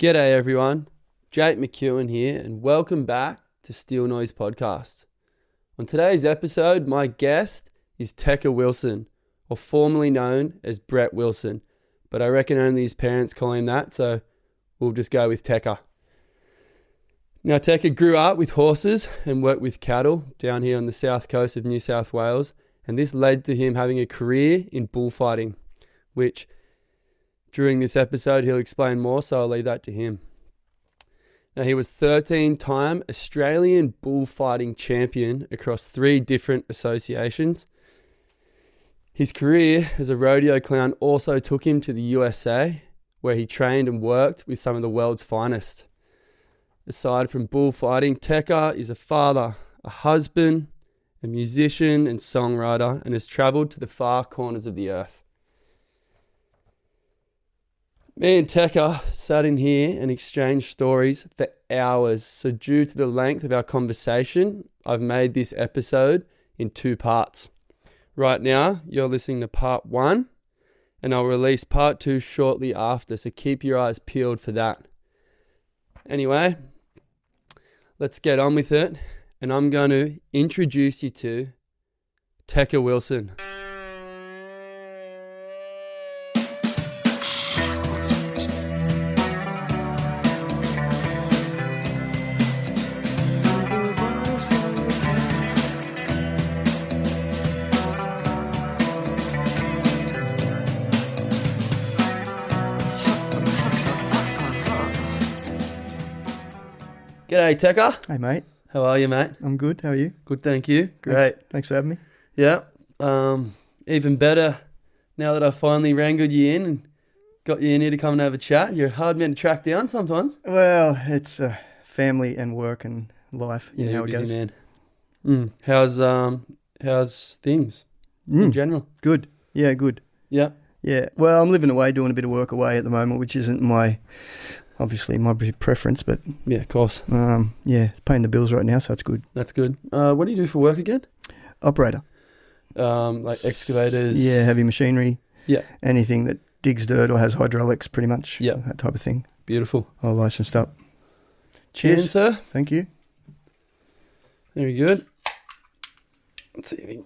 G'day everyone, Jake McEwen here and welcome back to Steel Noise Podcast. On today's episode, my guest is Teka Wilson, or formerly known as Brett Wilson, but I reckon only his parents call him that, so we'll just go with Teka. Now Teka grew up with horses and worked with cattle down here on the south coast of New South Wales, and this led to him having a career in bullfighting, which during this episode, he'll explain more, so I'll leave that to him. Now, he was 13-time Australian Bullfighting Champion across 3 different associations. His career as a rodeo clown also took him to the USA, where he trained and worked with some of the world's finest. Aside from bullfighting, Teka is a father, a husband, a musician and songwriter, and has travelled to the far corners of the earth. Me and Teka sat in here and exchanged stories for hours, so due to the length of our conversation, I've made this episode in 2 parts. Right now, you're listening to part 1, and I'll release part 2 shortly after, so keep your eyes peeled for that. Anyway, let's get on with it, and I'm going to introduce you to Teka Wilson. G'day, Teka. Hey, mate. How are you, mate? I'm good. How are you? Good, thank you. Great. Thanks for having me. Yeah. Even better now that I finally wrangled you in and got you in here to come and have a chat. You're a hard man to track down sometimes. Well, it's family and work and life. You know how it goes. Man. How's things in general? Good. Yeah, good. Yeah. Yeah. Well, I'm living away, doing a bit of work away at the moment, which isn't obviously my preference, but yeah, of course. Paying the bills right now, so it's good. That's good. What do you do for work again? Operator. Like excavators. Yeah, heavy machinery. Yeah. Anything that digs dirt or has hydraulics, pretty much. Yeah. That type of thing. Beautiful. All licensed up. Cheers, sir. Thank you. Very good. Let's see if we...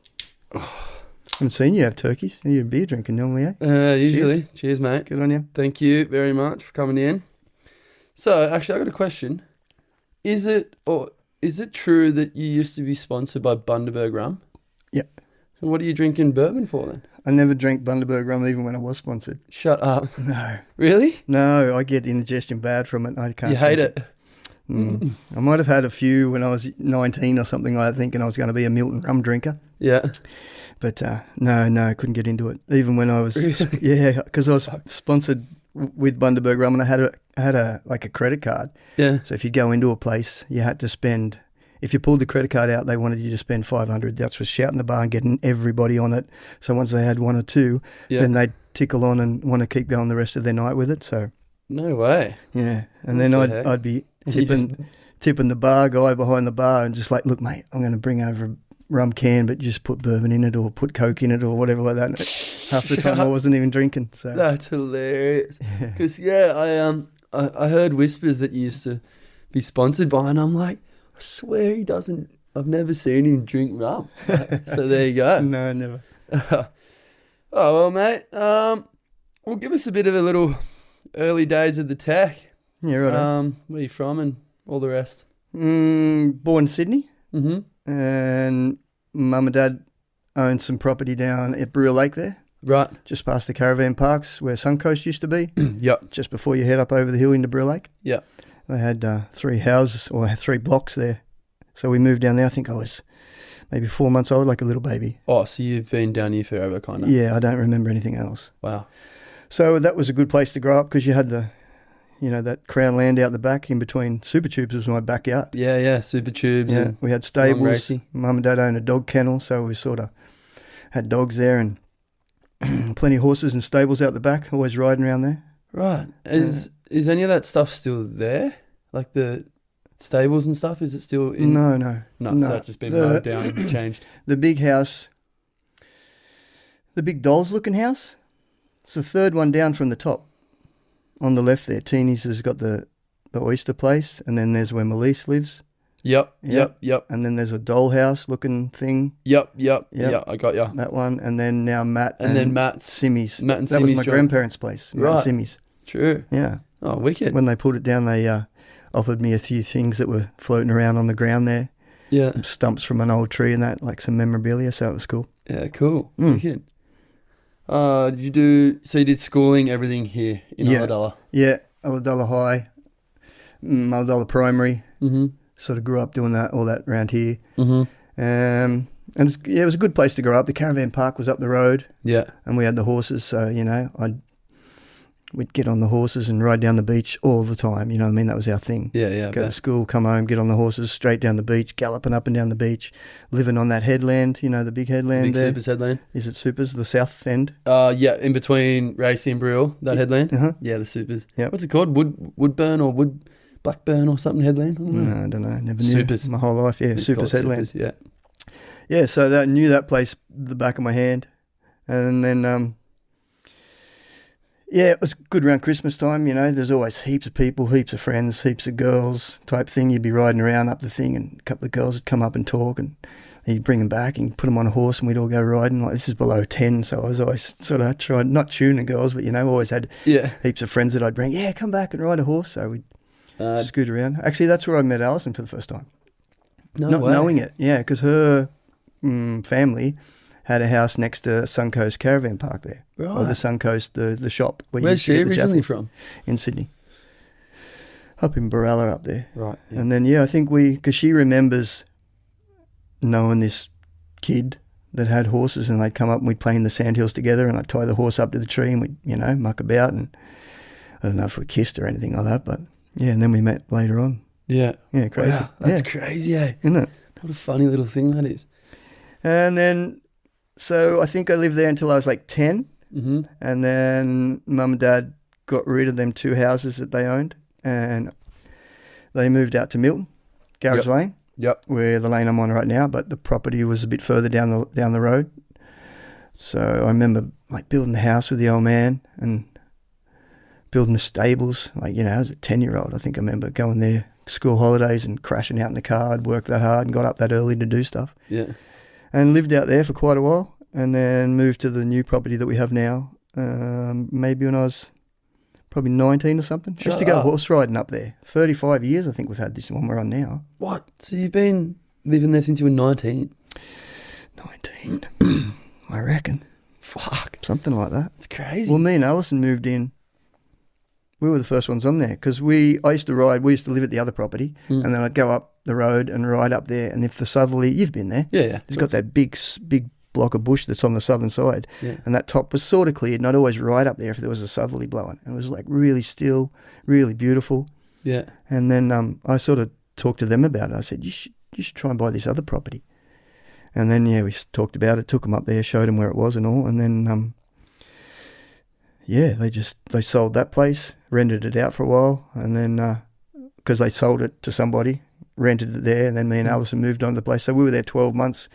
Haven't seen you have turkeys. You're a beer drinking normally, eh? Usually. Cheers, mate. Good on you. Thank you very much for coming in. So, actually, I got a question. Is it true that you used to be sponsored by Bundaberg rum? Yeah. So what are you drinking bourbon for then? I never drank Bundaberg rum even when I was sponsored. Shut up. No. Really? No, I get indigestion bad from it. I can't. You hate it? I might have had a few when I was 19 or something, I think, and I was going to be a Milton rum drinker. Yeah. But no, I couldn't get into it. Even when I was, yeah, because I was sponsored with Bundaberg rum and I had a credit card. Yeah. So if you go into a place, you had to spend, if you pulled the credit card out, they wanted you to spend $500. That was shouting the bar and getting everybody on it. So once they had 1 or 2, then they'd tickle on and want to keep going the rest of their night with it. So no way. Yeah. And then I'd be tipping the bar guy behind the bar and just like, look, mate, I'm going to bring over a rum can, but just put bourbon in it or put Coke in it or whatever like that. Half the time I wasn't even drinking. So that's hilarious. Because I heard whispers that you used to be sponsored by, and I'm like, I swear he doesn't. I've never seen him drink rum. So there you go. No, never. Oh well, mate. Well, give us a bit of a little early days of the tech. Yeah, right. Where you from and all the rest? Born in Sydney. Mm-hmm. And mum and dad owned some property down at Brewer Lake there. Right. Just past the caravan parks where Suncoast used to be. Yep. Just before you head up over the hill into Brewer Lake. Yep. They had 3 houses or 3 blocks there. So we moved down there. I think I was maybe 4 months old, like a little baby. Oh, so you've been down here forever, kind of? Yeah, I don't remember anything else. Wow. So that was a good place to grow up because you had that crown land out the back in between. Super Tubes was my backyard. Yeah, Super Tubes. Yeah, and we had stables. Mum and dad owned a dog kennel, so we sort of had dogs there and plenty of horses and stables out the back, always riding around there. Right. Is any of that stuff still there? Like the stables and stuff? Is it still in? No. So it's just been mowed down and changed. The big house, the big dolls looking house, it's the third one down from the top. on the left there, Teeny's has got the oyster place, and then there's where Melise lives. Yep. And then there's a dollhouse looking thing. Yep. Yeah, I got you. That one. And then now Matt and then Matt's Simmy's. Matt and that Simmy's was my grandparents' place. Matt and Simmy's. True. Yeah. Oh, wicked. When they pulled it down, they offered me a few things that were floating around on the ground there. Yeah. Some stumps from an old tree and that, like some memorabilia, so it was cool. Yeah, cool. Wicked. You did schooling, everything here in Ulladulla? Yeah, Ulladulla High, Ulladulla Primary. Mm-hmm. Sort of grew up doing all that around here. Mm-hmm. And it was a good place to grow up. The caravan park was up the road. Yeah. And we had the horses, so, we'd get on the horses and ride down the beach all the time. You know what I mean? That was our thing. Yeah. Go to school, come home, get on the horses, straight down the beach, galloping up and down the beach, living on that headland, the big headland Big there. Supers headland. Is it Supers, the south end? Yeah, in between Racy and Brill, that headland. Uh-huh. Yeah, the Supers. Yep. What's it called? Woodburn or Blackburn or something headland? I don't know. Never knew. Supers. My whole life, yeah. It's Supers called headland. Supers, yeah. Yeah, so I knew that place the back of my hand. And then... yeah, it was good around Christmas time, There's always heaps of people, heaps of friends, heaps of girls type thing. You'd be riding around up the thing and a couple of girls would come up and talk and you'd bring them back and put them on a horse and we'd all go riding. Like, this is below 10, so I was always sort of tried, not tuning girls, but, always had heaps of friends that I'd bring. Yeah, come back and ride a horse. So we'd scoot around. Actually, that's where I met Alison for the first time. Not way. Knowing it, yeah, because her family had a house next to Suncoast Caravan Park there. Right. Or the Suncoast, the shop. Where's she originally from? In Sydney. Up in Barella up there. Right. Yeah. And then, I think because she remembers knowing this kid that had horses and they'd come up and we'd play in the sandhills together and I'd tie the horse up to the tree and we'd, muck about and I don't know if we kissed or anything like that, but yeah, and then we met later on. Yeah. Yeah, crazy. Wow, that's crazy, eh? Isn't it? What a funny little thing that is. And then... So I think I lived there until I was like 10. Mm-hmm. And then Mum and Dad got rid of them 2 houses that they owned and they moved out to Milton, Garage Lane. Yep. Where the lane I'm on right now, but the property was a bit further down the road. So I remember like building the house with the old man and building the stables. Like, as a 10-year-old, I think I remember going there school holidays and crashing out in the car. I'd worked that hard and got up that early to do stuff. Yeah. And lived out there for quite a while and then moved to the new property that we have now, maybe when I was probably 19 or something. Just to go horse riding up there. 35 years I think we've had this one we're on now. What? So you've been living there since you were 19? 19. I reckon. Fuck. Something like that. It's crazy. Well, me and Alison moved in. We were the first ones on there because I used to ride, we used to live at the other property and then I'd go up the road and ride up there. And if the southerly, you've been there. Yeah. It's got that big block of bush that's on the southern side. Yeah. And that top was sort of cleared and I'd always ride up there if there was a southerly blowing. And it was like really still, really beautiful. Yeah. And then I sort of talked to them about it. I said, you should try and buy this other property. And then, we talked about it, took them up there, showed them where it was and all. And then, they sold that place, rented it out for a while, and then because they sold it to somebody, rented it there, and then me and Alison moved on to the place. So we were there 12 months,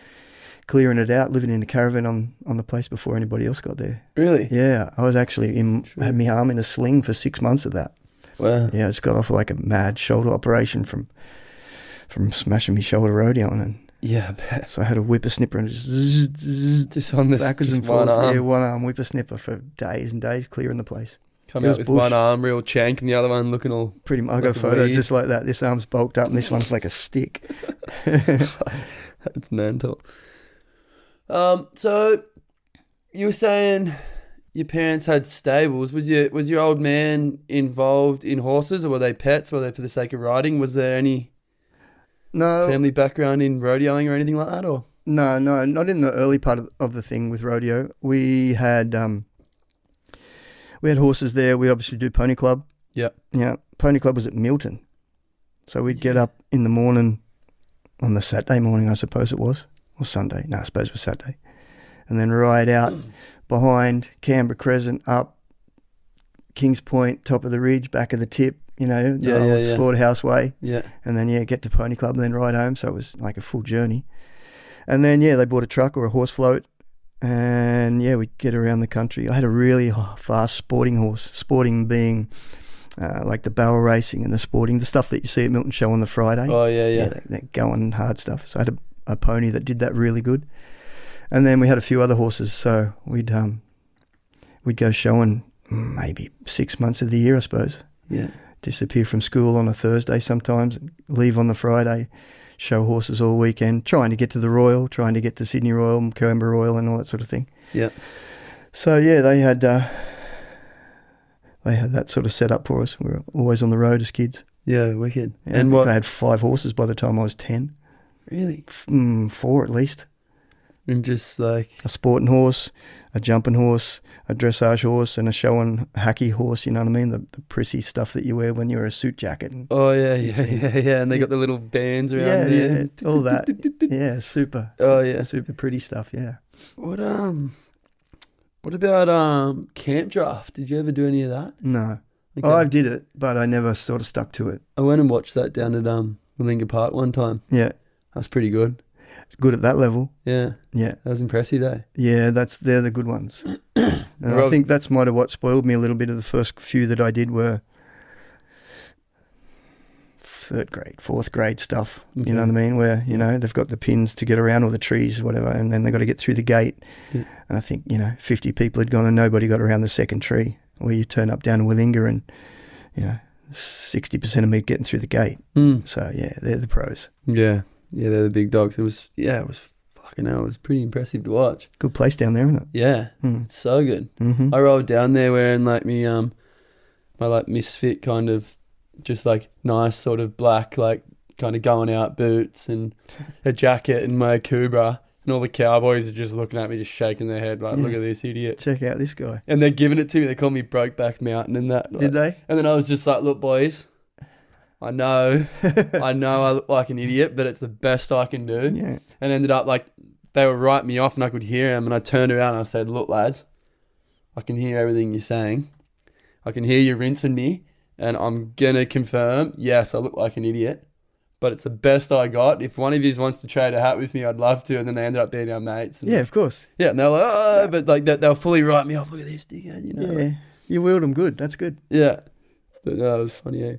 clearing it out, living in a caravan on the place before anybody else got there. Really? Yeah, I was actually had my arm in a sling for 6 months of that. Wow. Yeah, I just got off like a mad shoulder operation from smashing my shoulder rodeoing and. Yeah, I bet. So I had a whippersnipper and just on this backwards and forwards. Yeah, one arm whippersnipper for days and days clearing the place. Come out with bush. One arm real chank and the other one looking all... Pretty much. I got a photo just like that. This arm's bulked up and this one's like a stick. That's mental. So you were saying your parents had stables. Was your old man involved in horses or were they pets? Were they for the sake of riding? Was there any... No family background in rodeoing or anything like that, or no, not in the early part of the thing with rodeo. We had horses there. We obviously do pony club. Yeah, pony club was at Milton, so we'd get up in the morning on the Saturday morning, I suppose it was, or Sunday. No, I suppose it was Saturday, and then ride out behind Canberra Crescent up Kings Point, top of the ridge, back of the tip. The old Slaughterhouse Way. Yeah. And then, get to Pony Club and then ride home. So it was like a full journey. And then, they bought a truck or a horse float And yeah, we'd get around the country. I had a really fast sporting horse. Sporting being like the barrel racing and the sporting, the stuff that you see at Milton Show on the Friday. Oh yeah. That going hard stuff. So I had a pony that did that really good. And then we had a few other horses. So we'd go showing maybe 6 months of the year, I suppose. Yeah. Disappear from school on a Thursday sometimes, leave on the Friday, show horses all weekend, trying to get to the Royal, trying to get to Sydney Royal, Coimbra Royal and all that sort of thing. Yeah. So yeah, they had that sort of set up for us. We were always on the road as kids. Yeah, wicked. Yeah, and I had 5 horses by the time I was 10. Really? 4 at least. And just like... a sporting horse, a jumping horse, a dressage horse, and a showing hacky horse, you know what I mean? The prissy stuff that you wear when you're a suit jacket. And oh, yeah. And they got the little bands around there. Yeah, all that. Yeah, super. Oh, yeah. Super pretty stuff, yeah. What about camp draft? Did you ever do any of that? No. Okay. I did it, but I never sort of stuck to it. I went and watched that down at Willinga Park one time. Yeah. That's pretty good. It's good at that level. Yeah. Yeah. That was impressive, eh? Yeah, they're the good ones. And I think that's might have what spoiled me a little bit of the first few that I did were 3rd grade, 4th grade stuff. Okay. You know what I mean? Where, they've got the pins to get around all the trees, whatever, and then they've got to get through the gate. Yeah. And I think, 50 people had gone and nobody got around the second tree. Where you turn up down to Willinga and, 60% of me getting through the gate. Mm. So, yeah, they're the pros. Yeah. Yeah, they're the big dogs. It was fucking hell. It was pretty impressive to watch. Good place down there, isn't it? Yeah, It's so good. Mm-hmm. I rolled down there wearing like me, my like misfit kind of, just like nice sort of black, like kind of going out boots and a jacket and my Kubra, and all the cowboys are just looking at me, just shaking their head like, look at this idiot. Check out this guy. And they're giving it to me. They call me Brokeback Mountain and that. Did they? And then I was just like, look, boys. I know I look like an idiot, but it's the best I can do. Yeah. And ended up like, they were writing me off and I could hear them, and I turned around and I said, look, lads, I can hear everything you're saying. I can hear you rinsing me, and I'm going to confirm, yes, I look like an idiot, but it's the best I got. If one of you wants to trade a hat with me, I'd love to. And then they ended up being our mates. And yeah, of course. Yeah, and they're like, oh, but like they'll fully write me off. Look at this dickhead, Yeah, like, you wheeled them good. That's good. Yeah. But no, it was funny, eh?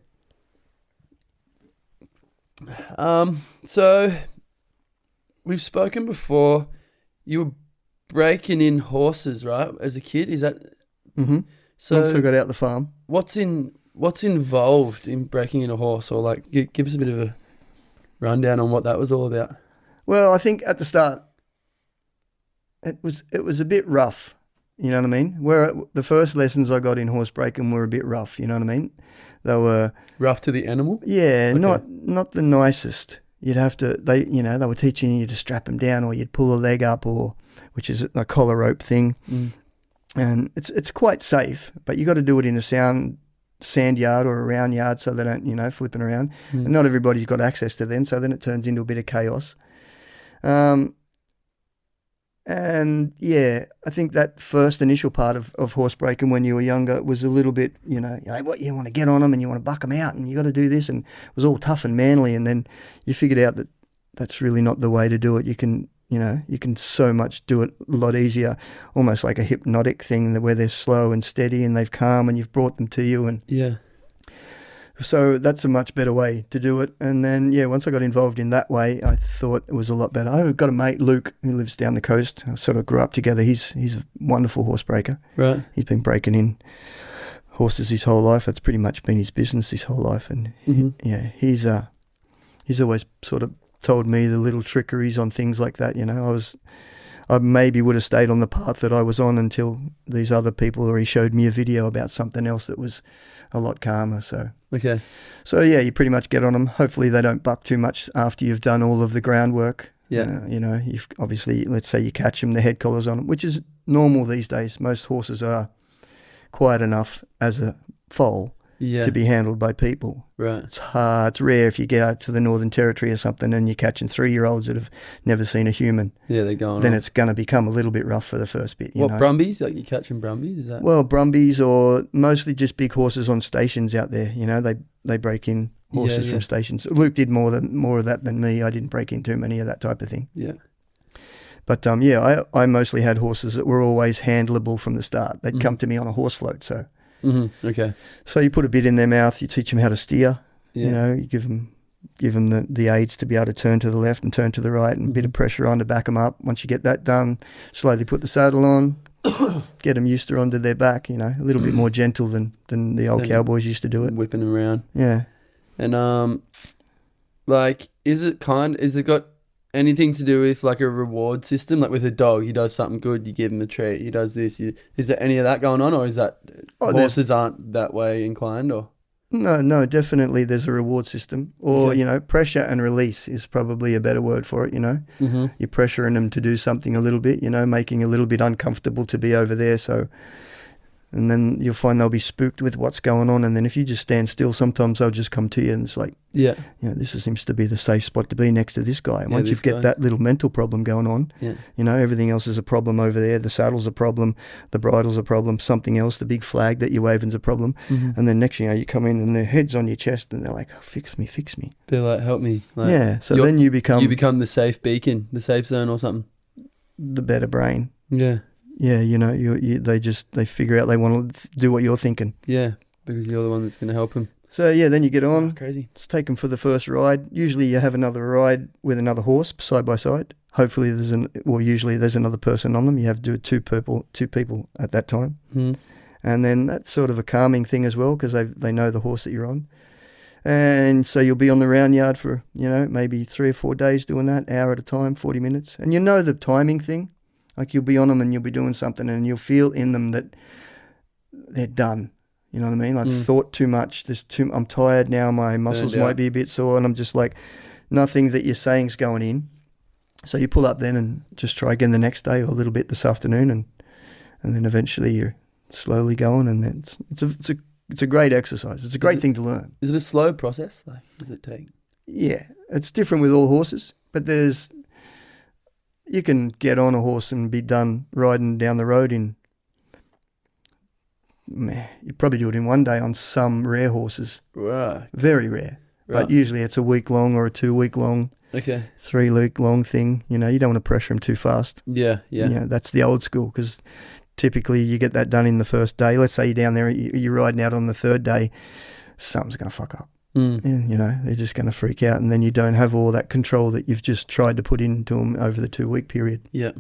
So we've spoken before. You were breaking in horses, right? As a kid, is that? Mm-hmm. So once I got out the farm. What's involved in breaking in a horse, or like give us a bit of a rundown on what that was all about? Well, I think at the start it was a bit rough. You know what I mean? Where the first lessons I got in horse breaking were a bit rough. You know what I mean? They were rough to the animal. Yeah, okay. Not the nicest. You'd have to. They were teaching you to strap them down, or you'd pull a leg up, or which is a collar rope thing, and it's quite safe. But you got to do it in a sand yard or a round yard, so they don't flipping around. And not everybody's got access to them, so then it turns into a bit of chaos. And yeah, I think that first initial part of horse breaking when you were younger was a little bit, what you want to get on them and you want to buck them out and you got to do this, and it was all tough and manly. And then you figured out that that's really not the way to do it. You can so much do it a lot easier, almost like a hypnotic thing where they're slow and steady and they've calm and you've brought them to you. And yeah. So that's a much better way to do it. And then, yeah, once I got involved in that way, I thought it was a lot better. I've got a mate, Luke, who lives down the coast. I sort of grew up together. He's a wonderful horse breaker. Right. He's been breaking in horses his whole life. That's pretty much been his business his whole life. And he's always sort of told me the little trickeries on things like that. I maybe would have stayed on the path that I was on until these other people, or he showed me a video about something else that was a lot calmer. So okay. So yeah, you pretty much get on them. Hopefully they don't buck too much after you've done all of the groundwork. Yeah. You've obviously, let's say you catch them, the head collars on them, which is normal these days. Most horses are quiet enough as a foal to be handled by people. Right. It's hard. It's rare if you get out to the Northern Territory or something and you're catching 3-year-olds that have never seen a human. Yeah, they're going Then on. It's going to become a little bit rough for the first bit. You know? Brumbies? Like you catching Brumbies? Is that? Well, Brumbies, or mostly just big horses on stations out there. They break in horses from stations. Luke did more of that than me. I didn't break in too many of that type of thing. Yeah. But I mostly had horses that were always handleable from the start. They'd come to me on a horse float. So okay. So you put a bit in their mouth, you teach them how to steer. Yeah. You know, you give them the aids to be able to turn to the left and turn to the right, and a bit of pressure on to back them up. Once you get that done, slowly put the saddle on, get them used to onto their back, you know, a little bit more gentle than the old cowboys used to do it. Whipping them around. Yeah. And like, is it got anything to do with like a reward system? Like with a dog, he does something good, you give him a treat. He does this. Is there any of that going on, or is that horses aren't that way inclined? Or no, definitely there's a reward system, or you know, pressure and release is probably a better word for it. You know, you're pressuring them to do something a little bit, you know, making it a little bit uncomfortable to be over there. So. And then you'll find they'll be spooked with what's going on. And then if you just stand still, sometimes they'll just come to you and it's like, you know, this seems to be the safe spot to be next to this guy. And once you get that little mental problem going on, you know, everything else is a problem over there. The saddle's a problem, the bridle's a problem, something else, the big flag that you're waving's a problem. And then next thing you know, you come in and their head's on your chest and they're like, oh, fix me. They're like, help me. Like, so then you become the safe beacon, the safe zone or something. The better brain. Yeah. Yeah, you know, they figure out they want to do what you're thinking. Yeah, because you're the one that's going to help them. So, yeah, then you get on. Oh, crazy. Let's take them for the first ride. Usually you have another ride with another horse side by side. Hopefully usually there's another person on them. You have to do it two people at that time. And then that's sort of a calming thing as well because they know the horse that you're on. And so you'll be on the round yard for, you know, maybe 3 or 4 days doing that, hour at a time, 40 minutes. And you know the timing thing. Like you'll be on them and you'll be doing something and you'll feel in them that they're done. You know what I mean? I've thought too much. I'm tired now. My muscles might be a bit sore and I'm just like, nothing that you're saying's going in. So you pull up then and just try again the next day or a little bit this afternoon and then eventually you're slowly going and it's a great exercise. It's a great thing to learn. Is it a slow process? Like, does it take? Yeah, it's different with all horses, but you can get on a horse and be done riding down the road you probably do it in 1 day on some rare horses. Right. Very rare. Right. But usually it's a week long or a 2 week long. Okay. 3 week long thing. You know, you don't want to pressure them too fast. Yeah. You know, that's the old school because typically you get that done in the first day. Let's say you're down there, you're riding out on the third day, something's going to fuck up. And, you know, they're just going to freak out and then you don't have all that control that you've just tried to put into them over the 2 week period. Yeah.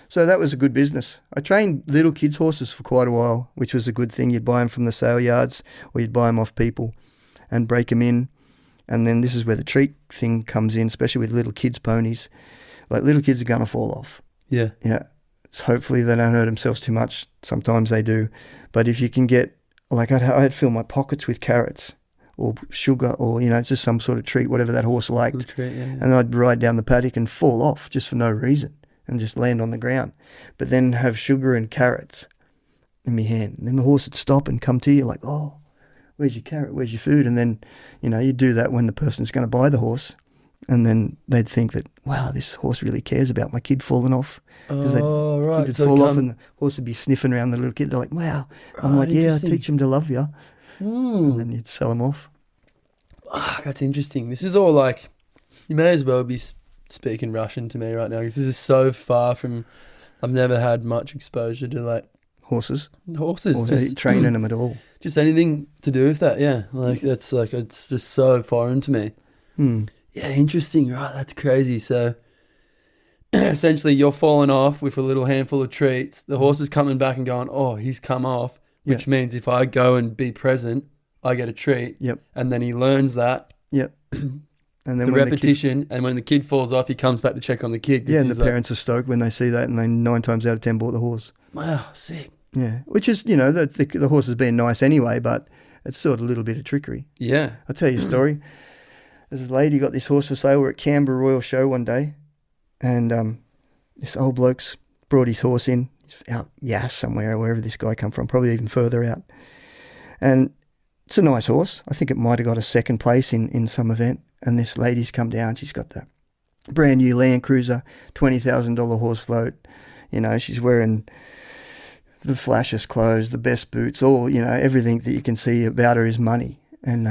So that was a good business. I trained little kids' horses for quite a while, which was a good thing. You'd buy them from the sale yards or you'd buy them off people and break them in. And then this is where the treat thing comes in, especially with little kids' ponies. Like little kids are going to fall off. Yeah. Yeah. So hopefully they don't hurt themselves too much. Sometimes they do. But if you can get, like I'd fill my pockets with carrots or sugar or, you know, just some sort of treat, whatever that horse liked. And I'd ride down the paddock and fall off just for no reason and just land on the ground. But then have sugar and carrots in my hand. And then the horse would stop and come to you like, oh, where's your carrot? Where's your food? And then, you know, you do that when the person's going to buy the horse. And then they'd think that, wow, this horse really cares about my kid falling off. Oh, right. He'd fall off and the horse would be sniffing around the little kid. They're like, wow. Right, I'm like, yeah, I teach him to love you. And then you'd sell them off. Oh, that's interesting. This is all like, you may as well be speaking Russian to me right now because this is so far from, I've never had much exposure to like horses. Or just training them at all. Just anything to do with that, yeah. Like that's like, it's just so foreign to me. Yeah, interesting. Right, that's crazy. So essentially you're falling off with a little handful of treats. The horse is coming back and going, oh, he's come off. Which means if I go and be present, I get a treat. Yep. And then he learns that. Yep. And then the repetition, and when the kid falls off, he comes back to check on the kid. Yeah, and the parents are stoked when they see that, and they 9 times out of 10 bought the horse. Wow, sick. Yeah, which is, you know, the horse has been nice anyway, but it's sort of a little bit of trickery. Yeah. I'll tell you a story. There's a lady got this horse for sale. We're at Canberra Royal Show one day, and this old bloke's brought his horse in. Out Yass somewhere, wherever this guy come from, probably even further out. And it's a nice horse. I think it might have got a second place in some event. And this lady's come down. She's got the brand new Land Cruiser, $20,000 horse float. You know, she's wearing the flashiest clothes, the best boots, all, you know, everything that you can see about her is money. And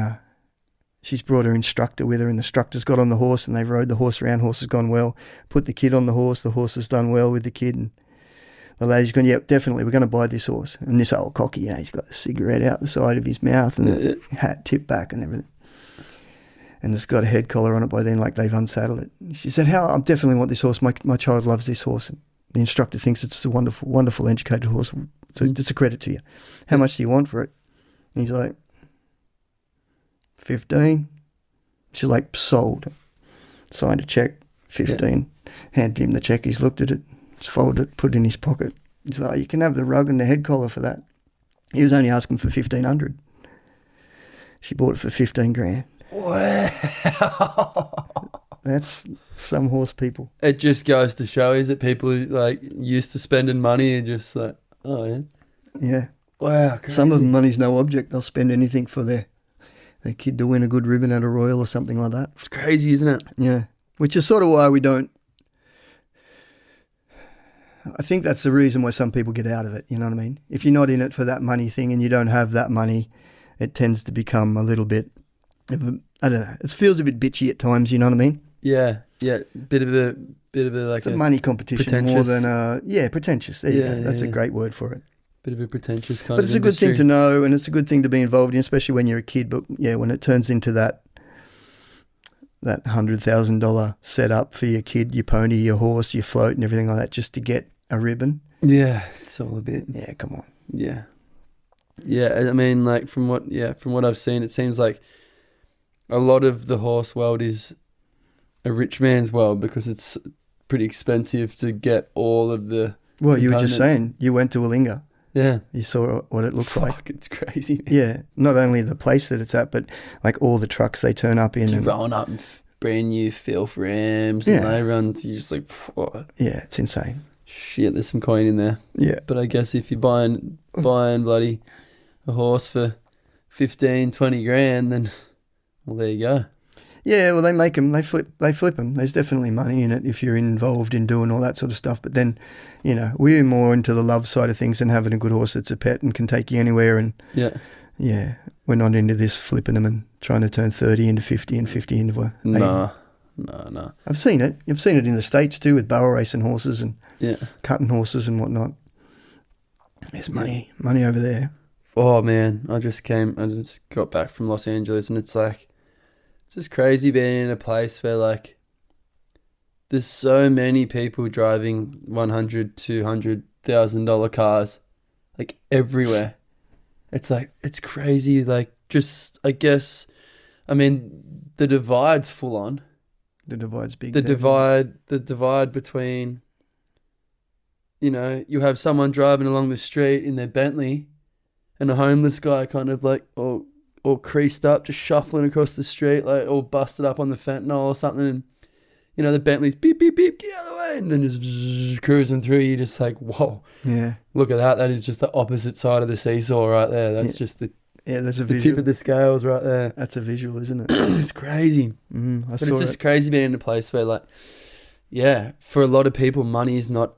she's brought her instructor with her, and the instructor's got on the horse, and they've rode the horse around. Horse has gone well. Put the kid on the horse has done well with the kid, and the lady's gone, yeah, definitely, we're going to buy this horse. And this old cocky, he's got a cigarette out the side of his mouth and the hat tipped back and everything. And it's got a head collar on it by then, like they've unsaddled it. She said, I definitely want this horse. My child loves this horse. And the instructor thinks it's a wonderful, wonderful educated horse. So it's a credit to you. How much do you want for it? And he's like, 15. She's like, sold. Signed a check, 15. Yeah. Handed him the check. He's looked at it. He's folded it, put it in his pocket. He's like, you can have the rug and the head collar for that. He was only asking for 1,500. She bought it for 15 grand. Wow. That's some horse people. It just goes to show, is it people who like used to spending money and just like, oh yeah. Yeah. Wow. Crazy. Some of them, money's no object. They'll spend anything for their kid to win a good ribbon at a royal or something like that. It's crazy, isn't it? Yeah. Which is sort of why we don't. I think that's the reason why some people get out of it. You know what I mean? If you're not in it for that money thing and you don't have that money, it tends to become a little bit. I don't know. It feels a bit bitchy at times. You know what I mean? Yeah, yeah. Bit of a like it's a money competition more than pretentious. There you go. That's a great word for it. Bit of a pretentious kind. But it's a good thing to know, and it's a good thing to be involved in, especially when you're a kid. But yeah, when it turns into that $100,000 setup for your kid, your pony, your horse, your float, and everything like that, just to get a ribbon. Yeah, it's all a bit. Yeah, come on. Yeah, yeah. I mean, like from what I've seen, it seems like a lot of the horse world is a rich man's world because it's pretty expensive to get all of the. Well, you were just saying you went to Willinga. Yeah, you saw what it looks like. It's crazy, man. Yeah, not only the place that it's at, but like all the trucks they turn up in. And rolling up in brand new filth rams and they run. You're just like, what? Yeah, it's insane. Shit, there's some coin in there. Yeah, but I guess if you're buying bloody a horse for 15, 20 grand, then well, there you go. Yeah, well, they make them, they flip them. There's definitely money in it if you're involved in doing all that sort of stuff. But then, you know, we're more into the love side of things and having a good horse that's a pet and can take you anywhere. And yeah, we're not into this flipping them and trying to turn 30 into 50 and 50 into 80. No. I've seen it. You've seen it in the States too with barrel racing horses and cutting horses and whatnot. There's money over there. Oh man, I just got back from Los Angeles and it's like, it's just crazy being in a place where like there's so many people driving $100,000, $200,000 cars, like everywhere. It's like, it's crazy. Like just, I guess, I mean, the divide's full on. The divide's big. The divide between, you know, you have someone driving along the street in their Bentley and a homeless guy kind of like, all creased up, just shuffling across the street, like all busted up on the fentanyl or something. And, you know, the Bentley's beep, beep, beep, get out of the way. And then just cruising through. You're just like, whoa. Yeah. Look at that. That is just the opposite side of the seesaw right there. That's just the there's a the visual. tip of the scales right there. That's a visual, isn't it? It's crazy. But it's just crazy being in a place where, like, yeah, for a lot of people, money is it's not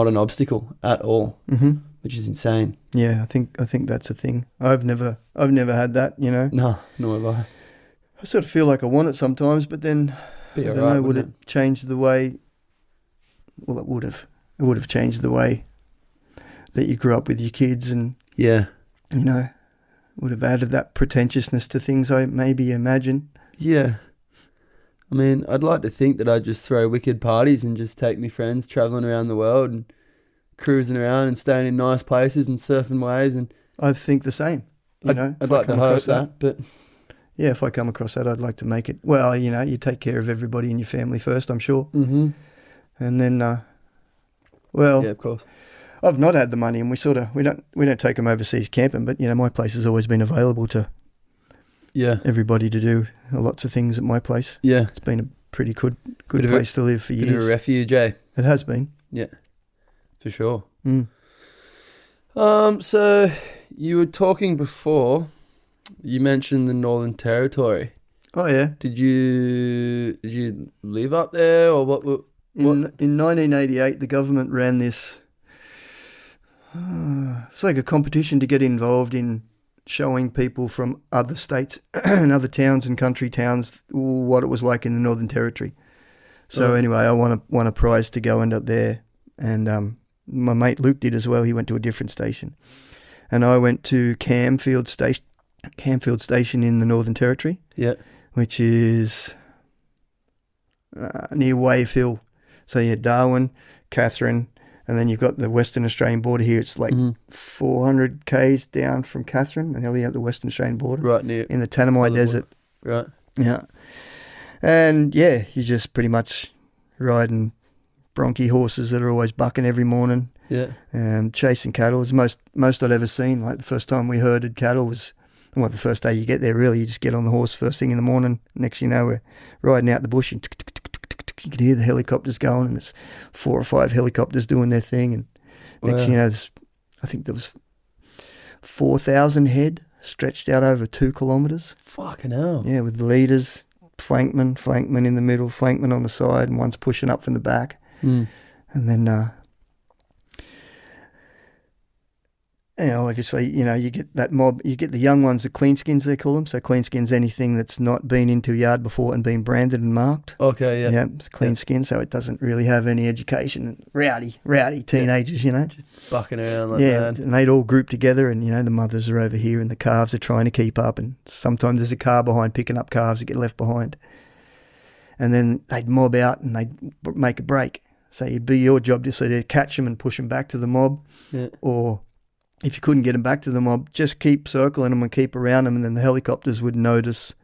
an obstacle at all. Mm-hmm. Which is insane. Yeah, I think that's a thing. I've never had that, you know. No, nor have I. I sort of feel like I want it sometimes, but then I don't know. Would it change the way? Well, it would have. It would have changed the way that you grew up with your kids, and you know, would have added that pretentiousness to things. I maybe imagine. Yeah. I mean, I'd like to think that I'd just throw wicked parties and just take my friends travelling around the world and cruising around and staying in nice places and surfing waves. And I think the same. I'd like to hope that, but yeah, if I come across that, I'd like to make it. Well, you know, you take care of everybody in your family first, I'm sure, and then, yeah, of course. I've not had the money, and we don't take them overseas camping, but you know, my place has always been available to everybody to do lots of things at my place. Yeah, it's been a pretty good place to live for years. Bit of a refuge, eh? It has been. Yeah. For sure. So you were talking before. You mentioned the Northern Territory. Oh yeah. Did you live up there or what? In 1988, the government ran this. It's like a competition to get involved in showing people from other states and other towns and country towns what it was like in the Northern Territory. So anyway, I won a prize to go end up there, and my mate Luke did as well. He went to a different station, and I went to Camfield Station in the Northern Territory. Yeah, which is near Wave Hill. So you had Darwin, Katherine, and then you've got the Western Australian border here. It's like 400 k's down from Katherine, and nearly at the Western Australian border, right near in the Tanami Desert. Right. Yeah, and yeah, you're just pretty much riding bronchi horses that are always bucking every morning. Yeah, chasing cattle. It's most I'd ever seen. Like the first time we herded cattle was, well, the first day you get there, really, you just get on the horse first thing in the morning. Next you know, we're riding out the bush, and you can hear the helicopters going, and there's 4 or 5 helicopters doing their thing. And next you know, I think there was 4,000 head stretched out over 2 kilometres. Fucking hell. Yeah, with the leaders, flankman in the middle, flankman on the side, and one's pushing up from the back. And then obviously, you get that mob, you get the young ones, the clean skins, they call them. So clean skins, anything that's not been into a yard before and been branded and marked. Okay, yeah. Yeah, it's clean skin, so it doesn't really have any education. Rowdy teenagers, Just bucking around like that. And they'd all group together, and, the mothers are over here and the calves are trying to keep up, and sometimes there's a car behind picking up calves that get left behind. And then they'd mob out and they'd make a break. So it'd be your job to sort of catch them and push them back to the mob, or if you couldn't get them back to the mob, just keep circling them and keep around them, and then the helicopters would notice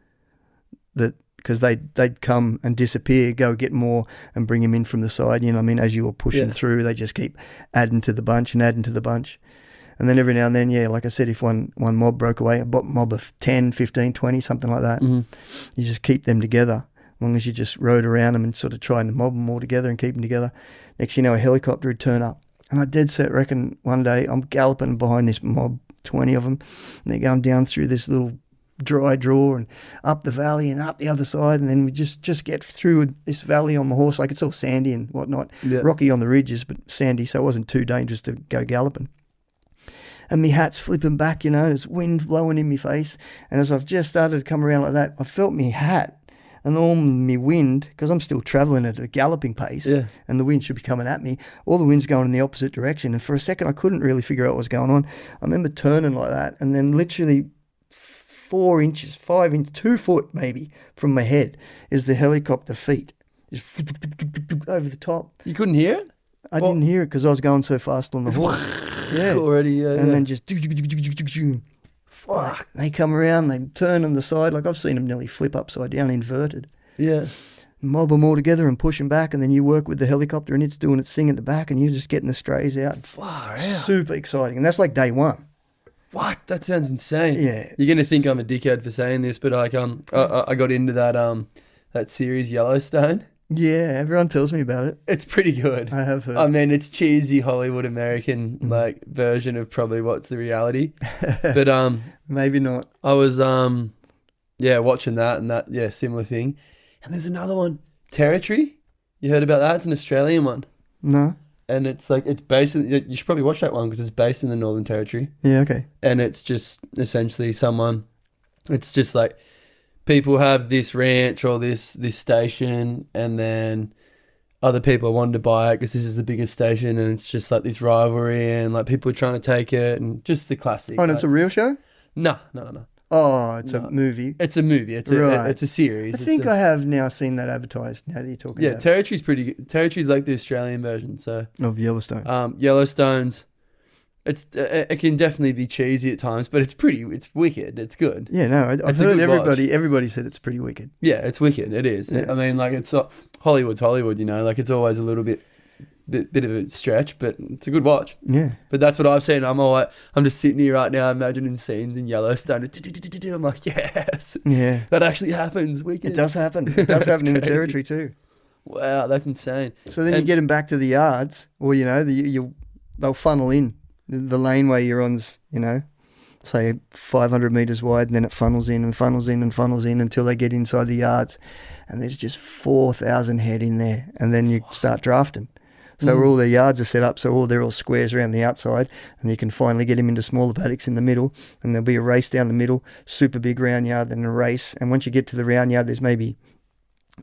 that, because they'd come and disappear, go get more and bring them in from the side. As you were pushing through, they just keep adding to the bunch. And then every now and then, like I said, if one mob broke away, a mob of 10, 15, 20, something like that, you just keep them together. As long as you just rode around them and sort of trying to mob them all together and keep them together. Next, a helicopter would turn up. And I dead set reckon one day I'm galloping behind this mob, 20 of them, and they're going down through this little dry draw and up the valley and up the other side, and then we just get through this valley on my horse. Like, it's all sandy and whatnot, rocky on the ridges, but sandy, so it wasn't too dangerous to go galloping. And my hat's flipping back, there's wind blowing in my face, and as I've just started to come around like that, I felt my hat and all my wind, because I'm still travelling at a galloping pace, and the wind should be coming at me, all the wind's going in the opposite direction. And for a second, I couldn't really figure out what was going on. I remember turning like that, and then literally 4 inches, 5 inches, 2 foot maybe from my head is the helicopter feet, just over the top. You couldn't hear it? I didn't hear it because I was going so fast on the horse. Already, and then just fuck. They come around, they turn on the side. Like, I've seen them nearly flip upside down, inverted. Yeah. Mob them all together and push them back, and then you work with the helicopter and it's doing its thing at the back, and you're just getting the strays out. Far out. Super exciting. And that's like day one. What? That sounds insane. Yeah. You're going to think I'm a dickhead for saying this, but I got into that series Yellowstone. Yeah, everyone tells me about it. It's pretty good. I have heard. I mean, it's cheesy Hollywood American version of probably what's the reality. But maybe not. I was watching that, and that similar thing. And there's another one, Territory. You heard about that? It's an Australian one. No. And it's based in, you should probably watch that one because it's based in the Northern Territory. Yeah, okay. And it's just essentially it's just like people have this ranch or this station, and then other people wanted to buy it because this is the biggest station, and it's just like this rivalry, and like people are trying to take it, and just the classic. Oh, and it's a real show? No. Oh, it's a movie. It's a movie. It's a series. I think I have now seen that advertised. Now that you're talking about it. Territory's pretty good. Territory's like the Australian version, so of Yellowstone. Yellowstone's. It can definitely be cheesy at times, but it's wicked. It's good. Yeah, no, I've heard everybody said it's pretty wicked. Yeah, it's wicked. It is. Yeah. I mean, like, it's Hollywood's Hollywood, like it's always a little bit of a stretch, but it's a good watch. Yeah. But that's what I've seen. I'm just sitting here right now imagining scenes in Yellowstone. I'm like, yes. Yeah. That actually happens. Wicked. It does happen. It does happen in the Territory too. Wow, that's insane. So then you get them back to the yards, or, they'll funnel in. The laneway you're on's, say 500 metres wide, and then it funnels in until they get inside the yards, and there's just 4,000 head in there, and then you start drafting. So all their yards are set up, so they're all squares around the outside, and you can finally get them into smaller paddocks in the middle, and there'll be a race down the middle, super big round yard, then a race. And once you get to the round yard, there's maybe,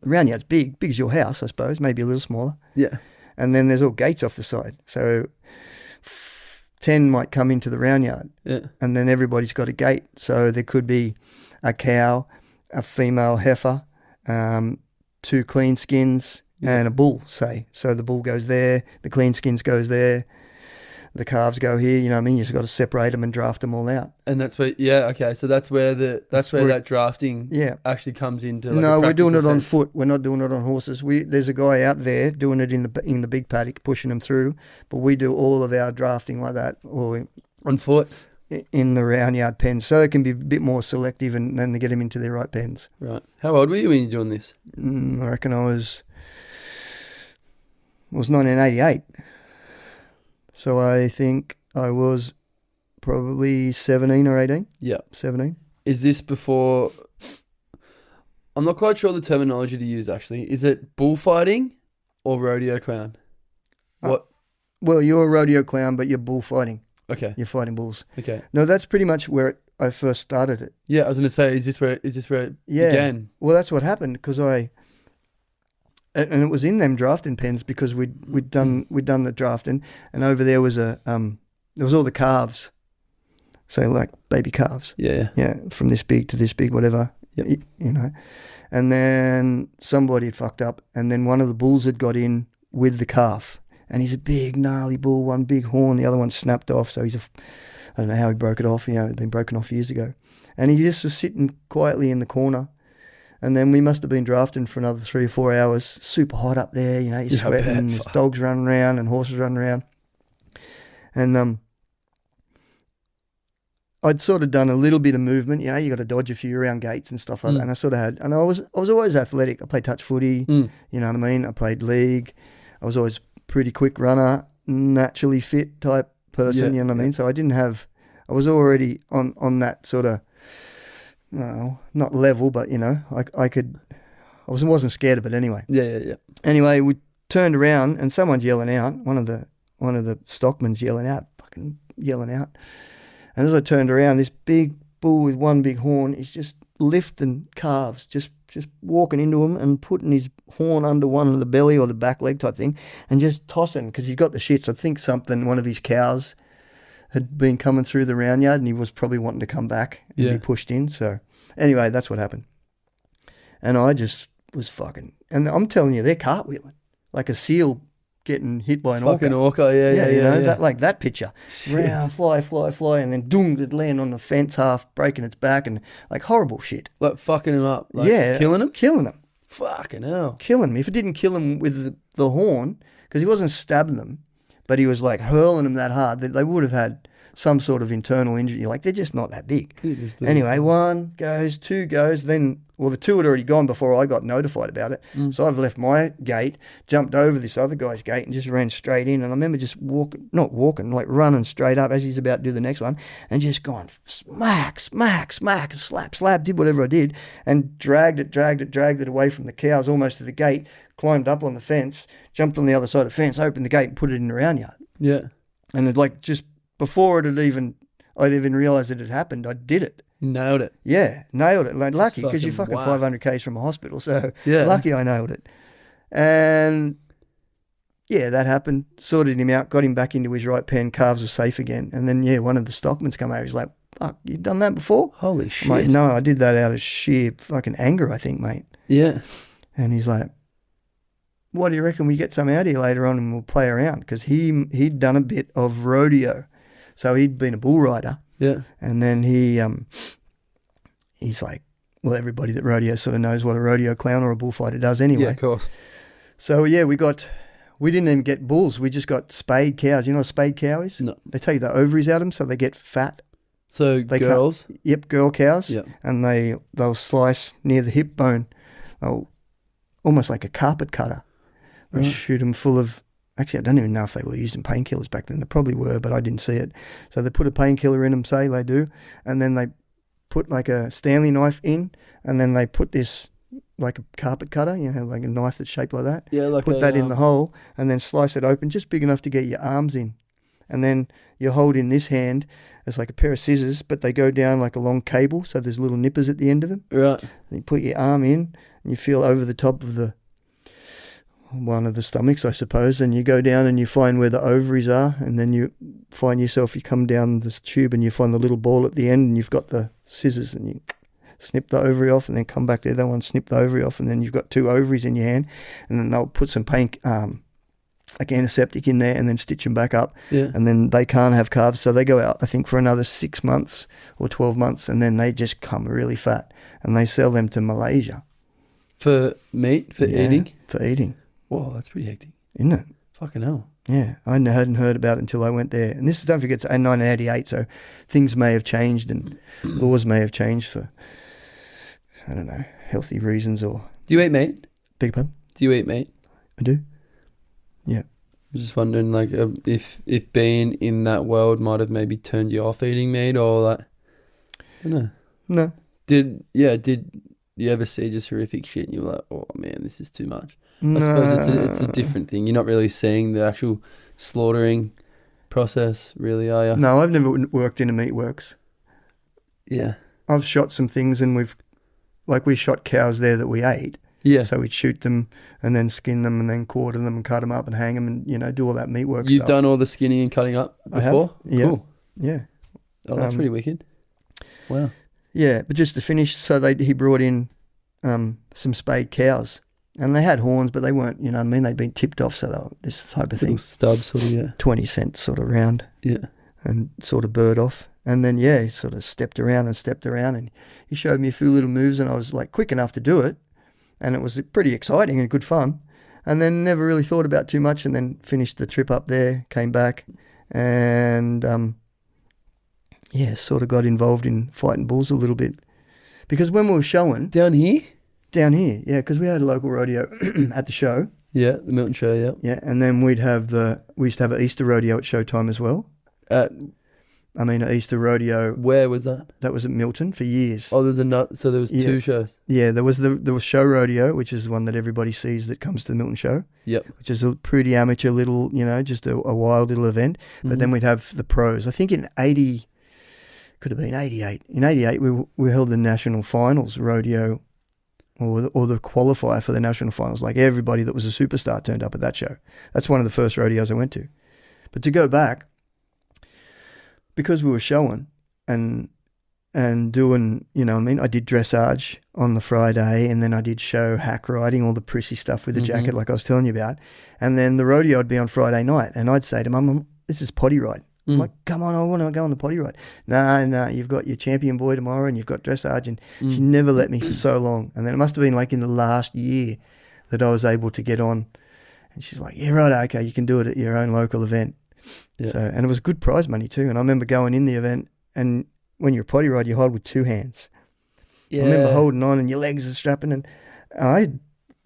the round yard's big as your house, I suppose, maybe a little smaller. Yeah. And then there's all gates off the side. So 10 might come into the round yard. Yeah. And then everybody's got a gate. So there could be a cow, a female heifer, 2 clean skins, and a bull, say. So the bull goes there, the clean skins goes there, the calves go here, you know what I mean? You've got to separate them and draft them all out. And that's where, okay. So that's where that drafting actually comes into. No, we're doing it on foot. We're not doing it on horses. There's a guy out there doing it in the big paddock, pushing them through. But we do all of our drafting like that, or on foot in the round yard pens, so it can be a bit more selective and then they get them into their right pens. Right. How old were you when you were doing this? I reckon it was 1988. So I think I was probably 17 or 18. Yeah. 17. Is this before... I'm not quite sure the terminology to use, actually. Is it bullfighting or rodeo clown? What? Well, you're a rodeo clown, but you're bullfighting. Okay. You're fighting bulls. Okay. No, that's pretty much where I first started it. Yeah, I was going to say, is this where it began? Well, that's what happened, because and it was in them drafting pens, because we'd done the drafting, and over there was there was all the calves, so like baby calves. Yeah. Yeah, from this big to this big, whatever. Yep. You know, and then somebody had fucked up, and then one of the bulls had got in with the calf, and he's a big gnarly bull, one big horn, the other one snapped off, so I don't know how he broke it off. You know, it'd been broken off years ago, and he just was sitting quietly in the corner. And then we must have been drafting for another 3 or 4 hours. Super hot up there, you know, you're sweating, there's dogs running around and horses running around. And I'd sort of done a little bit of movement, you know, you got to dodge a few around gates and stuff like that. And I sort of had, and I was always athletic. I played touch footy, you know what I mean? I played league. I was always pretty quick runner, naturally fit type person, you know what I mean? So I was already on that sort of, no, not level, but you know, I wasn't scared of it anyway. Yeah. Anyway, we turned around and someone's yelling out. One of the stockmen's yelling out. And as I turned around, this big bull with one big horn is just lifting calves, just walking into them and putting his horn under one of the belly or the back leg type thing, and just tossing, because he's got the shits. I think one of his cows had been coming through the round yard, and he was probably wanting to come back and be pushed in. So anyway, that's what happened. And I just was fucking, and I'm telling you, they're cartwheeling like a seal getting hit by an orca. Fucking orca, yeah. You know, that, like that picture. Round, fly, and then doom, it'd land on the fence half, breaking its back, and like horrible shit. Like fucking him up. Like killing him. Fucking hell. Killing me. If it didn't kill him with the horn, because he wasn't stabbing them, but he was like hurling them that hard that they would have had some sort of internal injury. Like, they're just not that big. Anyway, 1 goes, 2 goes, then, well, the 2 had already gone before I got notified about it. So I've left my gate, jumped over this other guy's gate and just ran straight in. And I remember just like running straight up as he's about to do the next one, and just going smack, slap, did whatever I did, and dragged it away from the cows almost to the gate, climbed up on the fence, jumped on the other side of the fence, opened the gate and put it in the round yard. Yeah. And it, like, just before I'd even realised it had happened, I did it. Nailed it. Yeah, nailed it. Like, lucky, because you're fucking 500 k's from a hospital, so lucky I nailed it. And yeah, that happened. Sorted him out, got him back into his right pen. Calves were safe again. And then one of the stockmen's come over. He's like, "Fuck, you done that before?" Holy shit! I'm like, no, I did that out of sheer fucking anger, I think, mate. Yeah. And he's like, "What do you reckon we get some out here later on and we'll play around?" Because he'd done a bit of rodeo, so he'd been a bull rider. Yeah. And then he's like, well, everybody that rodeo sort of knows what a rodeo clown or a bullfighter does anyway. Yeah, of course. So yeah, we didn't even get bulls. We just got spayed cows. You know what a spayed cow is? No. They take the ovaries out of them so they get fat. So girls? Yep, girl cows. Yep. And they'll slice near the hip bone. They'll, almost like a carpet cutter. They shoot them full of... Actually, I don't even know if they were using painkillers back then. They probably were, but I didn't see it. So they put a painkiller in them, say they do, and then they put like a Stanley knife in, and then they put this like a carpet cutter, like a knife that's shaped like that. Yeah, like put that in the hole and then slice it open, just big enough to get your arms in. And then you hold in this hand as like a pair of scissors, but they go down like a long cable, so there's little nippers at the end of them. Right. And you put your arm in, and you feel over the top of one of the stomachs, I suppose, and you go down and you find where the ovaries are, and then you find yourself, you come down this tube and you find the little ball at the end, and you've got the scissors, and you snip the ovary off, and then come back to the other one, snip the ovary off, and then you've got 2 ovaries in your hand, and then they'll put some paint, like antiseptic in there, and then stitch them back up. Yeah. And then they can't have calves, so they go out, I think, for another 6 months or 12 months, and then they just come really fat, and they sell them to Malaysia. For meat? For eating? For eating. Whoa, that's pretty hectic. Isn't it? Fucking hell. Yeah, I hadn't heard about it until I went there. And this is, don't forget, it's 1988, so things may have changed and laws may have changed for, I don't know, healthy reasons or... Do you eat meat? Beg your pardon? Do you eat meat? I do. Yeah. I'm just wondering, like, if being in that world might have maybe turned you off eating meat, or like, I don't know. No. Did you ever see just horrific shit and you were like, oh man, this is too much? No. I suppose it's a different thing. You're not really seeing the actual slaughtering process, really, are you? No, I've never worked in a meatworks. Yeah. I've shot some things, and we shot cows there that we ate. Yeah. So we'd shoot them and then skin them and then quarter them and cut them up and hang them and, do all that meatwork stuff. You've done all the skinning and cutting up before? I have. Yeah. Cool. Yeah. Oh, that's pretty wicked. Wow. Yeah, but just to finish, so he brought in some spayed cows, and they had horns, but they weren't, you know what I mean? They'd been tipped off, so they were this type of thing. Stub sort of, yeah. 20 cent sort of round. Yeah. And sort of bird off. And then, he sort of stepped around, and he showed me a few little moves, and I was like quick enough to do it. And it was pretty exciting and good fun. And then never really thought about too much, and then finished the trip up there, came back, and sort of got involved in fighting bulls a little bit. Because when we were showing... Down here, yeah, because we had a local rodeo at the show. Yeah, the Milton Show, yeah. Yeah, and then we used to have an Easter rodeo at showtime as well. An Easter rodeo. Where was that? That was at Milton for years. Oh, so there was 2 shows. Yeah, there was show rodeo, which is the one that everybody sees that comes to the Milton Show. Yep. Which is a pretty amateur little, just a wild little event. Mm-hmm. But then we'd have the pros. I think in 80, could have been 88. In 88, we held the national finals rodeo, or the qualifier for the national finals. Like everybody that was a superstar turned up at that show. That's one of the first rodeos I went to. But to go back, because we were showing and doing, I did dressage on the Friday, and then I did show hack riding, all the prissy stuff with the jacket like I was telling you about. And then the rodeo would be on Friday night, and I'd say to Mum, this is potty ride. I'm like, come on, I want to go on the potty ride. No, you've got your champion boy tomorrow and you've got dressage. And she never let me for so long. And then it must have been like in the last year that I was able to get on. And she's like, yeah, right, okay, you can do it at your own local event. Yeah. So, and it was good prize money too. And I remember going in the event, and when you're a potty ride, you hold with 2 hands. Yeah. I remember holding on and your legs are strapping, and I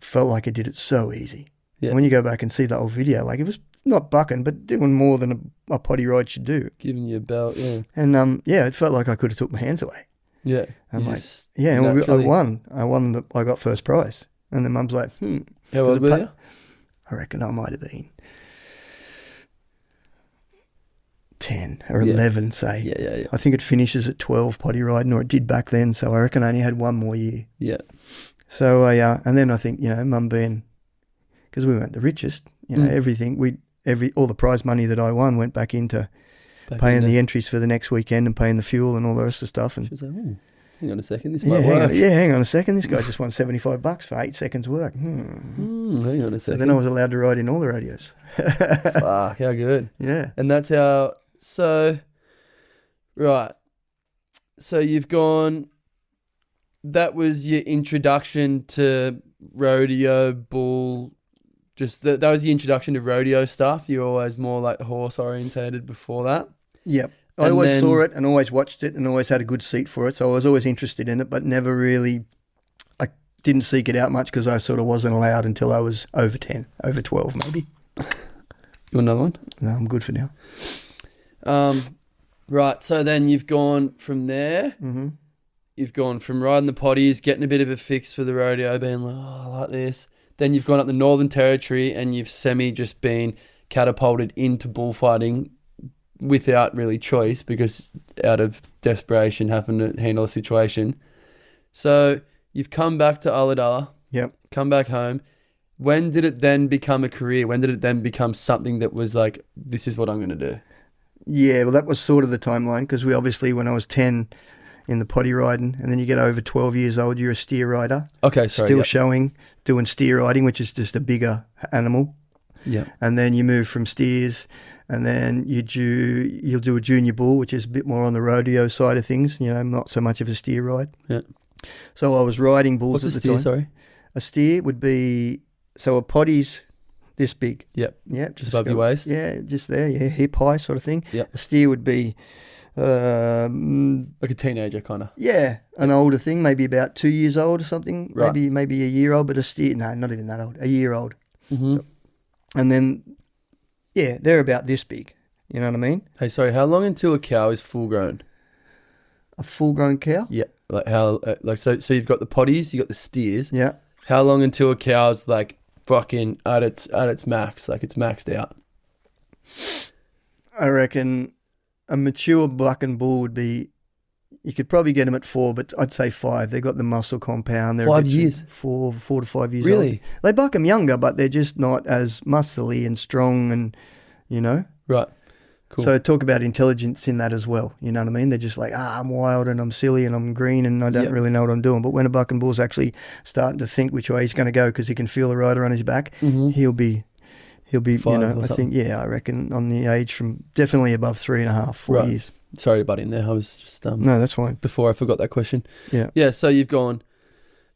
felt like I did it so easy. Yeah. When you go back and see the old video, like it was not bucking, but doing more than a potty ride should do. Giving you a belt, yeah. And it felt like I could have took my hands away. Yeah. And I won. I got first prize. And the Mum's like, How old were you? I reckon I might have been 10 or 11, say. Yeah. I think it finishes at 12 potty riding, or it did back then, so I reckon I only had 1 more year. Yeah. So and then I think, Mum being, because we weren't the richest, everything, all the prize money that I won went back into paying the entries for the next weekend and paying the fuel and all the rest of the stuff. And she was like, hang on a second, this might work. Hang on a second, this guy just won $75 for 8 seconds work. Hang on a second. So then I was allowed to ride in all the rodeos. Fuck, how good. Yeah. And that's how, so you've gone, that was your introduction to rodeo, bull, just that was the introduction to rodeo stuff. You're always more like horse orientated before that. Yep. I always saw it and always watched it and always had a good seat for it. So I was always interested in it, but never really, I didn't seek it out much because I sort of wasn't allowed until I was over 10, over 12 maybe. You want another one? No, I'm good for now. Right. So then you've gone from there. Mm-hmm. you've gone from riding the potties, getting a bit of a fix for the rodeo, being like, oh, I like this. Then you've gone up the Northern Territory and you've just been catapulted into bullfighting without really choice, because out of desperation having to handle a situation. So you've come back to Ulladulla. Yep. Come back home. When did it then become a career? When did it then become something that was like, this is what I'm going to do? Yeah, well, that was sort of the timeline, because we obviously, when I was 10 in the potty riding, and then you get over 12 years old, you're a steer rider. Okay, sorry. Still showing, doing steer riding, which is just a bigger animal. Yeah. And then you move from steers, and then you'll do a junior bull, which is a bit more on the rodeo side of things, not so much of a steer ride. Yeah. So I was riding bulls at the time. What's a steer, sorry? A steer would be, so a potty's this big. Yep. Yeah. Just above your waist? Yeah, just there. Yeah, hip high sort of thing. Yep. A steer would be... like a teenager kind of. Yeah, an older thing, maybe about 2 years old or something. Right. Maybe a year old, but a steer, no, not even that old, a year old. Mm-hmm. So, and then, yeah, they're about this big. You know what I mean? Hey, sorry, how long until a cow is full grown? A full-grown cow? Yeah, like how, so you've got the potties, you got the steers. Yeah. How long until a cow's like fucking at its max, like it's maxed out? I reckon a mature buck and bull would be, you could probably get them at 4, but I'd say 5. They've got the muscle compound. They're 5 years? 4 to 5 years really? old. They buck them younger, but they're just not as muscly and strong and, Right. Cool. So talk about intelligence in that as well. You know what I mean? They're just like, I'm wild and I'm silly and I'm green and I don't really know what I'm doing. But when a buck and bull's actually starting to think which way he's going to go because he can feel the rider on his back, he'll be, 5 I think, I reckon on the age from definitely above 3.5, 4 years. Sorry to butt in there. I was just no, that's fine. Before I forgot that question. Yeah. Yeah. So you've gone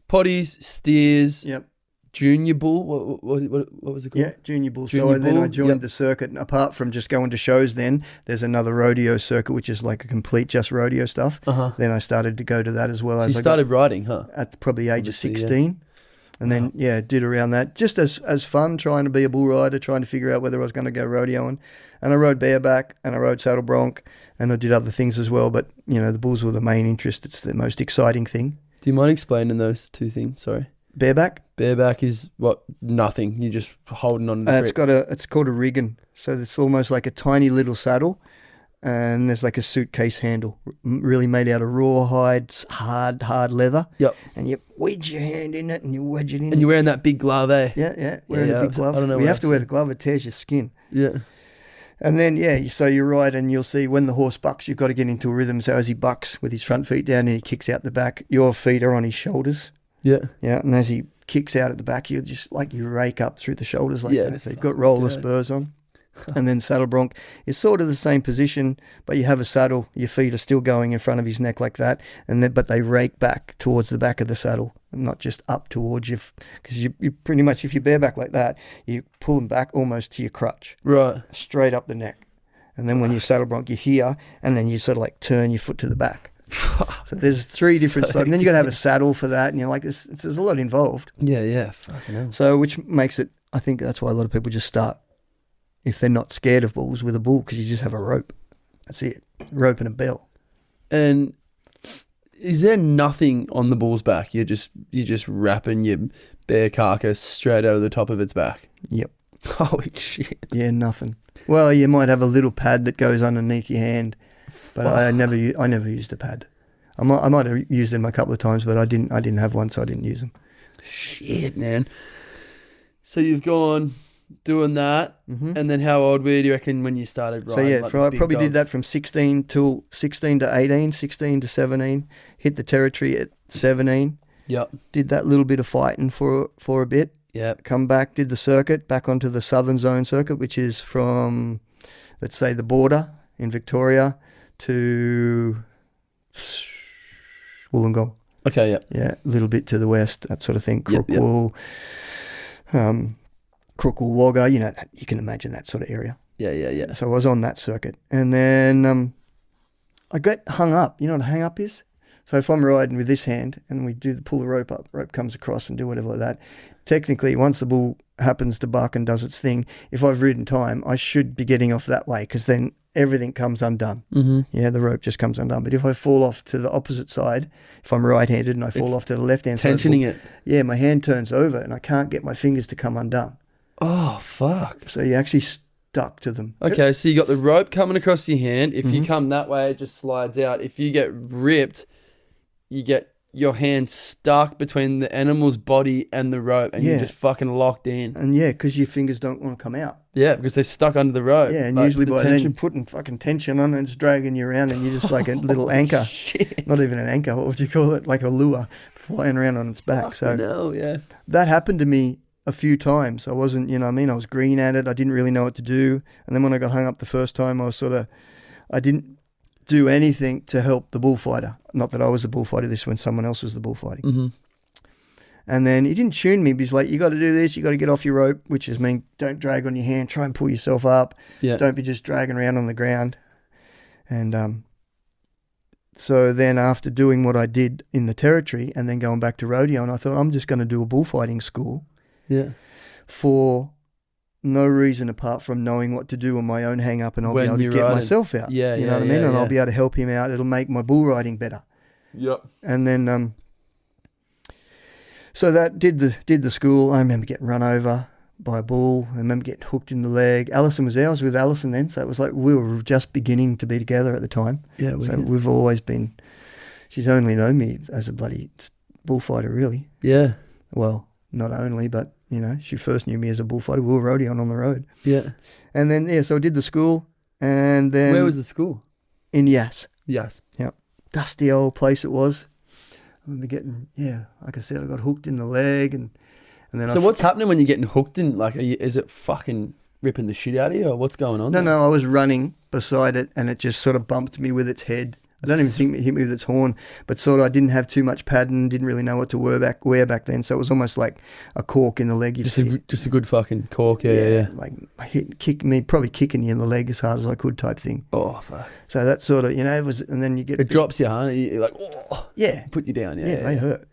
potties, steers. Yep. Junior bull. What was it called? Yeah, junior bull. Junior then I bull, joined the circuit. And apart from just going to shows, then there's another rodeo circuit, which is like a complete just rodeo stuff. Then I started to go to that as well. So you started riding, huh? At probably the age of 16. Yeah. And then, did around that. Just as fun, trying to be a bull rider, trying to figure out whether I was going to go rodeoing. And I rode bareback and I rode saddle bronc and I did other things as well. But, the bulls were the main interest. It's the most exciting thing. Do you mind explaining those two things? Sorry. Bareback? Bareback is what? Nothing. You're just holding on to the grip. It's called a riggin. So it's almost like a tiny little saddle. And there's like a suitcase handle, really made out of rawhide, hard leather. Yep. And you wedge your hand in it and you wedge it in. And you're wearing that big glove, eh? Yeah. Wearing a big glove. I don't know. You have to wear the glove, it tears your skin. Yeah. And then, so you ride and you'll see when the horse bucks, you've got to get into a rhythm. So as he bucks with his front feet down and he kicks out the back, your feet are on his shoulders. Yeah. Yeah. And as he kicks out at the back, you just like you rake up through the shoulders like that. So you've got roller spurs on. And then saddle bronc is sort of the same position, but you have a saddle, your feet are still going in front of his neck like that, but they rake back towards the back of the saddle, not just up towards you, because you pretty much, if you bareback like that, you pull them back almost to your crutch. Right. Straight up the neck. And then when you saddle bronc, you're here, and then you sort of like turn your foot to the back. So there's 3 different styles. And then you got to have a saddle for that, and you're like, there's a lot involved. Yeah, fucking hell. So which makes it, I think that's why a lot of people just start, if they're not scared of bulls, with a bull, because you just have a rope. That's it. A rope and a bell. And is there nothing on the bull's back? You're just wrapping your bare carcass straight over the top of its back? Yep. Holy shit. Yeah, nothing. Well, you might have a little pad that goes underneath your hand, but I never used a pad. I might have used them a couple of times, but I didn't have one, so I didn't use them. Shit, man. So you've gone doing that, and then how old were you, do you reckon, when you started riding? So I probably did that from 16 to 18, 16 to 17, hit the territory at 17. Yep. Did that little bit of fighting for a bit. Yep. Come back, did the circuit, back onto the Southern Zone circuit, which is from, let's say, the border in Victoria to Wollongong. Okay, Yeah, a little bit to the west, that sort of thing. Crookwell, Crookwell, Wagga, you can imagine that sort of area. Yeah. So I was on that circuit. And then I got hung up. You know what a hang up is? So if I'm riding with this hand and we pull the rope up, rope comes across and do whatever like that, technically once the bull happens to buck and does its thing, if I've ridden time, I should be getting off that way because then everything comes undone. Mm-hmm. Yeah, the rope just comes undone. But if I fall off to the opposite side, if I'm right-handed and I fall off to the left-hand side, tensioning it. Yeah, my hand turns over and I can't get my fingers to come undone. Oh, fuck. So you actually stuck to them. Okay, so you got the rope coming across your hand. If you come that way, it just slides out. If you get ripped, you get your hand stuck between the animal's body and the rope, and you're just fucking locked in. And yeah, because your fingers don't want to come out. Yeah, because they're stuck under the rope. Yeah, and usually by then you're putting fucking tension on and it's dragging you around and you're just like a little anchor. Shit. Not even an anchor, what would you call it? Like a lure flying around on its back. That happened to me a few times. I wasn't, you know what I mean? I was green at it. I didn't really know what to do. And then when I got hung up the first time, I didn't do anything to help the bullfighter. Not that I was the bullfighter, this when someone else was the bullfighting. Mm-hmm. And then he didn't tune me, but he's like, you got to do this, you got to get off your rope, which is mean don't drag on your hand, try and pull yourself up. Yeah. Don't be just dragging around on the ground. And so then after doing what I did in the territory and then going back to rodeo, and I thought I'm just going to do a bullfighting school. Yeah. For no reason apart from knowing what to do on my own hang up, and I'll be able to get myself out. Yeah, you know what I mean? And I'll be able to help him out. It'll make my bull riding better. Yep. And then so that did the school. I remember getting run over by a bull. I remember getting hooked in the leg. Alison was there. I was with Alison then, so it was like we were just beginning to be together at the time. Yeah. We've always been. She's only known me as a bloody bullfighter, really. Yeah. Well, not only, but you know, she first knew me as a bullfighter. We were rodeoing on the road. Yeah. And then, so I did the school. And then... Where was the school? In Yass. Yass. Yeah. Dusty old place it was. I remember getting, like I said, I got hooked in the leg. And then So what's happening when you're getting hooked in? Like, is it fucking ripping the shit out of you or what's going on? No, I was running beside it and it just sort of bumped me with its head. I don't even think it hit me with its horn, but sort of I didn't have too much padding, didn't really know what to wear back then, so it was almost like a cork in the leg. Just a good fucking cork, yeah. Like probably kicking you in the leg as hard as I could type thing. Oh, fuck. So that sort of, it was, and then you get... It drops you, huh? You're like, oh. Yeah. Put you down, Yeah, they hurt.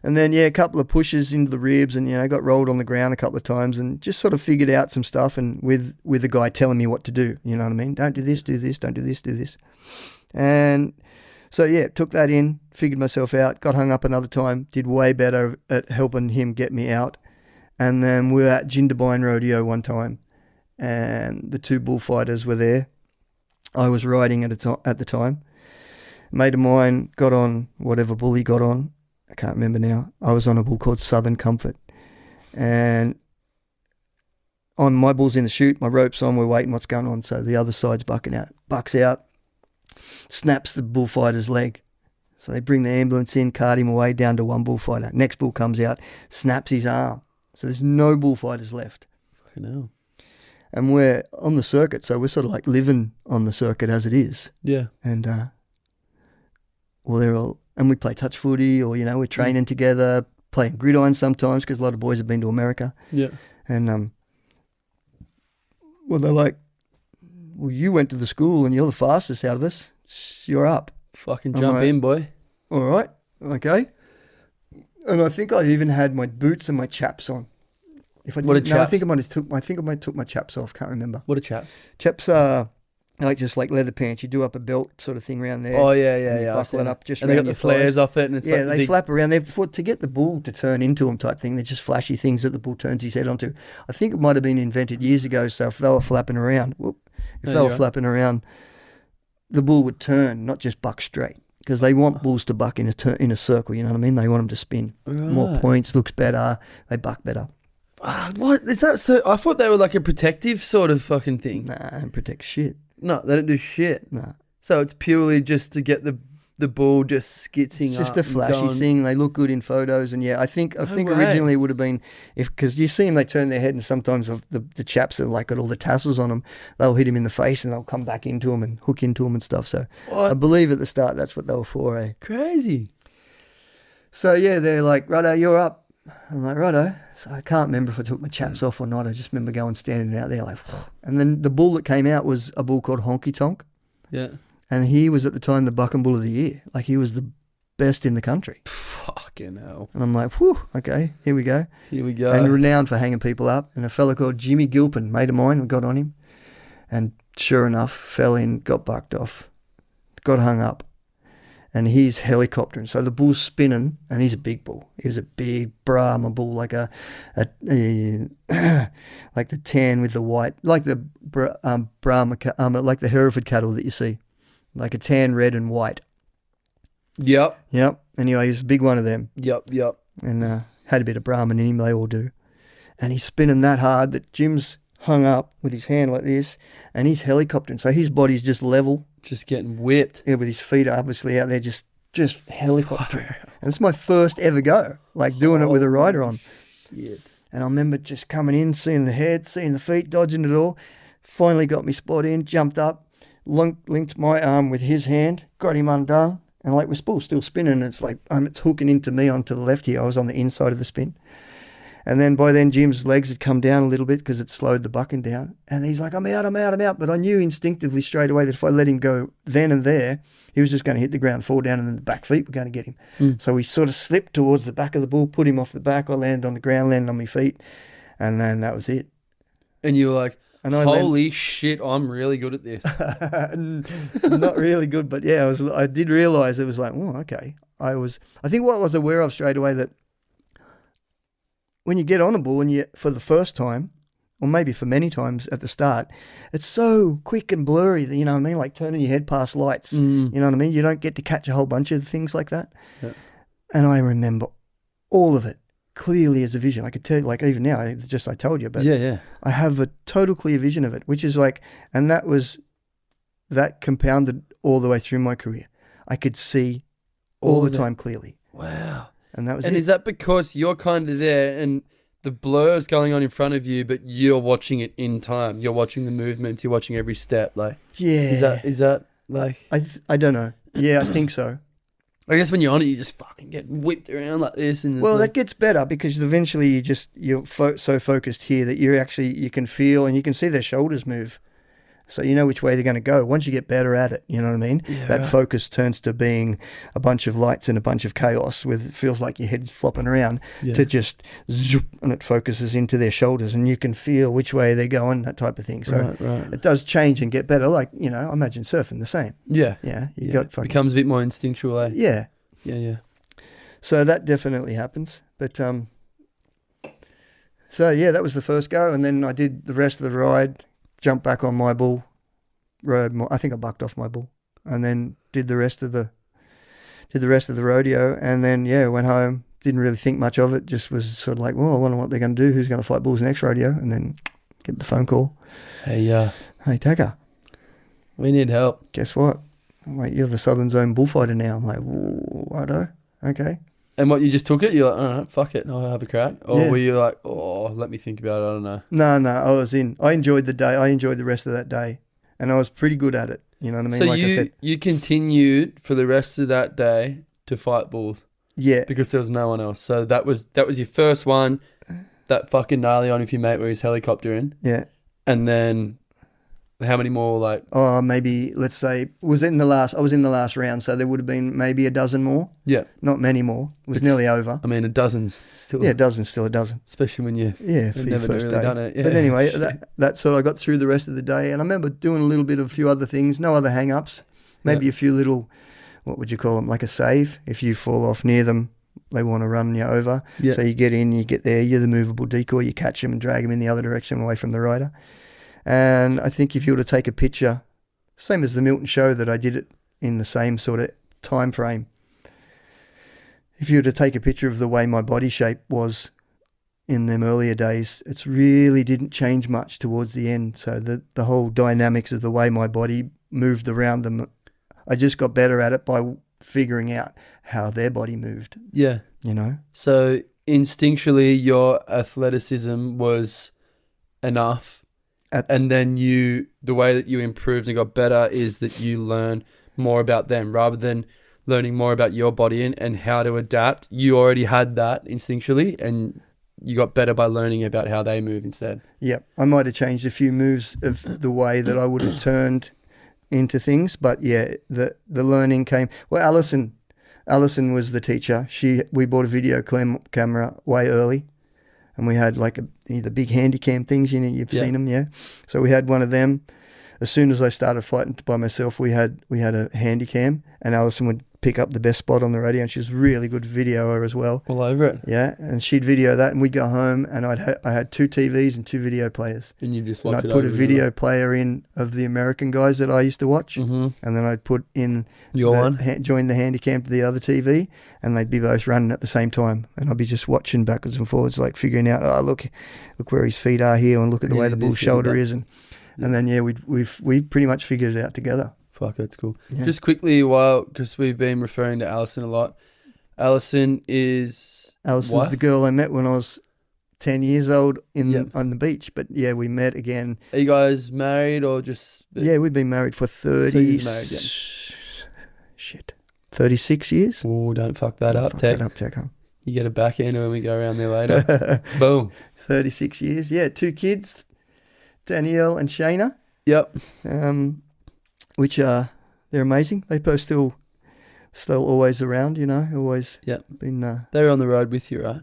And then, a couple of pushes into the ribs and, I got rolled on the ground a couple of times and just sort of figured out some stuff and with a guy telling me what to do, you know what I mean? Don't do this, don't do this, do this. And... So, took that in, figured myself out, got hung up another time, did way better at helping him get me out. And then we were at Jindabyne Rodeo one time, and the two bullfighters were there. I was riding at the time. A mate of mine got on whatever bull he got on. I can't remember now. I was on a bull called Southern Comfort. And on my bull's in the chute, my rope's on, we're waiting what's going on. So the other side's bucks out. Snaps the bullfighter's leg. So they bring the ambulance in, cart him away down to one bullfighter. Next bull comes out, snaps his arm. So there's no bullfighters left. Fucking hell. And we're on the circuit, so we're sort of like living on the circuit as it is. Yeah. And we play touch footy, or we're training together, playing gridiron sometimes because a lot of boys have been to America. Yeah. And they're like, well, you went to the school and you're the fastest out of us. You're up. Fucking jump in, boy. All right. Okay. And I think I even had my boots and my chaps on. What are chaps? No, I think I might have took my chaps off. Can't remember. What are chaps? Chaps are just like leather pants. You do up a belt sort of thing around there. Oh, yeah. Buckle it up just and they got the flares off it. And it's they flap around. To get the bull to turn into them type thing. They're just flashy things that the bull turns his head onto. I think it might have been invented years ago. So if they were flapping around, the bull would turn, not just buck straight. Because they want bulls to buck in a circle, you know what I mean? They want them to spin. Right. More points, looks better, they buck better. What? Is that so? I thought they were like a protective sort of fucking thing. Nah, they don't protect shit. No, they don't do shit. Nah. So it's purely just to get the bull just skitzing It's up. just a flashy thing. They look good in photos. And I think originally it would have been, because you see them, they turn their head and sometimes the chaps are like got all the tassels on them. They'll hit him in the face and they'll come back into him and hook into him and stuff. So I believe at the start that's what they were for, eh? Crazy. So they're like, righto, you're up. I'm like, righto. So I can't remember if I took my chaps off or not. I just remember standing out there like, whoa. And then the bull that came out was a bull called Honky Tonk. Yeah. And he was at the time the bucking bull of the year. Like he was the best in the country. Fucking hell. And I'm like, whew, okay, here we go. Here we go. And renowned for hanging people up. And a fella called Jimmy Gilpin, mate of mine, got on him. And sure enough, fell in, got bucked off, got hung up. And he's helicoptering. So the bull's spinning, and he's a big bull. He was a big Brahma bull, like a like the tan with the white, like the Brahma, like the Hereford cattle that you see, like a tan, red, and white. Yep. Anyway, he's a big one of them. Yep. And had a bit of Brahman in him. They all do. And he's spinning that hard that Jim's hung up with his hand like this, and he's helicoptering. So his body's just level. Just getting whipped. Yeah, with his feet obviously out there, just helicoptering. And it's my first ever go, like doing it with a rider on. Shit. And I remember just coming in, seeing the head, seeing the feet, dodging it all. Finally got me spot in, jumped up, linked my arm with his hand, got him undone, and like we're still spinning. And it's like it's hooking into me onto the left here. I was on the inside of the spin. And then by then Jim's legs had come down a little bit because it slowed the bucking down. And he's like, I'm out. But I knew instinctively straight away that if I let him go then and there, he was just going to hit the ground, fall down, and then the back feet were going to get him. So we sort of slipped towards the back of the bull, put him off the back. I landed on the ground, landed on my feet, and then that was it. And you were like, holy shit, I'm really good at this. Not really good, but yeah, I did realise it was like, oh, okay. I think what I was aware of straight away that when you get on a bull and you, for the first time, or maybe for many times at the start, it's so quick and blurry that, you know what I mean, like turning your head past lights, you know what I mean? You don't get to catch a whole bunch of things like that. Yeah. And I remember all of it clearly as a vision. I could tell you, like even now, I told you, but I have a total clear vision of it, which is like, and that compounded all the way through my career. I could see all the time clearly. Wow. And that was And is that because you're kind of there and the blur is going on in front of you, but you're watching it in time? You're watching the movements. You're watching every step. Like, yeah. Is that like? I don't know. Yeah, I think so. I guess when you're on it, you just fucking get whipped around like this. And well, that gets better because eventually you're so focused here that you can feel and you can see their shoulders move. So you know which way they're going to go. Once you get better at it, you know what I mean? Yeah, that focus turns to being a bunch of lights and a bunch of chaos with it feels like your head's flopping around to just zoop, and it focuses into their shoulders and you can feel which way they're going, that type of thing. So it does change and get better. Like, you know, I imagine surfing the same. Yeah. Yeah. Got fucking, becomes a bit more instinctual, eh? Yeah. Yeah. So that definitely happens. But, so yeah, that was the first go. And then I did the rest of the ride. Jumped back on my bull, I think I bucked off my bull, and then did the rest of the rodeo, and then went home. Didn't really think much of it. Just was sort of like, well, I wonder what they're going to do. Who's going to fight bulls next rodeo? And then get the phone call. Hey, Teka, we need help. Guess what? Wait, you're the Southern Zone bullfighter now. I'm like, righto, okay. And what, you just took it? You're like, all right, fuck it, I'll have a crack? Or were you like, oh, let me think about it, I don't know? No, I was in. I enjoyed the day. I enjoyed the rest of that day. And I was pretty good at it. You know what I mean? So like I said, you continued for the rest of that day to fight bulls? Yeah. Because there was no one else. So that was your first one, that fucking gnarly on if you mate where he's helicoptering. Yeah. And then how many more, like? Oh, maybe, let's say, I was in the last round, so there would have been maybe a dozen more. Yeah. Not many more. It was nearly over. I mean, a dozen's still... Yeah, a dozen's still a dozen. Especially when you've never really done it. Yeah. But anyway, that's what I got through the rest of the day. And I remember doing a few other things, no other hang-ups. Maybe a few little, what would you call them, like a save. If you fall off near them, they want to run you over. Yeah. So you get in, you get there, you're the movable decoy, you catch them and drag them in the other direction away from the rider. And I think if you were to take a picture, same as the Milton show that I did it in the same sort of time frame, if you were to take a picture of the way my body shape was in them earlier days, it really didn't change much towards the end. So the whole dynamics of the way my body moved around them, I just got better at it by figuring out how their body moved. Yeah. You know? So instinctually your athleticism was enough. And then the way that you improved and got better is that you learn more about them rather than learning more about your body and how to adapt. You already had that instinctually and you got better by learning about how they move instead. Yeah, I might have changed a few moves of the way that I would have turned into things, but yeah, the learning came. Well, Alison Alison was the teacher. We bought a video camera way early, and we had like the big handy cam things. You've seen them, yeah. So we had one of them. As soon as I started fighting by myself, we had a handy cam, and Alison would pick up the best spot on the radio, and she was a really good videoer as well. All over it. Yeah, and she'd video that, and we'd go home, and I had 2 TVs and 2 video players. And you just watch it. And I'd put a video player in of the American guys that I used to watch, and then I'd put in join the handy cam to the other TV, and they'd be both running at the same time, and I'd be just watching backwards and forwards, like figuring out, look where his feet are here, and look at the way the bull's shoulder is, and then we pretty much figured it out together. Fuck, that's cool. Yeah. Just quickly, because we've been referring to Alison a lot. Allison's wife? The girl I met when I was 10 years old on the beach. But yeah, we met again. Are you guys married or just? Yeah, we've been married for 36 years. Oh, don't fuck that up, Teka. You get a backhander when we go around there later. Boom. 36 years. Yeah, 2 kids, Danielle and Shayna. Yep. Which they're amazing. They both still always around, always been... they were on the road with you, right?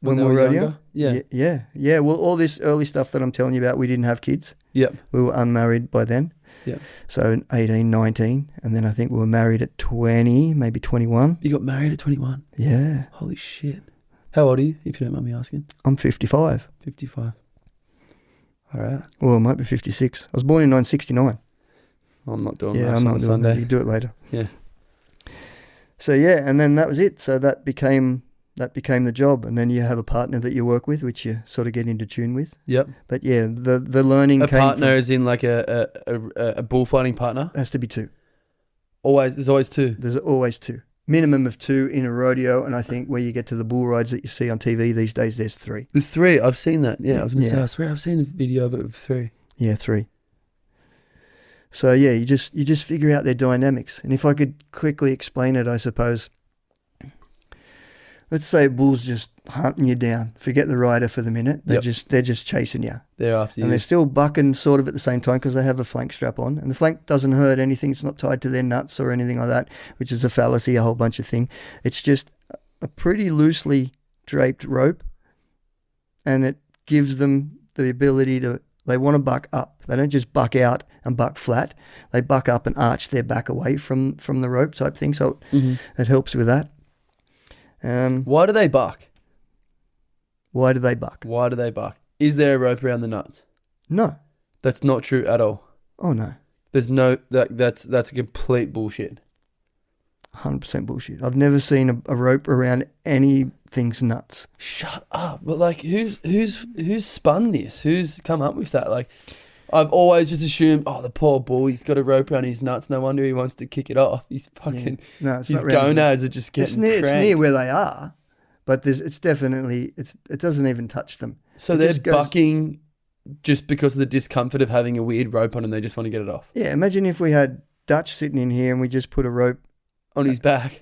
When we were rodeo? Yeah. Yeah. Well, all this early stuff that I'm telling you about, we didn't have kids. Yep. We were unmarried by then. Yep. So 18, 19, and then I think we were married at 20, maybe 21. You got married at 21? Yeah. Holy shit. How old are you, if you don't mind me asking? I'm 55. 55. All right. Well, it might be 56. I was born in 1969. I'm not doing I'm not on doing Sunday. That. You do it later. Yeah. So yeah, and then that was it. So that became the job, and then you have a partner that you work with, which you sort of get into tune with. Yep. But yeah, the learning. A partner is in like a bullfighting partner. Has to be 2. There's always 2. There's always 2. Minimum of 2 in a rodeo, and I think where you get to the bull rides that you see on TV these days, there's 3. There's 3. I've seen that. Yeah, I was gonna say. I swear I've seen a video of it with 3. Yeah, 3. So yeah, you just figure out their dynamics. And if I could quickly explain it, I suppose, let's say a bull's just hunting you down. Forget the rider for the minute. They're just chasing you. They're after you. And they're still bucking sort of at the same time because they have a flank strap on. And the flank doesn't hurt anything. It's not tied to their nuts or anything like that, which is a fallacy, a whole bunch of thing. It's just a pretty loosely draped rope, and it gives them the ability to... They want to buck up. They don't just buck out and buck flat. They buck up and arch their back away from the rope type thing. So it helps with that. Why do they buck? Why do they buck? Is there a rope around the nuts? No. That's not true at all. Oh, no. There's no... That's a complete bullshit. 100% bullshit. I've never seen a rope around anything's nuts. Shut up. But like, who's spun this? Who's come up with that? Like, I've always just assumed, the poor bull, he's got a rope around his nuts. No wonder he wants to kick it off. He's fucking... Yeah. No, it's his not gonads are just getting it's near where they are, but it's definitely... It doesn't even touch them. So they're bucking just because of the discomfort of having a weird rope on and they just want to get it off. Yeah, imagine if we had Dutch sitting in here and we just put a rope on his back.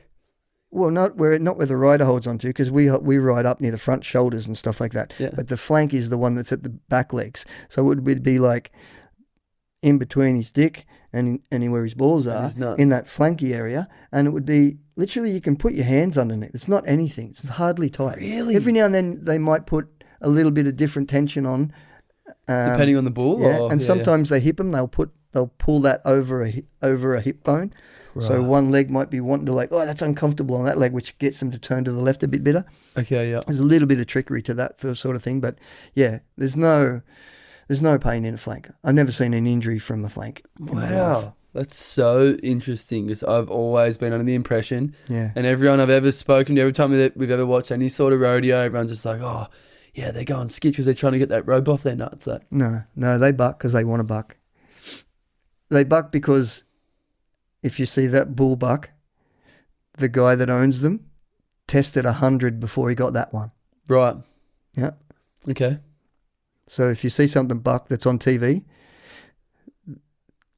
Well, not where the rider holds onto, because we ride up near the front shoulders and stuff like that. Yeah. But the flank is the one that's at the back legs. So it would be like in between his dick and where his balls are, in that flanky area. And it would be literally, you can put your hands underneath. It's not anything. It's hardly tight. Really? Every now and then they might put a little bit of different tension on. Depending on the bull? Yeah, and sometimes they hip them. They'll pull that over a hip bone. Right. So one leg might be wanting to that's uncomfortable on that leg, which gets them to turn to the left a bit better. Okay, yeah. There's a little bit of trickery to that sort of thing, but yeah, there's no pain in a flank. I've never seen an injury from a flank. Wow. That's so interesting, because I've always been under the impression, and everyone I've ever spoken to, every time that we've ever watched any sort of rodeo, everyone's just like, they're going skitch because they're trying to get that rope off their nuts. No, they buck because they want to buck. They buck because... If you see that bull buck, the guy that owns them tested 100 before he got that one. Right. Yeah. Okay. So if you see something buck that's on TV,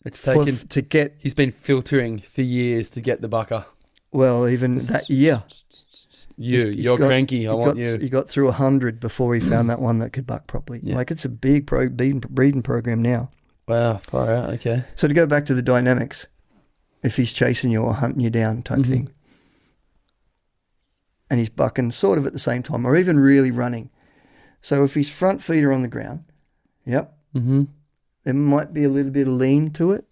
it's taken he's been filtering for years to get the bucker. Well, even that year. You're cranky. He got through 100 before he found that one that could buck properly. Yeah. Like, it's a big breeding program now. Wow, far out. Okay. So to go back to the dynamics, if he's chasing you or hunting you down type thing, and he's bucking sort of at the same time, or even really running. So if his front feet are on the ground, there might be a little bit of lean to it.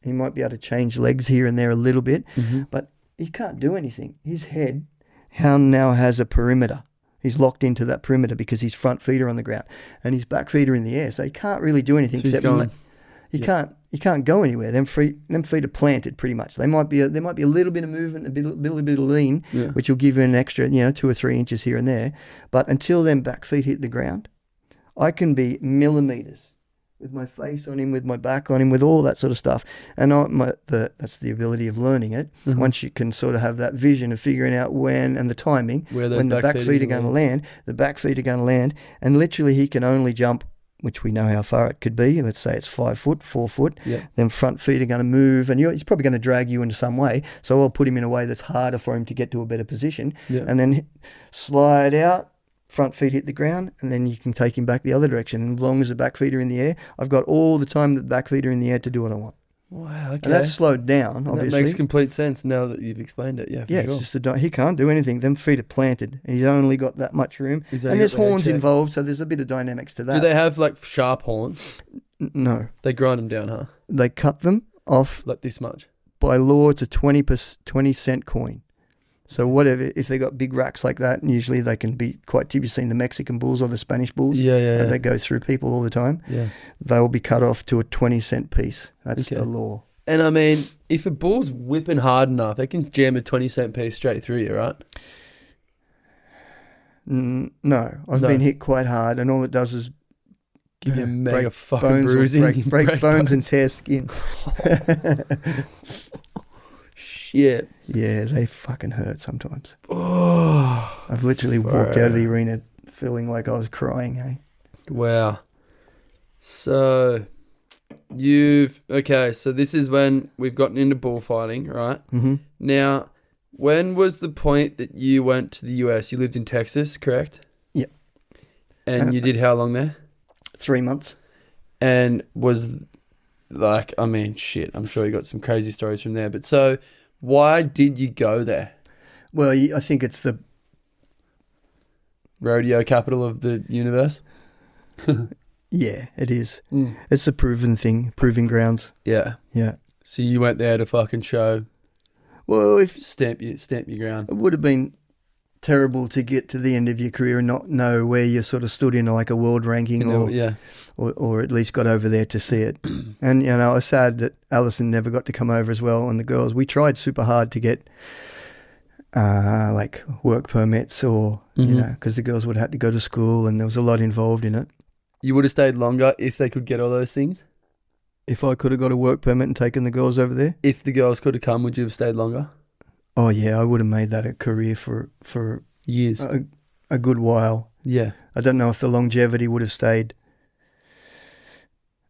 He might be able to change legs here and there a little bit, but he can't do anything. His head now has a perimeter. He's locked into that perimeter because his front feet are on the ground and his back feet are in the air. So he can't really do anything except he can't go anywhere. Them feet are planted pretty much. There might be a little bit of movement, a little bit of lean, which will give you an extra 2 or 3 inches here and there. But until them back feet hit the ground, I can be millimeters with my face on him, with my back on him, with all that sort of stuff. And that's the ability of learning it. Once you can sort of have that vision of figuring out when and the timing, when the back feet are going to land, the back feet are going to land, and literally he can only jump, which we know how far it could be. Let's say it's 5 foot, 4 foot. Then front feet are going to move, and he's probably going to drag you into some way. So I'll put him in a way that's harder for him to get to a better position, and then slide out. Front feet hit the ground, and then you can take him back the other direction. And as long as the back feet are in the air, I've got all the time that the back feet are in the air to do what I want. Wow, okay. And that's slowed down, obviously. That makes complete sense now that you've explained it. Yeah, sure. It's just he can't do anything. Them feet are planted. He's only got that much room. And there's horns involved, so there's a bit of dynamics to that. Do they have like sharp horns? No. They grind them down, huh? They cut them off. Like this much? By law, it's a 20-cent coin. So whatever, if they got big racks like that, and usually they can be quite, you've seen the Mexican bulls or the Spanish bulls, they go through people all the time. They will be cut off to a 20-cent piece. That's the law. And I mean, if a bull's whipping hard enough, they can jam a 20-cent piece straight through you, right? No, I've been hit quite hard, and all it does is give you a mega fucking bruising, break bones and tear skin. Shit. Yeah, they fucking hurt sometimes. Oh, I've literally walked out of the arena feeling like I was crying, eh? Wow. So, so this is when we've gotten into bullfighting, right? Now, when was the point that you went to the US? You lived in Texas, correct? Yep. And you did how long there? 3 months. And was like, I mean, shit, I'm sure you got some crazy stories from there. But so, why did you go there? Well, I think it's the rodeo capital of the universe. Yeah, it is. It's a proving proving grounds. Yeah. So you went there to fucking show. Well, if stamp your ground. It would have been terrible to get to the end of your career and not know where you sort of stood in like a world ranking, or at least got over there to see it. And I was sad that Alison never got to come over as well. And the girls, we tried super hard to get like work permits, or because the girls would have had to go to school, and there was a lot involved in it. You would have stayed longer if they could get all those things? If I could have got a work permit and taken the girls over there? If the girls could have come, would you have stayed longer? Oh, yeah, I would have made that a career for years. A good while. Yeah. I don't know if the longevity would have stayed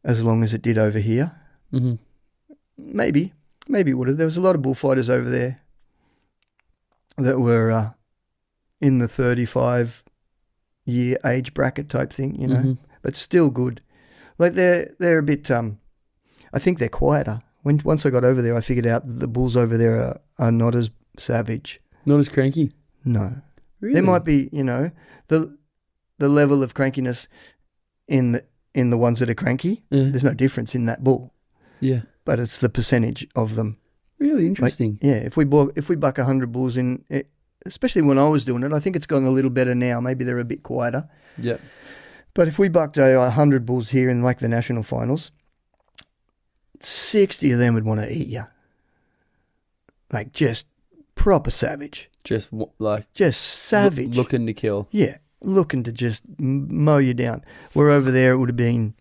as long as it did over here. Maybe it would have. There was a lot of bullfighters over there that were in the 35-year age bracket type thing, but still good. Like they're a bit, I think they're quieter. Once I got over there, I figured out that the bulls over there are not as savage. Not as cranky? No. Really? There might be, the level of crankiness in the ones that are cranky. There's no difference in that bull. Yeah. But it's the percentage of them. Really interesting. Like, if we buck 100 bulls in, especially when I was doing it, I think it's gotten a little better now. Maybe they're a bit quieter. Yeah. But if we bucked 100 bulls here in like the national finals, 60 of them would want to eat you. Like just proper savage. Just savage. Looking to kill. Yeah. Looking to just mow you down. Where over there it would have been,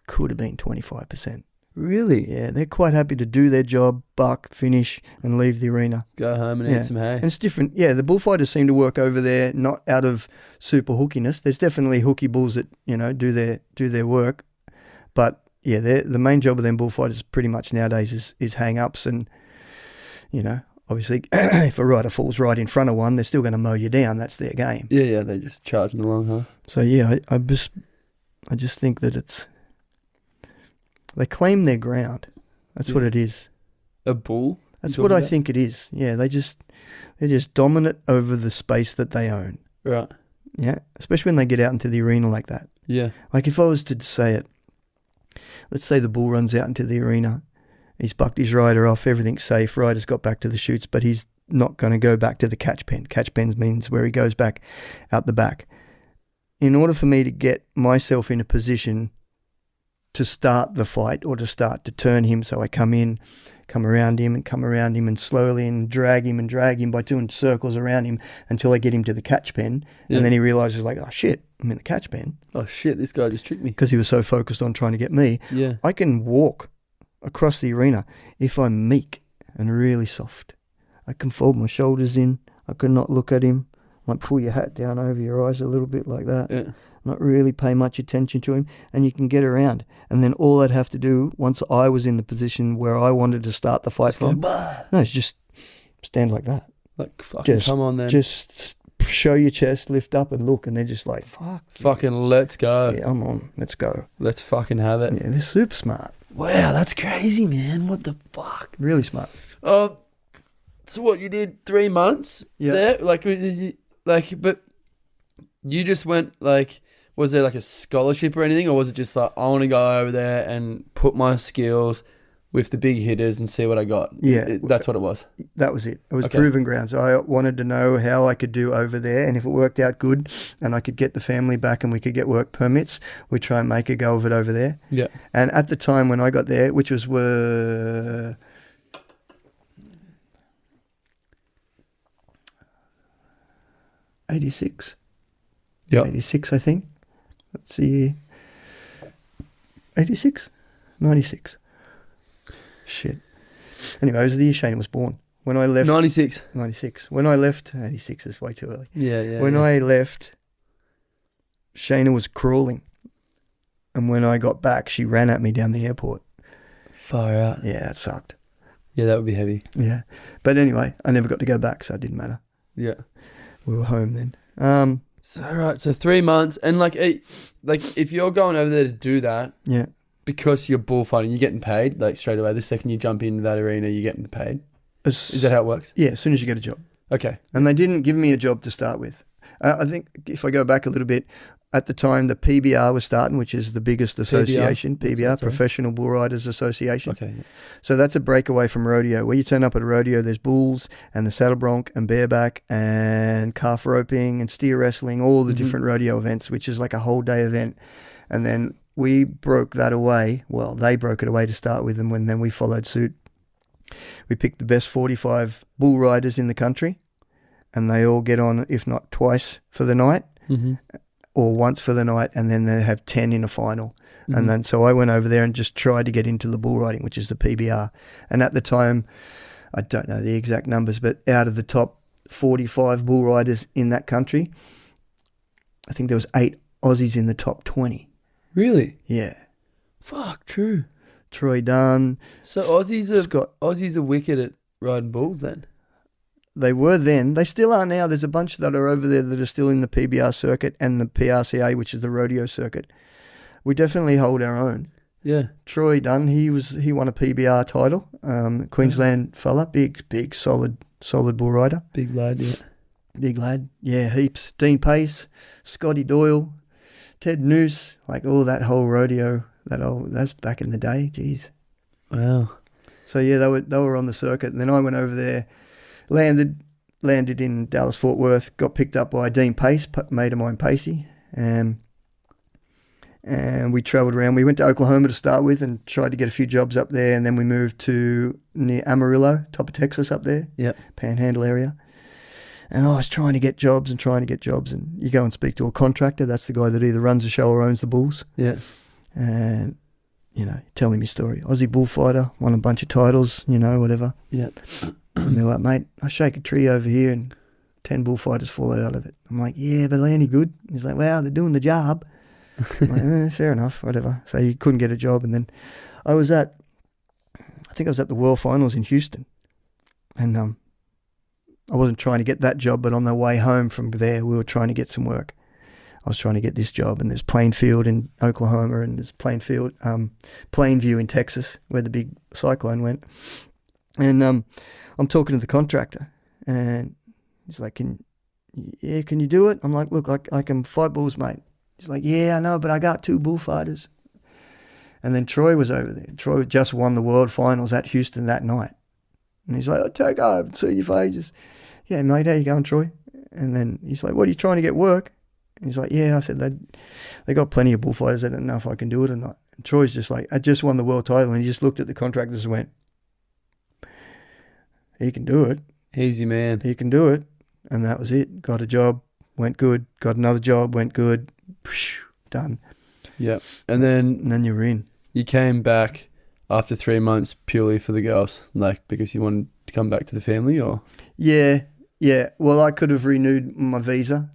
could have been 25%. Really? Yeah. They're quite happy to do their job, buck, finish, and leave the arena. Go home and eat some hay. And it's different. Yeah. The bullfighters seem to work over there, not out of super hookiness. There's definitely hooky bulls that, do their work. But yeah, the main job of them bullfighters pretty much nowadays is hang-ups, and, obviously if a rider falls right in front of one, they're still going to mow you down. That's their game. Yeah, they're just charging along, huh? So yeah, I just think that they claim their ground. That's what it is. A bull? That's what I think it is. Yeah, they're just dominant over the space that they own. Right. Yeah, especially when they get out into the arena like that. Yeah. Like if I was to say it, let's say the bull runs out into the arena, he's bucked his rider off, everything's safe, rider's got back to the chutes, but he's not going to go back to the catch pen. Catch pen means where he goes back out the back. In order for me to get myself in a position to start the fight or to turn him, so I come around him and slowly and drag him by doing circles around him until I get him to the catch pen. And then he realizes like, oh shit, I'm in the catch pen. Oh shit, this guy just tricked me. Because he was so focused on trying to get me. Yeah. I can walk across the arena if I'm meek and really soft. I can fold my shoulders in. I can not look at him. Like pull your hat down over your eyes a little bit like that. Yeah. Not really pay much attention to him, and you can get around. And then all I'd have to do, once I was in the position where I wanted to start the fight from, it's just stand like that. Like, fucking come on then. Just show your chest, lift up and look, and they're just like, fucking let's go. Yeah, I'm on. Let's go. Let's fucking have it. Yeah, they're super smart. Wow, that's crazy, man. What the fuck? Really smart. So what, you did 3 months there? But you just went, like, was there like a scholarship or anything, or was it just like, I want to go over there and put my skills with the big hitters and see what I got? Yeah. That's what it was. That was it. It was proving grounds. I wanted to know how I could do over there, and if it worked out good and I could get the family back and we could get work permits, we'd try and make a go of it over there. Yeah. And at the time when I got there, which was 86. Yeah. 86, I think. Let's see. 86? 96. Shit. Anyway, it was the year Shane was born. When I left... 96. 96. When I left... 86 is way too early. Yeah. When I left, Shayna was crawling. And when I got back, she ran at me down the airport. Far out. Yeah, it sucked. Yeah, that would be heavy. Yeah. But anyway, I never got to go back, so it didn't matter. Yeah. We were home then. So 3 months, and like if you're going over there to do that, yeah, because you're bullfighting, you're getting paid like straight away. The second you jump into that arena, you're getting paid. Is that how it works? Yeah, as soon as you get a job. Okay. And they didn't give me a job to start with. I think if I go back a little bit, at the time the PBR was starting, which is the biggest association, PBR, Professional Bull Riders Association. Okay. Yeah. So that's a breakaway from rodeo. Where you turn up at a rodeo, there's bulls and the saddle bronc and bareback and calf roping and steer wrestling, all the different rodeo events, which is like a whole day event. And then we broke that away. Well, they broke it away to start with, and then we followed suit. We picked the best 45 bull riders in the country, and they all get on, if not twice for the night, or once for the night, and then they have 10 in a final. And then so I went over there and just tried to get into the bull riding, which is the PBR. And at the time, I don't know the exact numbers, but out of the top 45 bull riders in that country, I think there was 8 Aussies in the top 20. Really? Yeah. Fuck, true. Troy Dunn. So Aussies are wicked at riding bulls then? They were then. They still are now. There's a bunch that are over there that are still in the PBR circuit and the PRCA, which is the rodeo circuit. We definitely hold our own. Yeah. Troy Dunn, he won a PBR title. Queensland fella, big, solid bull rider. Big lad, yeah. Big lad, yeah, heaps. Dean Pace, Scotty Doyle, Ted Noose, like all that whole rodeo. That's back in the day. Jeez. Wow. So yeah, they were on the circuit, and then I went over there. Landed in Dallas Fort Worth, got picked up by Dean Pace, mate of mine Pacey, and we travelled around. We went to Oklahoma to start with and tried to get a few jobs up there, and then we moved to near Amarillo, top of Texas up there, Panhandle area. And I was trying to get jobs, and you go and speak to a contractor. That's the guy that either runs the show or owns the bulls. Yeah. And, tell him your story. Aussie bullfighter, won a bunch of titles, whatever. Yeah. And they're like, mate, I shake a tree over here and 10 bullfighters fall out of it. I'm like, yeah, but are they any good? He's like, well, they're doing the job. I'm like, fair enough, whatever. So he couldn't get a job. And then I think I was at the World Finals in Houston. And I wasn't trying to get that job, but on the way home from there, we were trying to get some work. I was trying to get this job, and there's Plainfield in Oklahoma, and there's Plainview in Texas, where the big cyclone went. And I'm talking to the contractor, and he's like, can you do it? I'm like, look, I can fight bulls, mate. He's like, yeah, I know, but I got 2 bullfighters. And then Troy was over there. Troy just won the world finals at Houston that night. And he's like, Teka, I haven't seen you for ages. Yeah, mate, how you going, Troy? And then he's like, what, are you trying to get work? And he's like, yeah. I said, they got plenty of bullfighters. I don't know if I can do it or not. And Troy's just like, I just won the world title. And he just looked at the contractors and went, he can do it. Easy, man. He can do it. And that was it. Got a job, went good. Got another job, went good. Done. Yep. And then you're in. You came back after 3 months purely for the girls, like because you wanted to come back to the family, or? Yeah. Well, I could have renewed my visa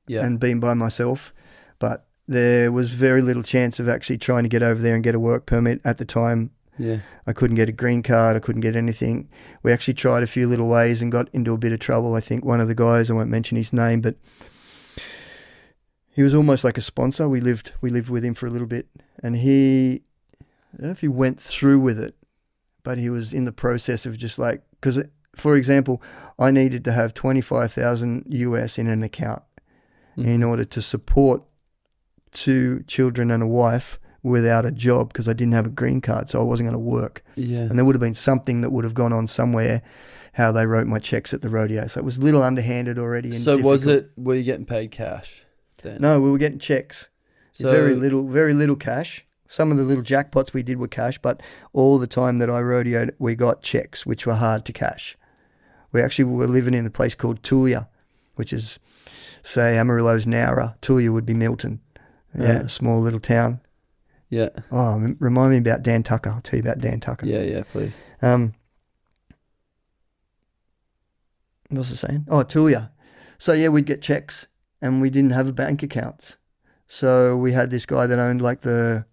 and been by myself, but there was very little chance of actually trying to get over there and get a work permit at the time. Yeah. I couldn't get a green card. I couldn't get anything. We actually tried a few little ways and got into a bit of trouble. I think one of the guys, I won't mention his name, but he was almost like a sponsor. We lived with him for a little bit, and I don't know if he went through with it, but he was in the process of just like, because for example, I needed to have 25,000 US in an account in order to support 2 children and a wife without a job, because I didn't have a green card, so I wasn't going to work. Yeah. And there would have been something that would have gone on somewhere, how they wrote my checks at the rodeo. So it was a little underhanded already. And so difficult. were you getting paid cash then? No, we were getting checks. So very little cash. Some of the little jackpots we did were cash, but all the time that I rodeoed, we got checks, which were hard to cash. We actually were living in a place called Tulia, which is, say, Amarillo's Nowra. Tulia would be Milton. Yeah, a small little town. Yeah. Oh, remind me about Dan Tucker. I'll tell you about Dan Tucker. Yeah, please. What was I saying? Oh, Tulia. So, yeah, we'd get checks, and we didn't have bank accounts. So we had this guy that owned, like, the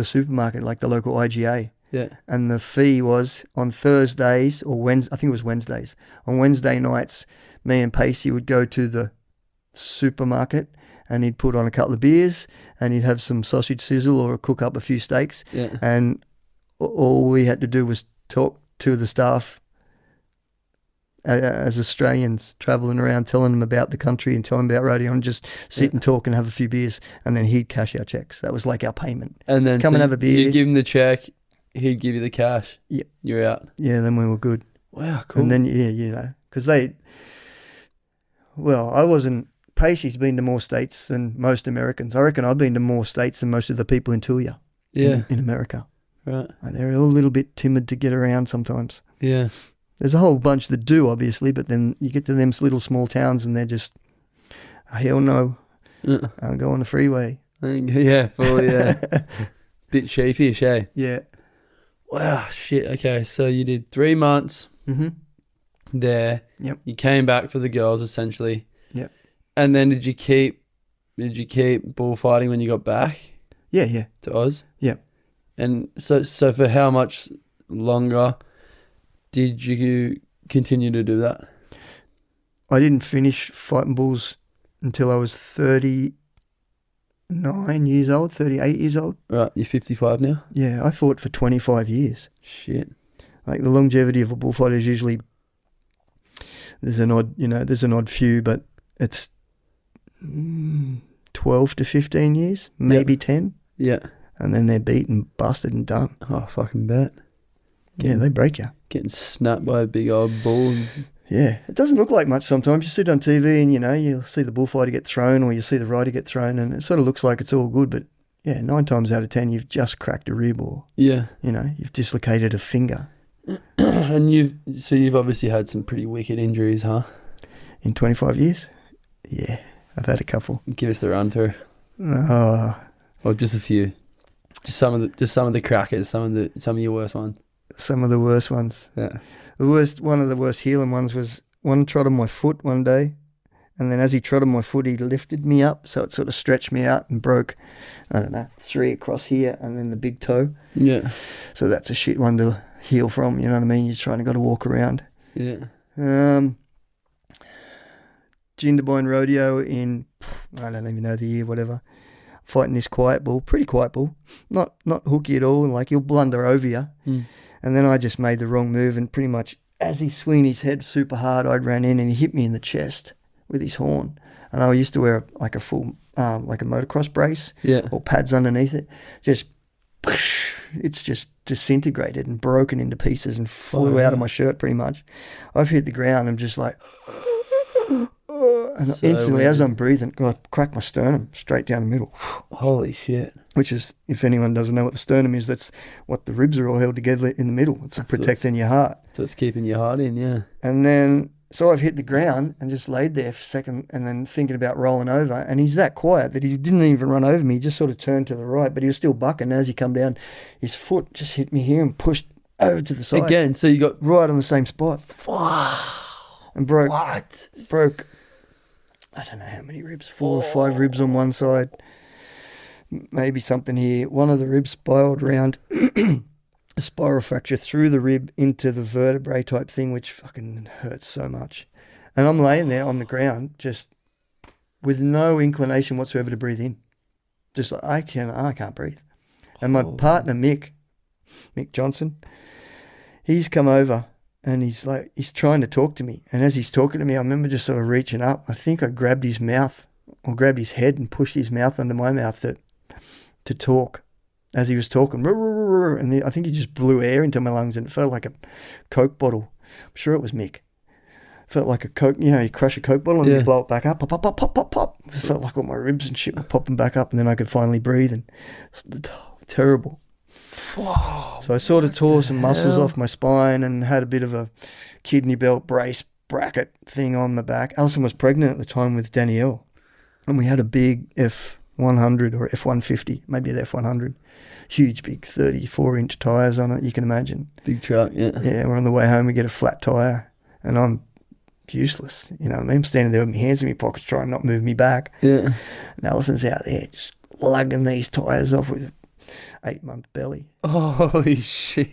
supermarket, like the local IGA. Yeah. And the fee was on Thursdays or Wednesday, I think it was Wednesdays. On Wednesday nights, me and Pacey would go to the supermarket, and he'd put on a couple of beers, and he'd have some sausage sizzle or cook up a few steaks. Yeah. And all we had to do was talk to the staff as Australians, travelling around, telling them about the country and telling them about rodeo, and just sit and talk and have a few beers, and then he'd cash our checks. That was like our payment. And then come and have a beer. You give him the check, he'd give you the cash. Yep. You're out. Yeah, then we were good. Wow, cool. And then, because I wasn't, Pacey's been to more states than most Americans. I reckon I've been to more states than most of the people in Tulia. Yeah. In America. Right. And they're a little bit timid to get around sometimes. Yeah. There's a whole bunch that do, obviously, but then you get to them little small towns and they're just, hell no, I'll go on the freeway. Yeah, fully, yeah. Bit sheepish, eh? Yeah. Wow, shit. Okay, so you did 3 months there. Yep. You came back for the girls, essentially. Yep. And then did you keep bullfighting when you got back? Yeah. To Oz? Yeah. And so for how much longer did you continue to do that? I didn't finish fighting bulls until I was 39 years old, 38 years old. Right, you're 55 now? Yeah, I fought for 25 years. Shit. Like the longevity of a bullfighter is usually, there's an odd few, but it's 12 to 15 years, maybe 10. Yeah. And then they're beaten, busted and done. Oh, fucking bet. Yeah, they break you. Getting snapped by a big old bull. Yeah, it doesn't look like much sometimes. You sit on TV and, you'll see the bullfighter get thrown or you see the rider get thrown and it sort of looks like it's all good. But, 9 times out of 10, you've just cracked a rib or, you've dislocated a finger. And you've obviously had some pretty wicked injuries, huh? In 25 years? Yeah, I've had a couple. Give us the run through. Or just a few. Just some of the crackers, some of your worst ones. Some of the worst ones. Yeah. One of the worst healing ones was one trod on my foot one day, and then as he trod on my foot, he lifted me up, so it sort of stretched me out and broke, 3 across here, and then the big toe. Yeah. So that's a shit one to heal from. You know what I mean? You're got to walk around. Yeah. Jindabyne rodeo in, I don't even know the year, whatever. Fighting this pretty quiet bull, not hooky at all, like he'll blunder over you. And then I just made the wrong move, and pretty much as he swinged his head super hard, I ran in and he hit me in the chest with his horn. And I used to wear like a full, like a motocross brace or pads underneath it. It's just disintegrated and broken into pieces and flew out of my shirt pretty much. I've hit the ground and just like, and so instantly weird. As I'm breathing, I cracked my sternum straight down the middle. Holy shit. Which is, if anyone doesn't know what the sternum is, that's what the ribs are all held together in the middle. It's protecting your heart. So it's keeping your heart in, yeah. And then, so I've hit the ground and just laid there for a second and then thinking about rolling over. And he's that quiet that he didn't even run over me. He just sort of turned to the right, but he was still bucking. And as he come down, his foot just hit me here and pushed over to the side. Again, so you got... Right on the same spot. Wow. And broke... What? Broke... I don't know how many ribs, 4 or 5 ribs on one side, maybe something here. One of the ribs spiraled round, a spiral fracture through the rib into the vertebrae type thing, which fucking hurts so much. And I'm laying there on the ground, just with no inclination whatsoever to breathe in. Just like, I can't breathe. And my partner, Mick Johnson, he's come over. And he's trying to talk to me. And as he's talking to me, I remember just sort of reaching up. I think I grabbed his mouth or grabbed his head and pushed his mouth under my mouth to talk as he was talking. And I think he just blew air into my lungs and it felt like a Coke bottle. I'm sure it was Mick. It felt like a Coke, you crush a Coke bottle and you blow it back up. Pop, pop, pop, pop, pop, pop. It felt like all my ribs and shit were popping back up and then I could finally breathe. And it's terrible. Whoa, so I sort of tore some muscles off my spine and had a bit of a kidney belt brace bracket thing on my back. Alison was pregnant at the time with Danielle, and we had a big F100 or F150, maybe the F100, huge big 34-inch tyres on it, you can imagine. Big truck, yeah. Yeah, we're on the way home, we get a flat tyre, and I'm useless, you know what I mean? I'm standing there with my hands in my pockets trying not to move me back. Yeah. And Alison's out there just lugging these tyres off with 8-month belly. Holy shit.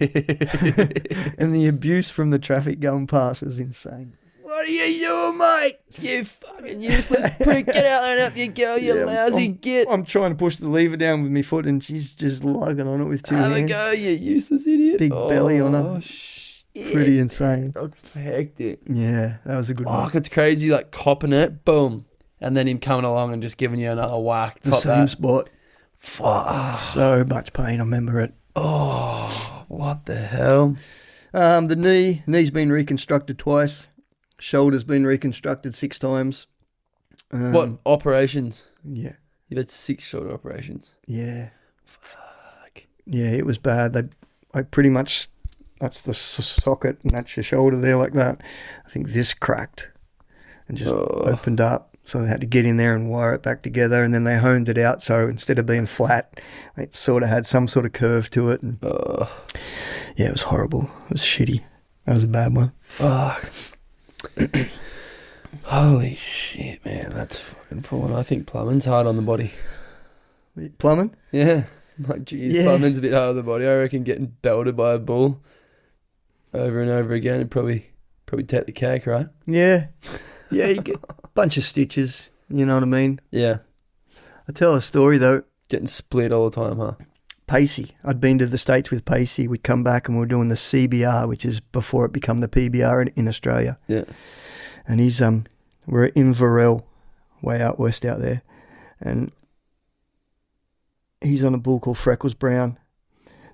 And the abuse from the traffic going past was insane. What are you doing, mate? You fucking useless prick. Get out there and help your girl, you lousy git. I'm trying to push the lever down with my foot and she's just lugging on it with 2 hands. Have a go, you useless idiot. Big belly on her. Shit. Pretty insane. That's hectic. Yeah, that was a good one. It's crazy, like copping it, boom. And then him coming along and just giving you another whack. The same spot. Fuck. So much pain, I remember it. Oh, what the hell? The knee's been reconstructed twice. Shoulder's been reconstructed 6 times. What operations? Yeah. You've had 6 shoulder operations. Yeah. Fuck. Yeah, it was bad. I pretty much, that's the socket and that's your shoulder there like that. I think this cracked and just opened up. So they had to get in there and wire it back together, and then they honed it out. So instead of being flat, it sort of had some sort of curve to it. And yeah, it was horrible. It was shitty. That was a bad one. Fuck. Holy shit, man. That's fucking full. I think plumbing's hard on the body. Plumbing? Yeah. Like, geez, plumbing's a bit hard on the body. I reckon getting belted by a bull over and over again would probably take the cake, right? Yeah. Yeah, you get a bunch of stitches, you know what I mean? Yeah. I tell a story though. Getting split all the time, huh? Pacey. I'd been to the States with Pacey. We'd come back and we were doing the CBR, which is before it became the PBR in Australia. Yeah. And he's, we're in Varel, way out west out there. And he's on a bull called Freckles Brown.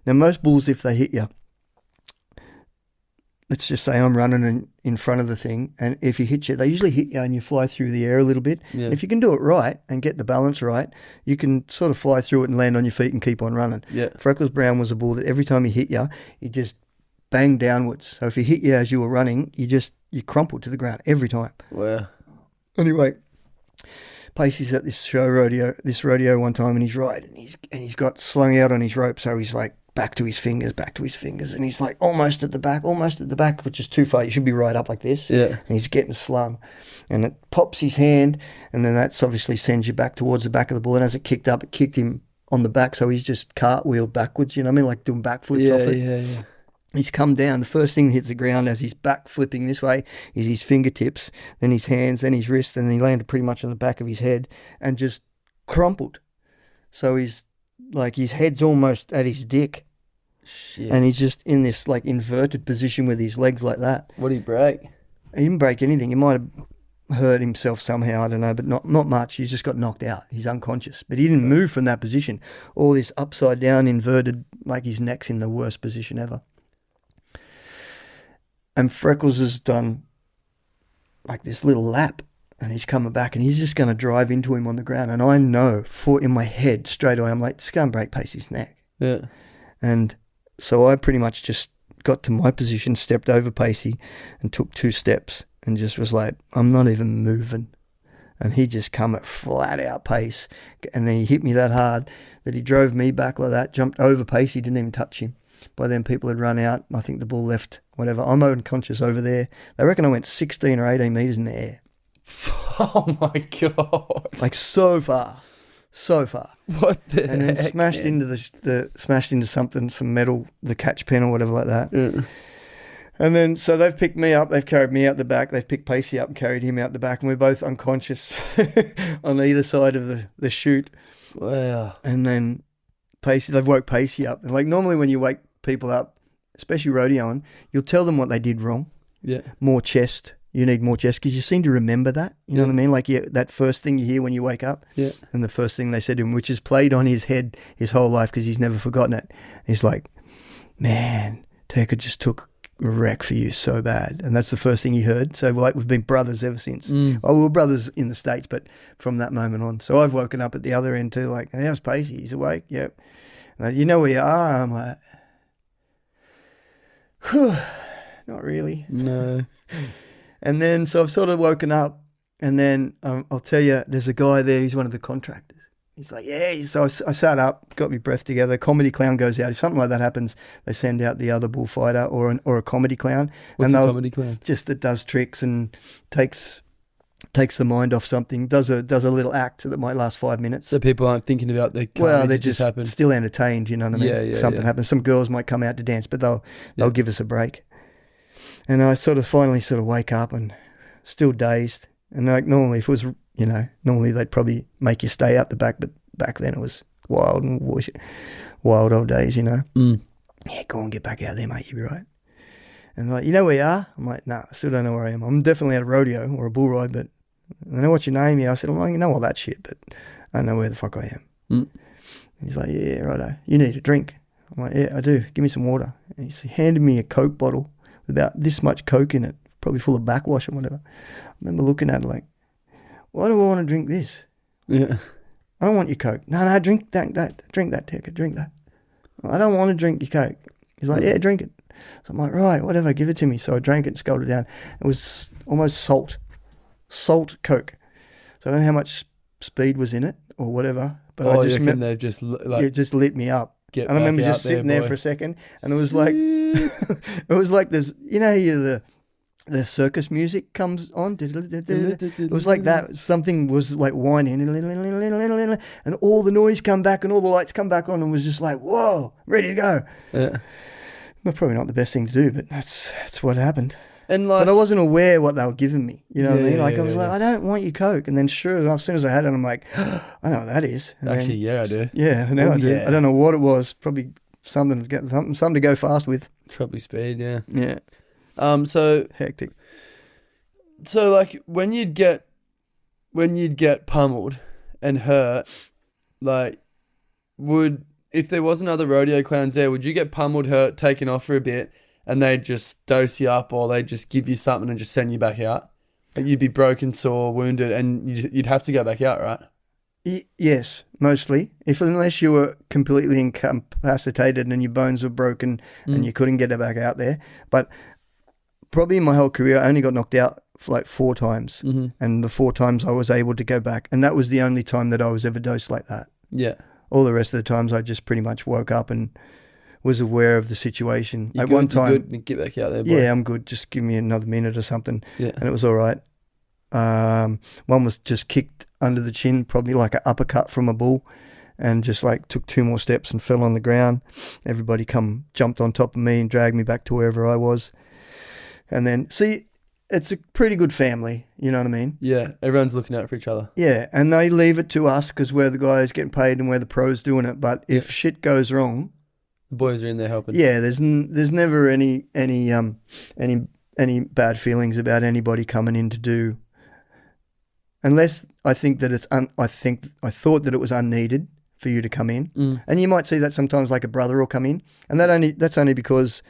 Now most bulls, if they hit you, let's just say I'm running in front of the thing, and if he hits you, they usually hit you and you fly through the air a little bit. Yeah. If you can do it right and get the balance right, you can sort of fly through it and land on your feet and keep on running. Yeah. Freckles Brown was a bull that every time he hit you, he just banged downwards. So if he hit you as you were running, you crumpled to the ground every time. Wow. Anyway, Pacey's at this rodeo one time, and he's riding, and he's got slung out on his rope, so he's like, back to his fingers, and he's like almost at the back, which is too far. You should be right up like this. Yeah. And he's getting slung, and it pops his hand, and then that's obviously sends you back towards the back of the bull, and as it kicked up, it kicked him on the back, so he's just cartwheeled backwards, you know what I mean, like doing backflips off it. Yeah. He's come down. The first thing that hits the ground as he's back flipping this way is his fingertips, then his hands, then his wrists, and he landed pretty much on the back of his head and just crumpled. So he's like, his head's almost at his dick. Shit. And he's just in this like inverted position with his legs like that. What did he break? He didn't break anything. He might have hurt himself somehow, I don't know, but not much. He's just got knocked out. He's unconscious. But he didn't move from that position. All this upside down, inverted, like his neck's in the worst position ever. And Freckles has done like this little lap, and he's coming back, and he's just going to drive into him on the ground. And I know in my head straight away, I'm like, it's going to break Pacey's neck. Yeah. And so I pretty much just got to my position, stepped over Pacey, and took 2 steps, and just was like, I'm not even moving. And he just come at flat out pace, and then he hit me that hard that he drove me back like that, jumped over Pacey, didn't even touch him. By then people had run out. I think the bull left, whatever. I'm unconscious over there. They reckon I went 16 or 18 metres in the air. Oh my God. Like so far. What the And then heck, smashed man? into smashed into something, some metal, the catch pen or whatever like that. Yeah. And then so they've picked me up, they've carried me out the back, they've picked Pacey up and carried him out the back, and we're both unconscious on either side of the chute. Wow. And then they've woke Pacey up. And like normally when you wake people up, especially rodeoing, you'll tell them what they did wrong. Yeah. More chest. You need more chest because you seem to remember that. You know what I mean? Like that first thing you hear when you wake up. Yeah. And the first thing they said to him, which is played on his head his whole life because he's never forgotten it. He's like, man, Teka just took a wreck for you so bad. And that's the first thing he heard. So like we've been brothers ever since. Well, we were brothers in the States, but from that moment on. So I've woken up at the other end too, like, how's Pacey? He's awake? Yep. Like, you know where you are? I'm like, whew, not really. No. And then, so I've sort of woken up, and then I'll tell you, there's a guy there, he's one of the contractors. He's like, yeah. So I sat up, got my breath together. Comedy clown goes out. If something like that happens, they send out the other bullfighter or a comedy clown. What's a comedy clown? Just that does tricks and takes the mind off something, does a little act that might last 5 minutes. So people aren't thinking about the they're just still entertained, you know what I mean? Yeah, Something happens. Some girls might come out to dance, but they'll give us a break. And I finally wake up and still dazed. And like normally if it was, normally they'd probably make you stay out the back, but back then it was wild old days, Mm. Yeah, go on, get back out there, mate, you'll be right. And like, you know where you are? I'm like, nah, I still don't know where I am. I'm definitely at a rodeo or a bull ride, but I know what your name is. I said, I know all that shit, but I don't know where the fuck I am. Mm. He's like, yeah, righto. You need a drink. I'm like, yeah, I do. Give me some water. And he's handed me a Coke bottle with about this much Coke in it, probably full of backwash or whatever. I remember looking at it like, why do I want to drink this? Yeah. I don't want your Coke. No, drink that. Drink that, Teka. Drink that. I don't want to drink your Coke. He's like, yeah, drink it. So I'm like, right, whatever, give it to me. So I drank it and sculled it down. It was almost salt Coke. So I don't know how much speed was in it or whatever, but I just they've just it just lit me up. Get and I remember back just out sitting there for a second, and it was like, it was like this, the circus music comes on. It was like that. Something was like whining, and all the noise come back, and all the lights come back on, and was just like, whoa, ready to go. Yeah. Probably not the best thing to do, but that's what happened. And but I wasn't aware what they were giving me. You know what I mean? Like I was like, yeah. I don't want your Coke. And then as soon as I had it, I'm like, I know what that is. And actually, then, I do. Yeah, now I do. Yeah. I don't know what it was. Probably something to go fast with. Probably speed, yeah. Yeah. So Hectic. So like when you'd get pummeled and hurt, like if there wasn't other rodeo clowns there, would you get pummeled, hurt, taken off for a bit, and they'd just dose you up, or they'd just give you something and just send you back out? Like you'd be broken, sore, wounded, and you'd have to go back out, right? Yes, mostly. Unless you were completely incapacitated and your bones were broken and you couldn't get it back out there. But probably in my whole career, I only got knocked out for like 4 times. Mm-hmm. And the 4 times I was able to go back. And that was the only time that I was ever dosed like that. Yeah. All the rest of the times I just pretty much woke up and was aware of the situation. You're At good, one time, you're good. Get back out there, boy. Yeah, I'm good. Just give me another minute or something. Yeah. And it was all right. One was just kicked under the chin, probably like an uppercut from a bull, and just like took 2 more steps and fell on the ground. Everybody jumped on top of me and dragged me back to wherever I was. And then, it's a pretty good family, you know what I mean? Yeah, everyone's looking out for each other. Yeah, and they leave it to us because we're the guys getting paid and we're the pros doing it. But if shit goes wrong, The boys are in there helping. Yeah, there's never any bad feelings about anybody coming in to do, unless I think that I thought that it was unneeded for you to come in, and you might see that sometimes, like a brother will come in, and that's only because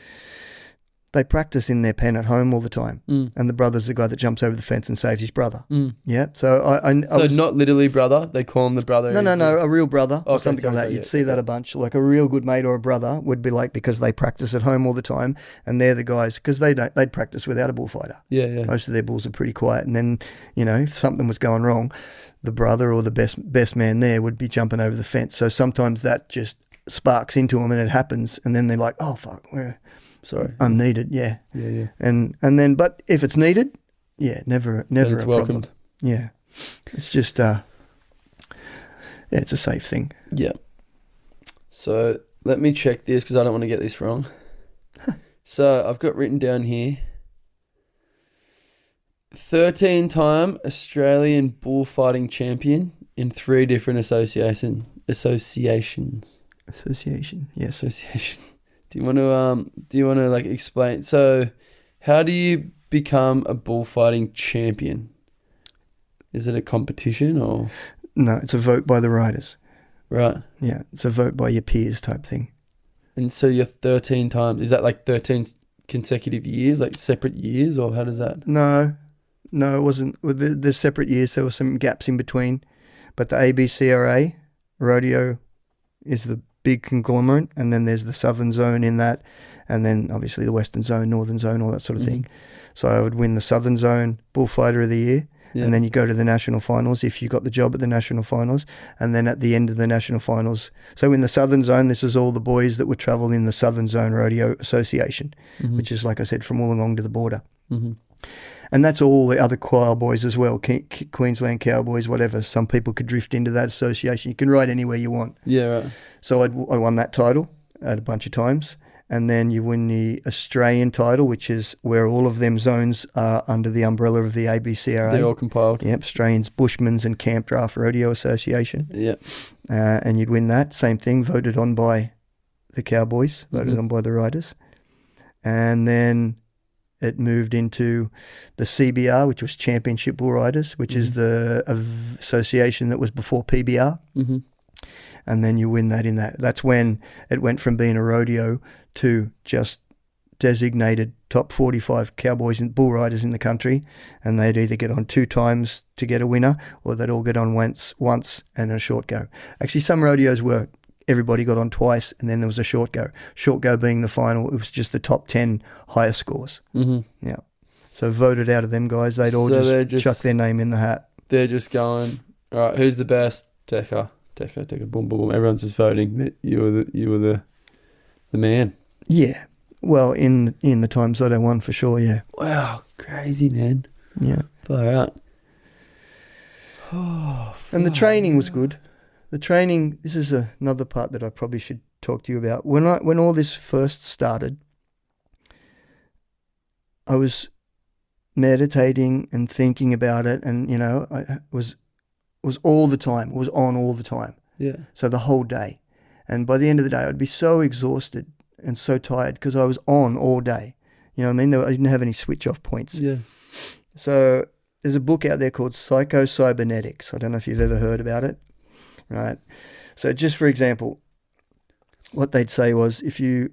they practice in their pen at home all the time, and the brother's the guy that jumps over the fence and saves his brother. Yeah, so I was, not literally brother. They call him the brother. No, a real brother or something like that. Sorry, You'd see that a bunch. Like a real good mate or a brother would be like, because they practice at home all the time, and they're the guys, because they'd practice without a bullfighter. Yeah. Most of their bulls are pretty quiet, and then if something was going wrong, the brother or the best man there would be jumping over the fence. So sometimes that just sparks into them, and it happens, and then they're like, oh fuck, we're sorry, unneeded. Yeah. And then, but if it's needed, never it's a welcomed. problem. Yeah, it's just it's a safe thing. Yeah. So let me check this, because I don't want to get this wrong. So I've got written down here, 13-time Australian Bullfighting Champion in 3 different associations. Association, yes. Association. Do you want to like explain? So, how do you become a bullfighting champion? Is it a competition or? No, it's a vote by the riders. Right. Yeah, it's a vote by your peers type thing. And so you're 13 times. Is that like 13 consecutive years, like separate years, or how does that? No, it wasn't. There's separate years. There were some gaps in between, but the ABCRA rodeo is the big conglomerate, and then there's the southern zone in that, and then obviously the western zone, northern zone, all that sort of thing. So I would win the southern zone bullfighter of the year, and then you go to the national finals if you got the job at the national finals, and then at the end of the national finals, so in the southern zone, this is all the boys that would travel in the Southern Zone Rodeo Association, which is, like I said, from all along to the border. And that's all the other choir boys as well, Queensland Cowboys, whatever. Some people could drift into that association. You can ride anywhere you want. Yeah, right. So I won that title a bunch of times. And then you win the Australian title, which is where all of them zones are under the umbrella of the ABCRA. They're all compiled. Yep, Australian's Bushman's and Camp Draft Rodeo Association. Yep. And you'd win that. Same thing, voted on by the Cowboys, voted on by the riders. And then it moved into the CBR, which was Championship Bull Riders, which is the association that was before PBR. And then you win that in that. That's when it went from being a rodeo to just designated top 45 cowboys and bull riders in the country, and they'd either get on 2 times to get a winner, or they'd all get on once and a short go. Actually, some rodeos were everybody got on twice, and then there was a short go. Short go being the final. It was just the top 10 highest scores. Yeah. So voted out of them guys, they'd all just chuck their name in the hat. They're just going, all right, who's the best? Teka, boom, boom, boom. Everyone's just voting. You were the man. Yeah. Well, in the times that I won, for sure, yeah. Wow, crazy, man. Yeah. Far out. And the training was good. The training, this is another part that I probably should talk to you about. When all this first started, I was meditating and thinking about it, and I was all the time. It was on all the time. Yeah. So the whole day. And by the end of the day, I'd be so exhausted and so tired because I was on all day. You know what I mean? I didn't have any switch-off points. Yeah. So there's a book out there called Psycho-Cybernetics. I don't know if you've ever heard about it. Right. So just for example, what they'd say was, if you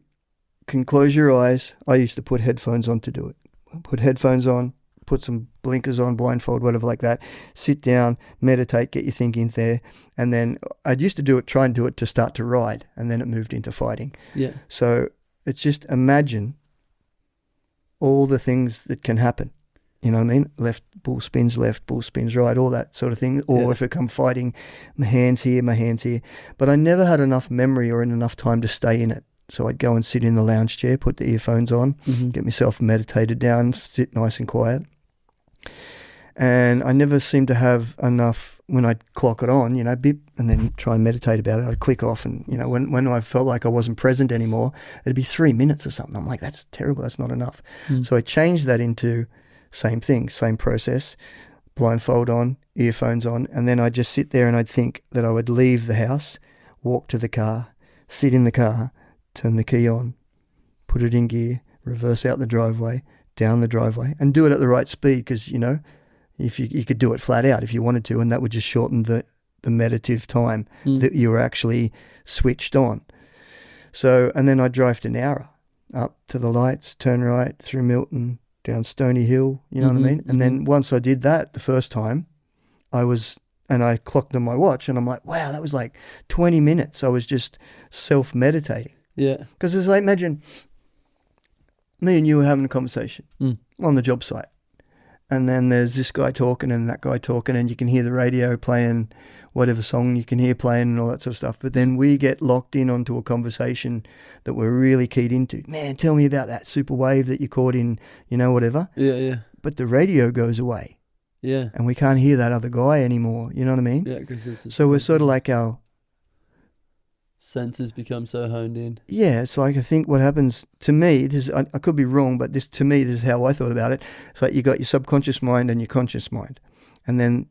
can close your eyes, I used to put headphones on to do it. Put headphones on, put some blinkers on, blindfold, whatever like that, sit down, meditate, get your thinking there. And then I'd used to try and do it to start to ride, and then it moved into fighting. Yeah. So it's just imagine all the things that can happen. You know what I mean? Left, bull spins right, all that sort of thing. Or if it come fighting, my hands here. But I never had enough memory or enough time to stay in it. So I'd go and sit in the lounge chair, put the earphones on, get myself meditated down, sit nice and quiet. And I never seemed to have enough when I'd clock it on, beep, and then try and meditate about it. I'd click off, and, when I felt like I wasn't present anymore, it'd be 3 minutes or something. I'm like, that's terrible. That's not enough. So I changed that into same thing, same process, blindfold on, earphones on, and then I'd just sit there and I'd think that I would leave the house, walk to the car, sit in the car, turn the key on, put it in gear, reverse out the driveway, down the driveway, and do it at the right speed because, if you could do it flat out if you wanted to, and that would just shorten the meditative time that you were actually switched on. So, and then I'd drive to Nowra, up to the lights, turn right, through Milton, down Stony Hill, you know what I mean? And then once I did that the first time, I clocked on my watch and I'm like, wow, that was like 20 minutes. I was just self-meditating. Yeah. Because it's like, imagine me and you were having a conversation on the job site. And then there's this guy talking and that guy talking, and you can hear the radio playing whatever song you can hear playing and all that sort of stuff. But then we get locked in onto a conversation that we're really keyed into. Man, tell me about that super wave that you caught in, whatever. Yeah, yeah. But the radio goes away. Yeah. And we can't hear that other guy anymore. You know what I mean? Yeah, because so we're sort of like our senses become so honed in. Yeah, it's like I think what happens to me, I could be wrong, but this is how I thought about it. It's like you got your subconscious mind and your conscious mind. And then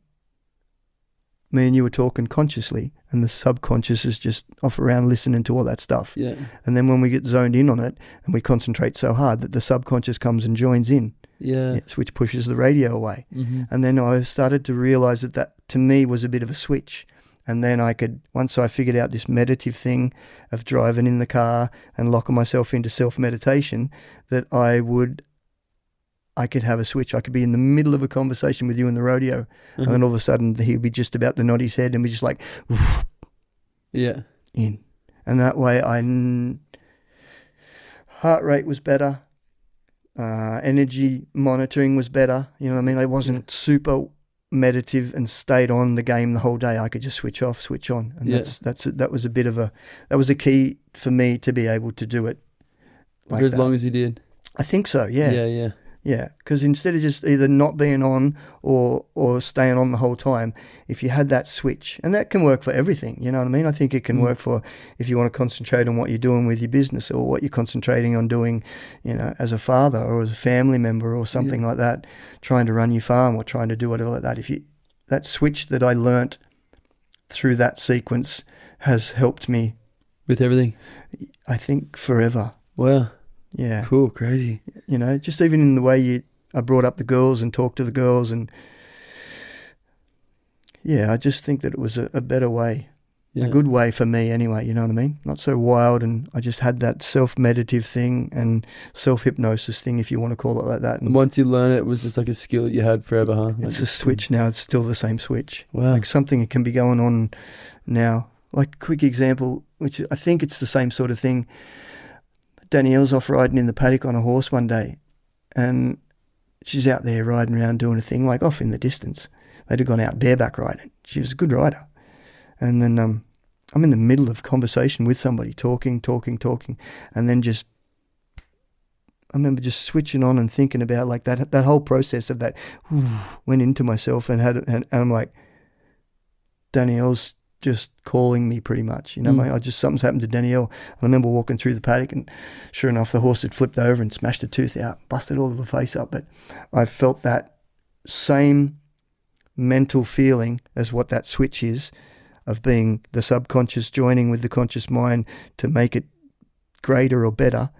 me and you were talking consciously and the subconscious is just off around listening to all that stuff. Yeah. And then when we get zoned in on it and we concentrate so hard that the subconscious comes and joins in. Yeah. Which pushes the radio away. And then I started to realize that to me was a bit of a switch. And then once I figured out this meditative thing of driving in the car and locking myself into self-meditation, that I could have a switch. I could be in the middle of a conversation with you in the rodeo, and then all of a sudden he'd be just about to nod his head and be just like, whoosh, yeah, in. And that way heart rate was better, energy monitoring was better. You know what I mean? I wasn't super meditative and stayed on the game the whole day. I could just switch off, switch on, and that was a key for me to be able to do it like for as long as you did. I think so. Yeah, because instead of just either not being on or staying on the whole time, if you had that switch, and that can work for everything, you know what I mean? I think it can work for if you want to concentrate on what you're doing with your business or what you're concentrating on doing, as a father or as a family member or something like that, trying to run your farm or trying to do whatever like that. That switch that I learnt through that sequence has helped me. With everything? I think forever. Wow. Yeah. Cool, crazy. Just even in the way I brought up the girls and talked to the girls, and I just think that it was a better way, a good way for me anyway, you know what I mean? Not so wild, and I just had that self-meditative thing and self-hypnosis thing, if you want to call it like that. And once you learn it, it was just like a skill that you had forever, huh? It's a switch now. It's still the same switch. Wow. Like something that can be going on now. Like a quick example, which I think it's the same sort of thing. Danielle's off riding in the paddock on a horse one day, and she's out there riding around doing a thing, like off in the distance. They'd have gone out bareback riding. She was a good rider. And then I'm in the middle of conversation with somebody, talking, and then I remember just switching on and thinking about like that whole process of that, went into myself and I'm like, Danielle's just calling me pretty much, something's happened to Danielle. I remember walking through the paddock and sure enough the horse had flipped over and smashed a tooth out, busted all of her face up. But I felt that same mental feeling as what that switch is, of being the subconscious joining with the conscious mind to make it greater or better,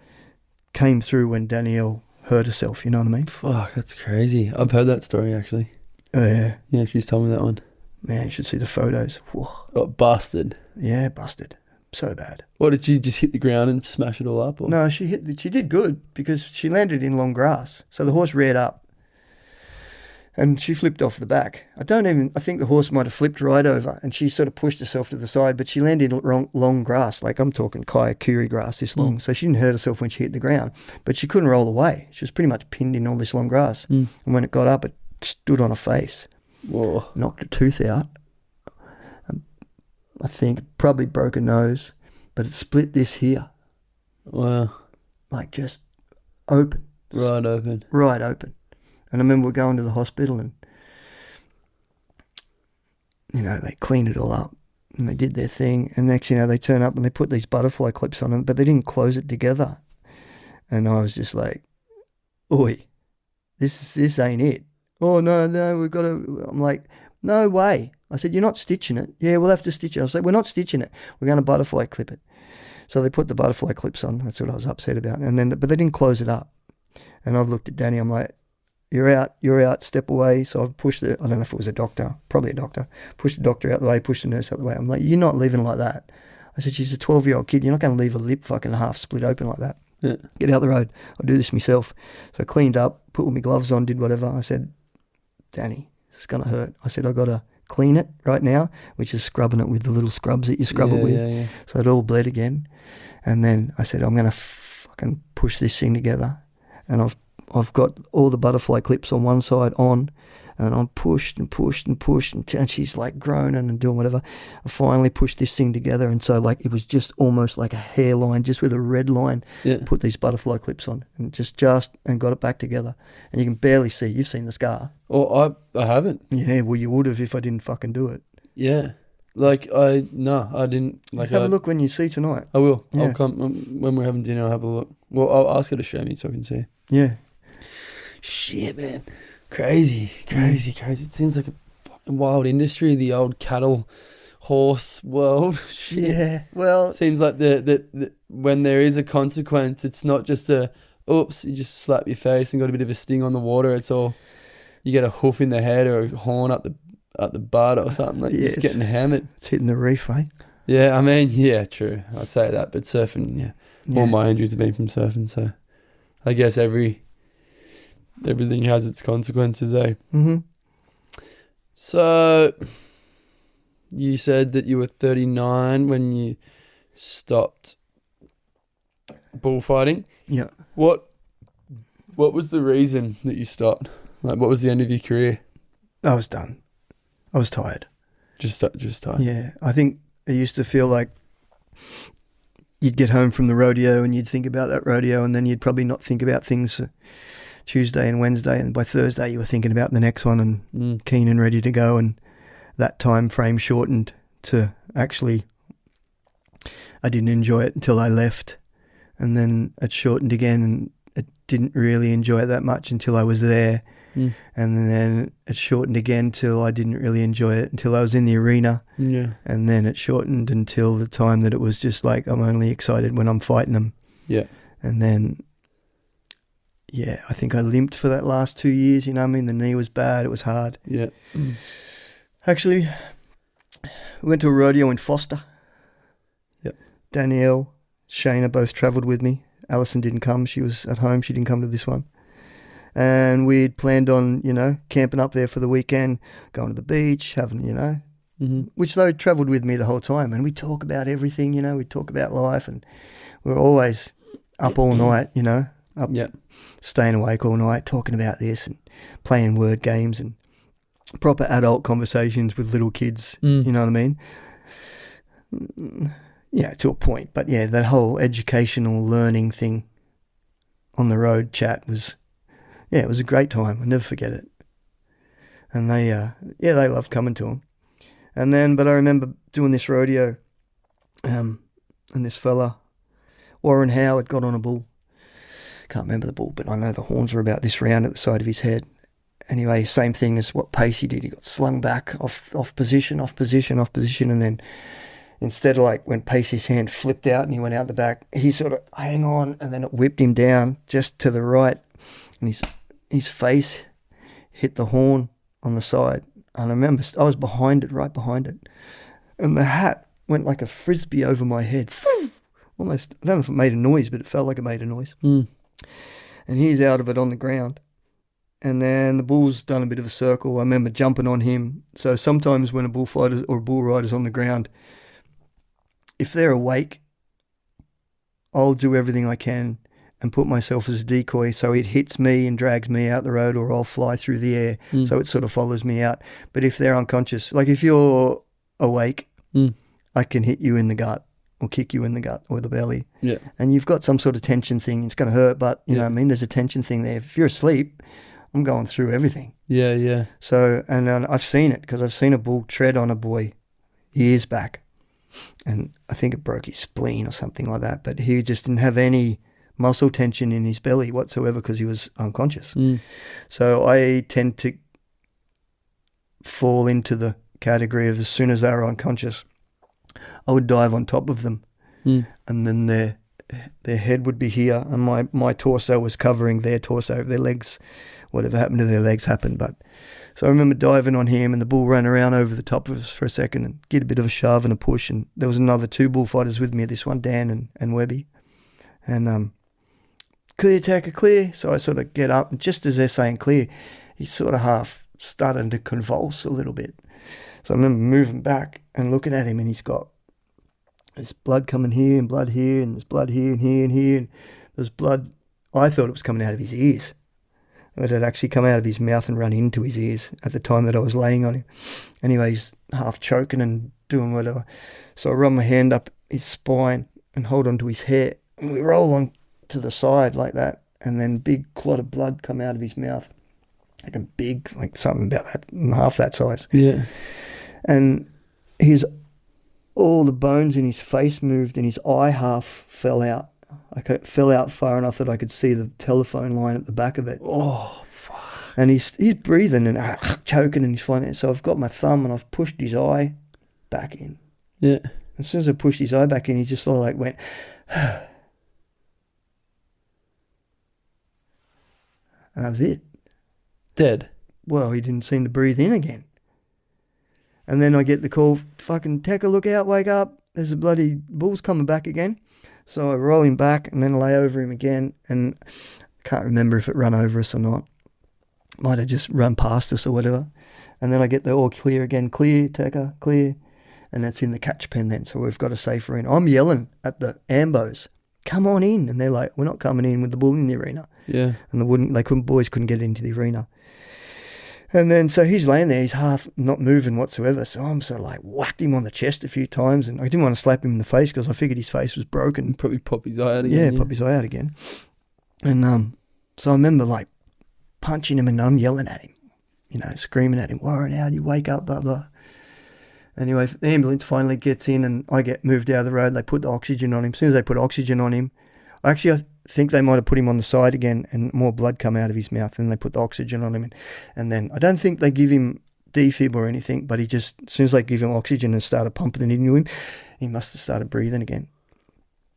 came through when Danielle hurt herself, you know what I mean? Fuck, that's crazy. I've heard that story actually. Oh yeah. Yeah, she's told me that one. Man, you should see the photos. Whoa. Oh, busted. Yeah, busted. So bad. What, did she just hit the ground and smash it all up? Or? No, she did good because she landed in long grass. So the horse reared up and she flipped off the back. I think the horse might have flipped right over and she sort of pushed herself to the side, but she landed in long grass. Like I'm talking Kayakuri grass this long. So she didn't hurt herself when she hit the ground, but she couldn't roll away. She was pretty much pinned in all this long grass. And when it got up, it stood on her face. Whoa. Knocked a tooth out. I think probably broke a nose, but it split this here. Wow. Like just open. Right open. Right open. And I remember going to the hospital and, they cleaned it all up and they did their thing. And next, they turn up and they put these butterfly clips on it, but they didn't close it together. And I was just like, oi, this ain't it. Oh, no, we've got to... I'm like, no way. I said, you're not stitching it. Yeah, we'll have to stitch it. I was like, we're not stitching it. We're going to butterfly clip it. So they put the butterfly clips on. That's what I was upset about. But they didn't close it up. And I've looked at Danny. I'm like, you're out, step away. So I've pushed it. I don't know if it was a doctor, probably a doctor. Pushed the doctor out the way, pushed the nurse out the way. I'm like, you're not leaving like that. I said, she's a 12-year-old kid. You're not going to leave a lip fucking half split open like that. Yeah. Get out the road. I'll do this myself. So I cleaned up, put all my gloves on, did whatever. I said, Danny, it's going to hurt. I said, I got to clean it right now, which is scrubbing it with the little scrubs that you scrub it with. Yeah. So it all bled again. And then I said, I'm going to fucking push this thing together. And I've got all the butterfly clips on one side on, and I'm pushed and she's like groaning and doing whatever. I finally pushed this thing together, and so like it was just almost like a hairline, just with a red line. Yeah. Put these butterfly clips on and just and got it back together, and you can barely see. You've seen the scar. Oh, I haven't. Yeah, well you would have if I didn't fucking do it. Yeah, like I didn't. Like have a look when you see tonight. I will. Yeah. I'll come when we're having dinner. I'll have a look. Well, I'll ask her to show me so I can see. Yeah. Shit, man. Crazy. It seems like a fucking wild industry, the old cattle horse world. Shit. Yeah, well... Seems like the when there is a consequence, it's not just oops, you just slap your face and got a bit of a sting on the water. It's all, you get a hoof in the head or a horn up the butt or something. Like you're just getting hammered. It's hitting the reef, eh? Yeah, I mean, yeah, true. I say that, but surfing, all my injuries have been from surfing, so I guess everything has its consequences, eh? Mm-hmm. So, you said that you were 39 when you stopped bullfighting. Yeah. What was the reason that you stopped? Like, what was the end of your career? I was done. I was tired. Just tired. Yeah. I think I used to feel like you'd get home from the rodeo and you'd think about that rodeo, and then you'd probably not think about things for Tuesday and Wednesday, and by Thursday you were thinking about the next one and keen and ready to go, and that time frame shortened to actually I didn't enjoy it until I left, and then it shortened again, and I didn't really enjoy it that much until I was there, and then it shortened again till I didn't really enjoy it until I was in the arena, and then it shortened until the time that it was just like I'm only excited when I'm fighting them, and then I think I limped for that last 2 years, you know what I mean? The knee was bad, it was hard. Yeah. Actually, we went to a rodeo in Foster. Yep. Danielle, Shayna both travelled with me. Alison didn't come, she was at home, she didn't come to this one. And we'd planned on, camping up there for the weekend, going to the beach, having, which they travelled with me the whole time. And we'd talk about everything, we'd talk about life, and we were always up all night, staying awake all night, talking about this and playing word games and proper adult conversations with little kids, you know what I mean? Yeah, to a point. But yeah, that whole educational learning thing on the road chat was, it was a great time. I'll never forget it. And they loved coming to them. And then, but I remember doing this rodeo, and this fella, Warren Howard, got on a bull. Can't remember the bull, but I know the horns were about this round at the side of his head. Anyway, same thing as what Pacey did. He got slung back off position, and then instead of like when Pacey's hand flipped out and he went out the back, he sort of hang on, and then it whipped him down just to the right, and his face hit the horn on the side. And I remember I was right behind it, and the hat went like a frisbee over my head. Almost, I don't know if it made a noise, but it felt like it made a noise. And he's out of it on the ground. And then the bull's done a bit of a circle. I remember jumping on him. So sometimes when a bullfighter or a bull rider's on the ground, if they're awake, I'll do everything I can and put myself as a decoy so it hits me and drags me out the road, or I'll fly through the air so it sort of follows me out. But if they're unconscious, like if you're awake, I can hit you in the gut or kick you in the gut or the belly. Yeah. And you've got some sort of tension thing. It's going to hurt, but you know what I mean? There's a tension thing there. If you're asleep, I'm going through everything. Yeah. So, and I've seen it because I've seen a bull tread on a boy years back, and I think it broke his spleen or something like that, but he just didn't have any muscle tension in his belly whatsoever because he was unconscious. So I tend to fall into the category of as soon as they were unconscious, I would dive on top of them and then their head would be here, and my torso was covering their torso. Their legs, whatever happened to their legs happened. But so I remember diving on him, and the bull ran around over the top of us for a second and get a bit of a shove and a push. And there was another 2 bullfighters with me, this one, Dan and Webby. And clear, Teka, clear. So I sort of get up, and just as they're saying clear, he's sort of half starting to convulse a little bit. So I remember moving back and looking at him, and he's got there's blood coming here and blood here, and there's blood here and here and here, and there's blood. I thought it was coming out of his ears. It had actually come out of his mouth and run into his ears at the time that I was laying on him. Anyway, he's half choking and doing whatever. So I run my hand up his spine and hold onto his hair, and we roll on to the side like that, and then big clot of blood come out of his mouth. Like a big, like something about that, half that size. Yeah. And all the bones in his face moved, and his eye half fell out. Like it fell out far enough that I could see the telephone line at the back of it. Oh, fuck. And he's breathing and choking, and he's finding it. So I've got my thumb and I've pushed his eye back in. Yeah. As soon as I pushed his eye back in, he just sort of like went, and that was it. Dead. Well, he didn't seem to breathe in again. And then I get the call, fucking Teka, look out, wake up. There's a bloody bull's coming back again. So I roll him back and then lay over him again. And I can't remember if it ran over us or not. Might have just run past us or whatever. And then I get the all clear again. Clear, Teka, clear. And that's in the catch pen then. So we've got a safer in. I'm yelling at the ambos, come on in. And they're like, we're not coming in with the bull in the arena. Yeah. And boys couldn't get into the arena. And then, so he's laying there, he's half not moving whatsoever. So I'm sort of like whacked him on the chest a few times, and I didn't want to slap him in the face because I figured his face was broken. Probably pop his eye out again. Yeah, pop his eye out again. And so I remember like punching him, and I'm yelling at him, screaming at him, Warren, how do you wake up, blah, blah. Anyway, the ambulance finally gets in, and I get moved out of the road. They put the oxygen on him. As soon as they put oxygen on him, I think they might have put him on the side again, and more blood come out of his mouth, and they put the oxygen on him. And then I don't think they give him defib or anything, but he just, as soon as they give him oxygen and started pumping it into him, he must have started breathing again.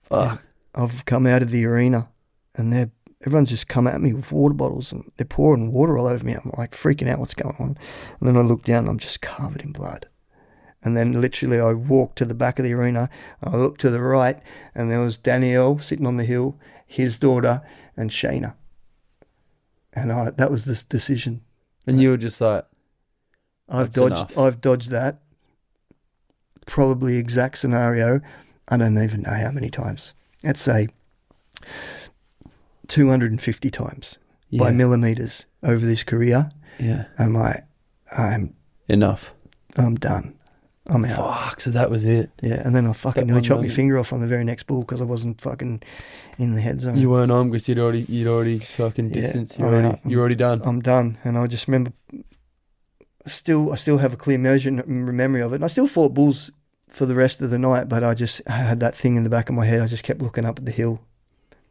Fuck. I've come out of the arena, and everyone's just come at me with water bottles, and they're pouring water all over me. I'm like freaking out, what's going on? And then I look down, and I'm just covered in blood. And then literally I walked to the back of the arena, and I looked to the right, and there was Danielle sitting on the hill, his daughter, and Shayna. And that was this decision. And you were just like, I've dodged that. Probably exact scenario. I don't even know how many times. Let's say 250 times by millimeters over this career. Yeah. I'm enough. I'm done. I'm out. Fuck, so that was it. Yeah, and then I fucking nearly chopped my finger off on the very next bull because I wasn't fucking in the head zone. You weren't on because you'd already fucking distanced. You're already done. I'm done. And I just remember, I still have a clear memory of it. And I still fought bulls for the rest of the night, but I had that thing in the back of my head. I just kept looking up at the hill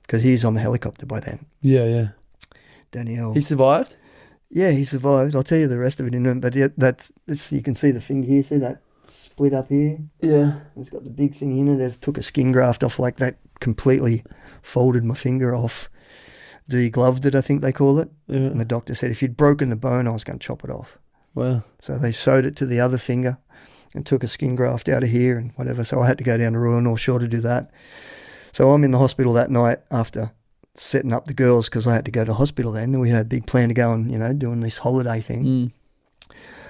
because he's on the helicopter by then. Yeah. Danielle. He survived? Yeah, he survived. I'll tell you the rest of it in a minute. But you can see the finger here. See that split up here? Yeah. It's got the big thing in it. Took a skin graft off like that, completely folded my finger off. Degloved it, I think they call it. Yeah. And the doctor said if you'd broken the bone, I was going to chop it off. Wow. So they sewed it to the other finger and took a skin graft out of here and whatever. So I had to go down to Royal North Shore to do that. So I'm in the hospital that night after setting up the girls because I had to go to hospital then. And we had a big plan to go and, doing this holiday thing. Mm.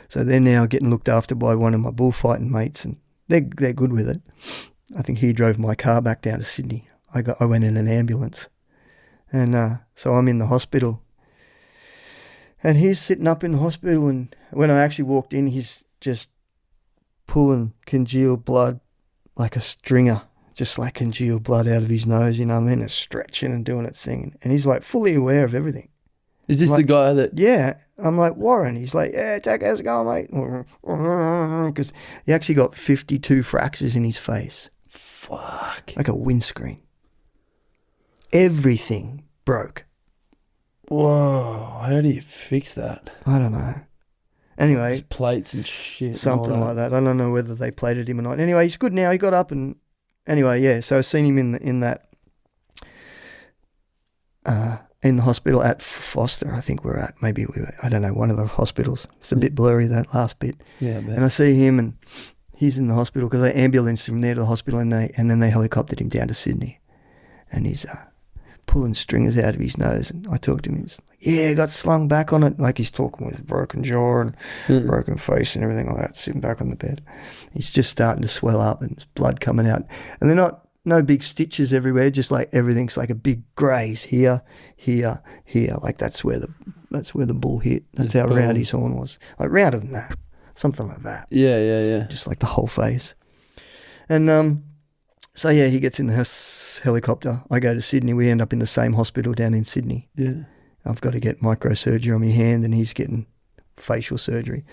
So they're now getting looked after by one of my bullfighting mates, and they're good with it. I think he drove my car back down to Sydney. I went in an ambulance. And so I'm in the hospital. And he's sitting up in the hospital, and when I actually walked in, he's just pulling congealed blood like a stringer, just like congealed blood out of his nose, you know what I mean? It's stretching and doing its thing. And he's like fully aware of everything. Is this the guy that... Yeah. I'm like, Warren. He's like, yeah, Teka, how's it going, mate? Because he actually got 52 fractures in his face. Fuck. Like a windscreen. Everything broke. Whoa. How do you fix that? I don't know. Anyway. Just plates and shit. Something like that. I don't know whether they plated him or not. Anyway, he's good now. He got up and anyway, yeah. So I seen him in that in the hospital at Foster. I think we're at. Maybe we were. I don't know. One of the hospitals. It's a bit blurry, that last bit. Yeah. Man. And I see him, and he's in the hospital because they ambulanced him there to the hospital, and then they helicoptered him down to Sydney, and he's pulling stringers out of his nose. And I talked to him. He's like, "Yeah, got slung back on it." Like he's talking with a broken jaw and broken face and everything like that, sitting back on the bed. He's just starting to swell up, and there's blood coming out, and they're not. No big stitches everywhere, just like everything's like a big graze here. Like that's where the bull hit. That's how round his horn was. Like rounder than that. Something like that. Yeah. Just like the whole face. And so yeah, he gets in the helicopter. I go to Sydney. We end up in the same hospital down in Sydney. Yeah. I've got to get microsurgery on my hand, and he's getting facial surgery.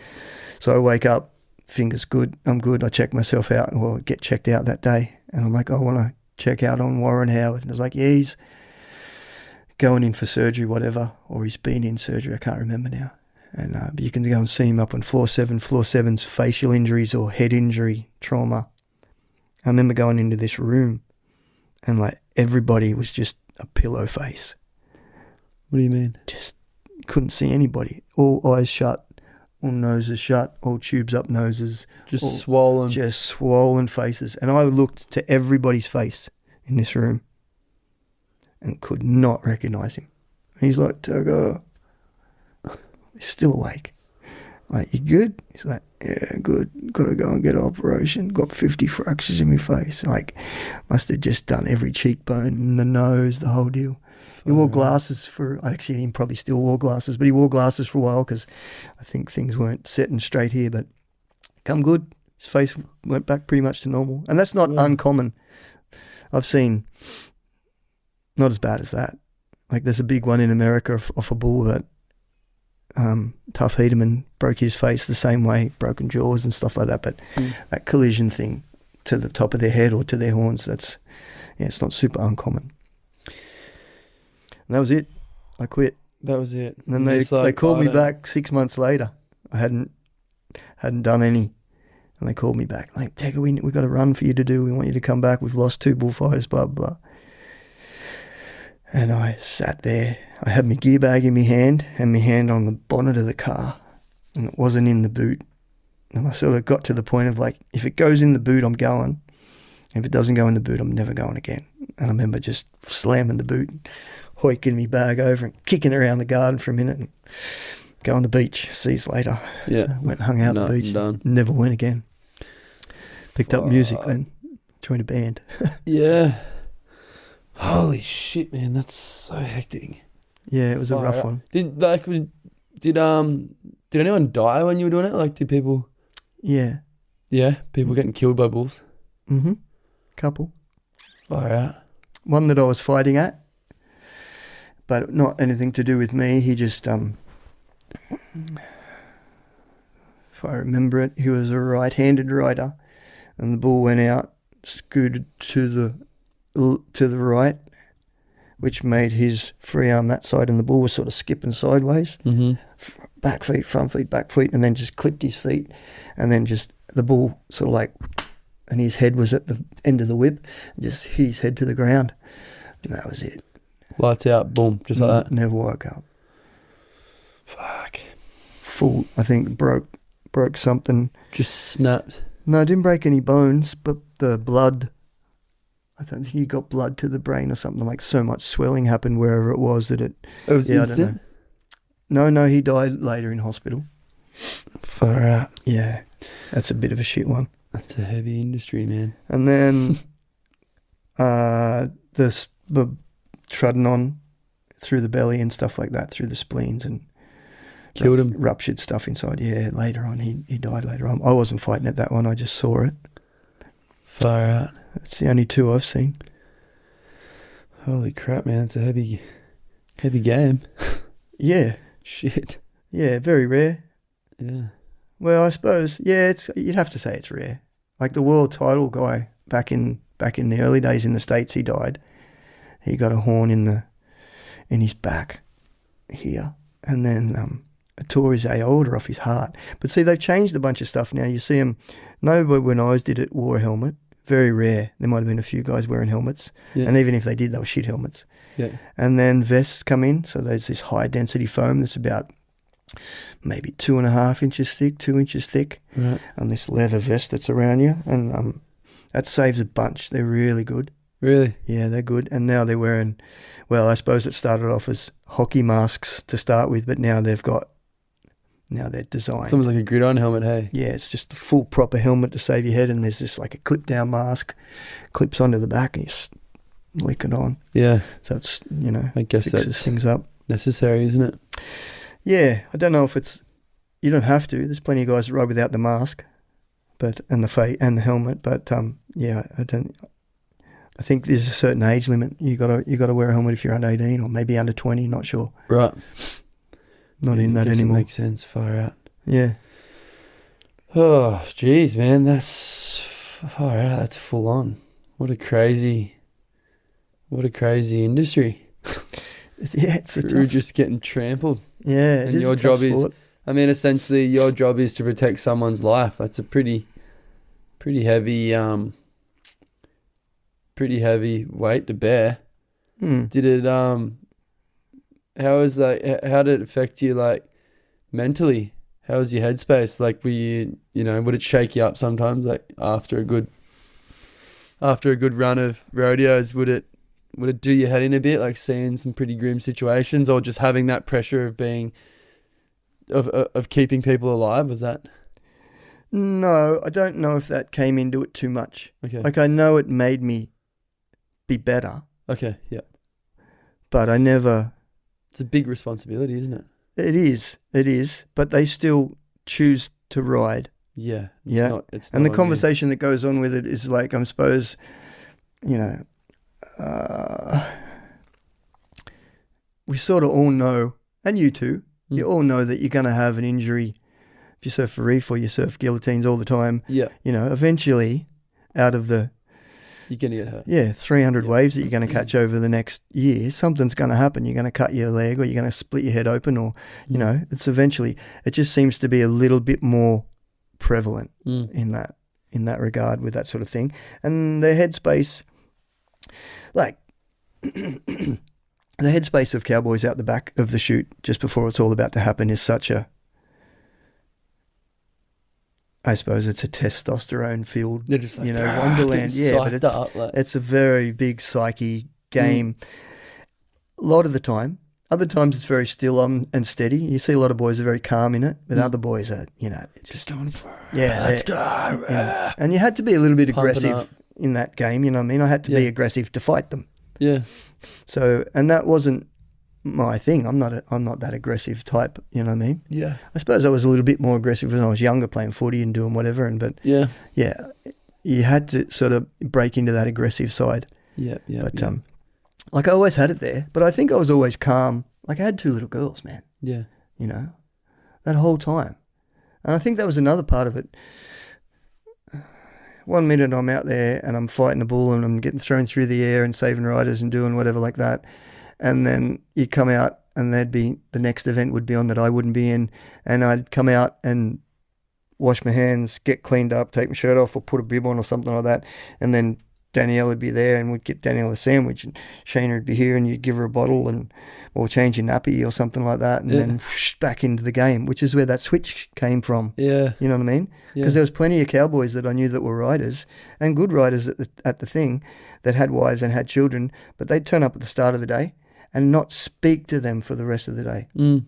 So I wake up. Fingers good, I'm good. I check myself out, or get checked out that day, and I'm like, I want to check out on Warren Howard. And I was like, yeah, he's going in for surgery, whatever, or he's been in surgery. I can't remember now. And but you can go and see him up on floor 7. Floor 7's facial injuries or head injury trauma. I remember going into this room, and like everybody was just a pillow face. What do you mean? Just couldn't see anybody. All eyes shut. All noses shut, all tubes up noses. Just swollen. Just swollen faces. And I looked to everybody's face in this room and could not recognise him. And he's like, Teka. He's still awake. Like, you good? He's like, yeah, good. Got to go and get an operation. Got 50 fractures in my face. Like, must have just done every cheekbone and the nose, the whole deal. He wore glasses actually he probably still wore glasses, but he wore glasses for a while because I think things weren't setting straight here, but come good. His face went back pretty much to normal. And that's not uncommon. I've seen not as bad as that. Like there's a big one in America off a bull that Tough Hedeman broke his face the same way, broken jaws and stuff like that, but that collision thing to the top of their head or to their horns, it's not super uncommon. And that was it. I quit. That was it. And then they called me back 6 months later. I hadn't done any. And they called me back. Like, Teka, we got a run for you to do. We want you to come back. We've lost 2 bullfighters, blah, blah. And I sat there. I had my gear bag in my hand and my hand on the bonnet of the car. And it wasn't in the boot. And I sort of got to the point of like, if it goes in the boot, I'm going. If it doesn't go in the boot, I'm never going again. And I remember just slamming the boot, hoiking my bag over and kicking around the garden for a minute and go on the beach. See you later. Yeah. So went and hung out on the beach. Done. Never went again. Picked up music then. Joined a band. Yeah. Holy shit, man. That's so hectic. Yeah, it was a rough one. Did anyone die when you were doing it? Like, did people... Yeah. Yeah? People getting killed by bulls? Mm-hmm. Couple. Far out. One that I was fighting at, but not anything to do with me. He just, if I remember it, he was a right-handed rider, and the bull went out, scooted to the right, which made his free arm that side, and the bull was sort of skipping sideways. Mm-hmm. Back feet, front feet, back feet, and then just clipped his feet, and then just the bull sort of like, and his head was at the end of the whip, and just hit his head to the ground, and that was it. Lights out, boom, just like that. Never woke up. Fuck. Full, I think, broke something. Just snapped. No, it didn't break any bones, but the blood, I don't think he got blood to the brain or something, like so much swelling happened wherever it was that it... It was instant? I don't know. No, he died later in hospital. Far out. Yeah, that's a bit of a shit one. That's a heavy industry, man. And then the trudden on through the belly and stuff like that, through the spleens and killed him. Ruptured stuff inside. Yeah, later on. He died later on. I wasn't fighting at that one. I just saw it. Far out. That's the only 2 I've seen. Holy crap, man. It's a heavy game. Yeah. Shit. Yeah, very rare. Yeah. Well, I suppose, yeah, you'd have to say it's rare. Like the world title guy back in the early days in the States, he died. He got a horn in his back here, and then it tore his aorta off his heart. But see, they've changed a bunch of stuff now. You see him. Nobody when I did it wore a helmet. very rare. There might have been a few guys wearing helmets, and even if they did, they were shit helmets. Yeah. And then vests come in, so there's this high density foam that's about maybe 2.5 inches thick, 2 inches thick, right. And this leather vest that's around you, and that saves a bunch. They're really good. Really? Yeah, they're good. And now they're wearing, well, I suppose it started off as hockey masks to start with, but now they're designed. It's almost like a gridiron helmet, hey? Yeah, it's just a full proper helmet to save your head, and there's this like a clip down mask, clips onto the back, and you just lick it on. Yeah. So it's, I guess fixes that's things up. Necessary, isn't it? Yeah, I don't know if you don't have to. There's plenty of guys that ride without the mask, and the helmet, but yeah, I think there's a certain age limit. You gotta wear a helmet if you're under 18 or maybe under 20. Not sure. Right. Not in that anymore. It makes sense. Far out. Yeah. Oh, geez, man, that's far out. That's full on. What a crazy industry. Yeah, it's We're just getting trampled. Yeah, and your job sport. essentially, your job is to protect someone's life. That's a pretty heavy weight to bear. Did it how did it affect you, like, mentally? How was your headspace? Like, were you would it shake you up sometimes, like after a good run of rodeos? Would it do your head in a bit, like seeing some pretty grim situations, or just having that pressure of being of keeping people alive? Was that? No, I don't know if that came into it too much. Okay. Like, I know it made me be better. Okay, yeah. But I never... It's a big responsibility, isn't it? It is. But they still choose to ride. Yeah. It's and the conversation that goes on with it is like, I suppose, we sort of all know, and you too, you all know that you're going to have an injury if you surf for reef or you surf guillotines all the time. Yeah. Eventually, out of the... You're going to get hurt. Yeah, 300 waves that you're going to catch over the next year, something's going to happen. You're going to cut your leg, or you're going to split your head open, or, it's eventually... It just seems to be a little bit more prevalent in that regard with that sort of thing. And the headspace... Like... The headspace of cowboys out the back of the chute just before it's all about to happen is such a... I suppose it's a testosterone filled, they're just like, wonderland. Yeah, but it's a very big psyche game. A lot of the time. Other times it's very still and steady. You see a lot of boys are very calm in it, but other boys are, just going for it. Yeah. Let's go. And you had to be a little bit aggressive in that game, you know what I mean? I had to be aggressive to fight them. Yeah. So, and that wasn't my thing. I'm not that aggressive type, you know what I mean? Yeah. I suppose I was a little bit more aggressive when I was younger, playing footy and doing whatever, yeah, you had to sort of break into that aggressive side. Yeah. But like, I always had it there, but I think I was always calm. Like, I had 2 little girls, man. Yeah. That whole time. And I think that was another part of it. One minute I'm out there and I'm fighting a bull and I'm getting thrown through the air and saving riders and doing whatever like that. And then you'd come out and the next event would be on that I wouldn't be in. And I'd come out and wash my hands, get cleaned up, take my shirt off or put a bib on or something like that. And then Danielle would be there and we'd get Danielle a sandwich and Shana would be here and you'd give her a bottle or change your nappy or something like that. And then back into the game, which is where that switch came from. Yeah. You know what I mean? Because there was plenty of cowboys that I knew that were riders and good riders at the thing that had wives and had children, but they'd turn up at the start of the day and not speak to them for the rest of the day. And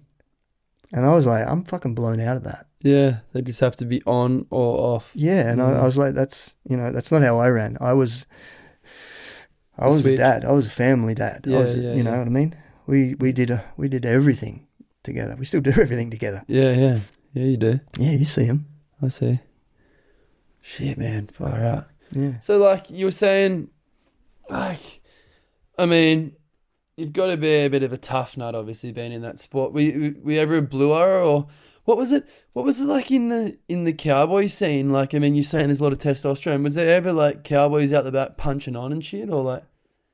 I was like, I'm fucking blown out of that. Yeah, they just have to be on or off. Yeah, and I was like, that's not how I ran. I was a dad. I was a family dad. You know what I mean? We did everything together. We still do everything together. Yeah, you do. Yeah, you see them. I see. Shit, man, far out. Yeah. So, like, you were saying, like, I mean, you've got to be a bit of a tough nut, obviously, being in that sport. Were you ever a bluer, or what was it? What was it like in the cowboy scene? Like, I mean, you're saying there's a lot of testosterone. Was there ever, like, cowboys out the back punching on and shit, or like?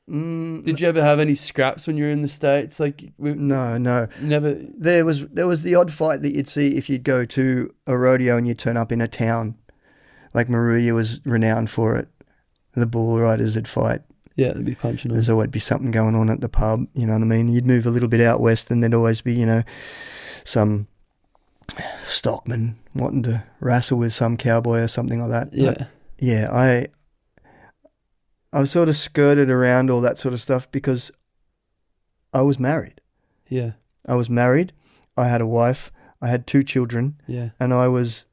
Did you ever have any scraps when you were in the States? Like, no, never. There was the odd fight that you'd see if you'd go to a rodeo and you'd turn up in a town, like Maruya was renowned for it. the bull riders would fight. Yeah, they'd be punching them. There's always be something going on at the pub, you know what I mean? You'd move a little bit out west and there'd always be, you know, some stockman wanting to wrestle with some cowboy or something like that. Yeah. But yeah, I was sort of skirted around all that sort of stuff because I was married. Yeah. I was married. I had a wife. I had 2 children. Yeah. And I was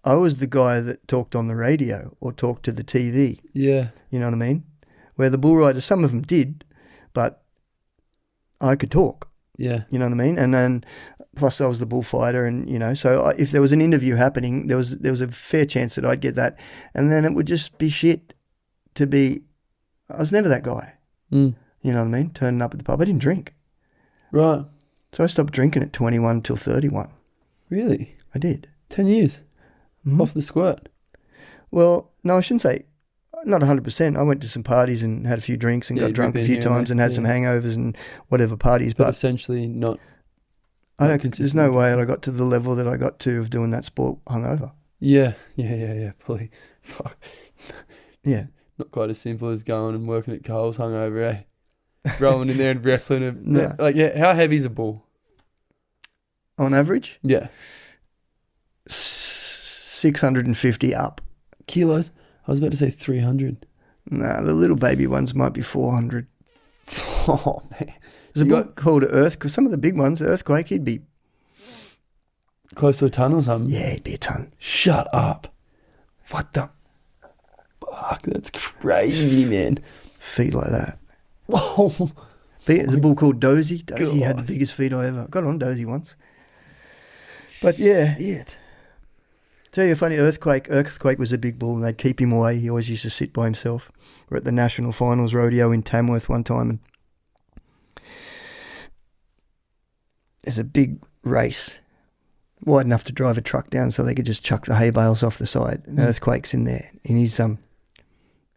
the guy that talked on the radio or talked to the TV. Yeah. You know what I mean? Where the bull riders, some of them did, but I could talk. Yeah. You know what I mean? And then plus I was the bullfighter, and you know, so if there was an interview happening, there was a fair chance that I'd get that, and then it would just be shit to be. I was never that guy. Mm. You know what I mean? Turning up at the pub, I didn't drink. Right. So I stopped drinking at 21 till 31. Really? I did. 10 years Mm-hmm. off the squirt. Well, no, I shouldn't say. Not 100%. I went to some parties and had a few drinks and got drunk a few times and had some hangovers and whatever parties. But essentially not. There's no way that I got to the level that I got to of doing that sport hungover. Yeah. Probably. Fuck. Yeah. Not quite as simple as going and working at Coles hungover, eh? Rolling in there and wrestling. No. Like, yeah, how heavy is a bull? On average? Yeah. 650 up. Kilos? I was about to say 300. Nah, the little baby ones might be 400. Oh, man. There's a book called Earth, because some of the big ones, Earthquake, he'd be... Close to a ton or something? Yeah, he'd be a ton. Shut up. What the... Fuck, that's crazy, man. Feet like that. Whoa. There's a bull called Dozy. Dozy had the biggest feet I ever... Got on Dozy once. But yeah. Shit. Tell you a funny Earthquake was a big bull and they'd keep him away. He always used to sit by himself. We're at the National Finals rodeo in Tamworth one time and there's a big race wide enough to drive a truck down so they could just chuck the hay bales off the side. And Earthquake's in there. And he's So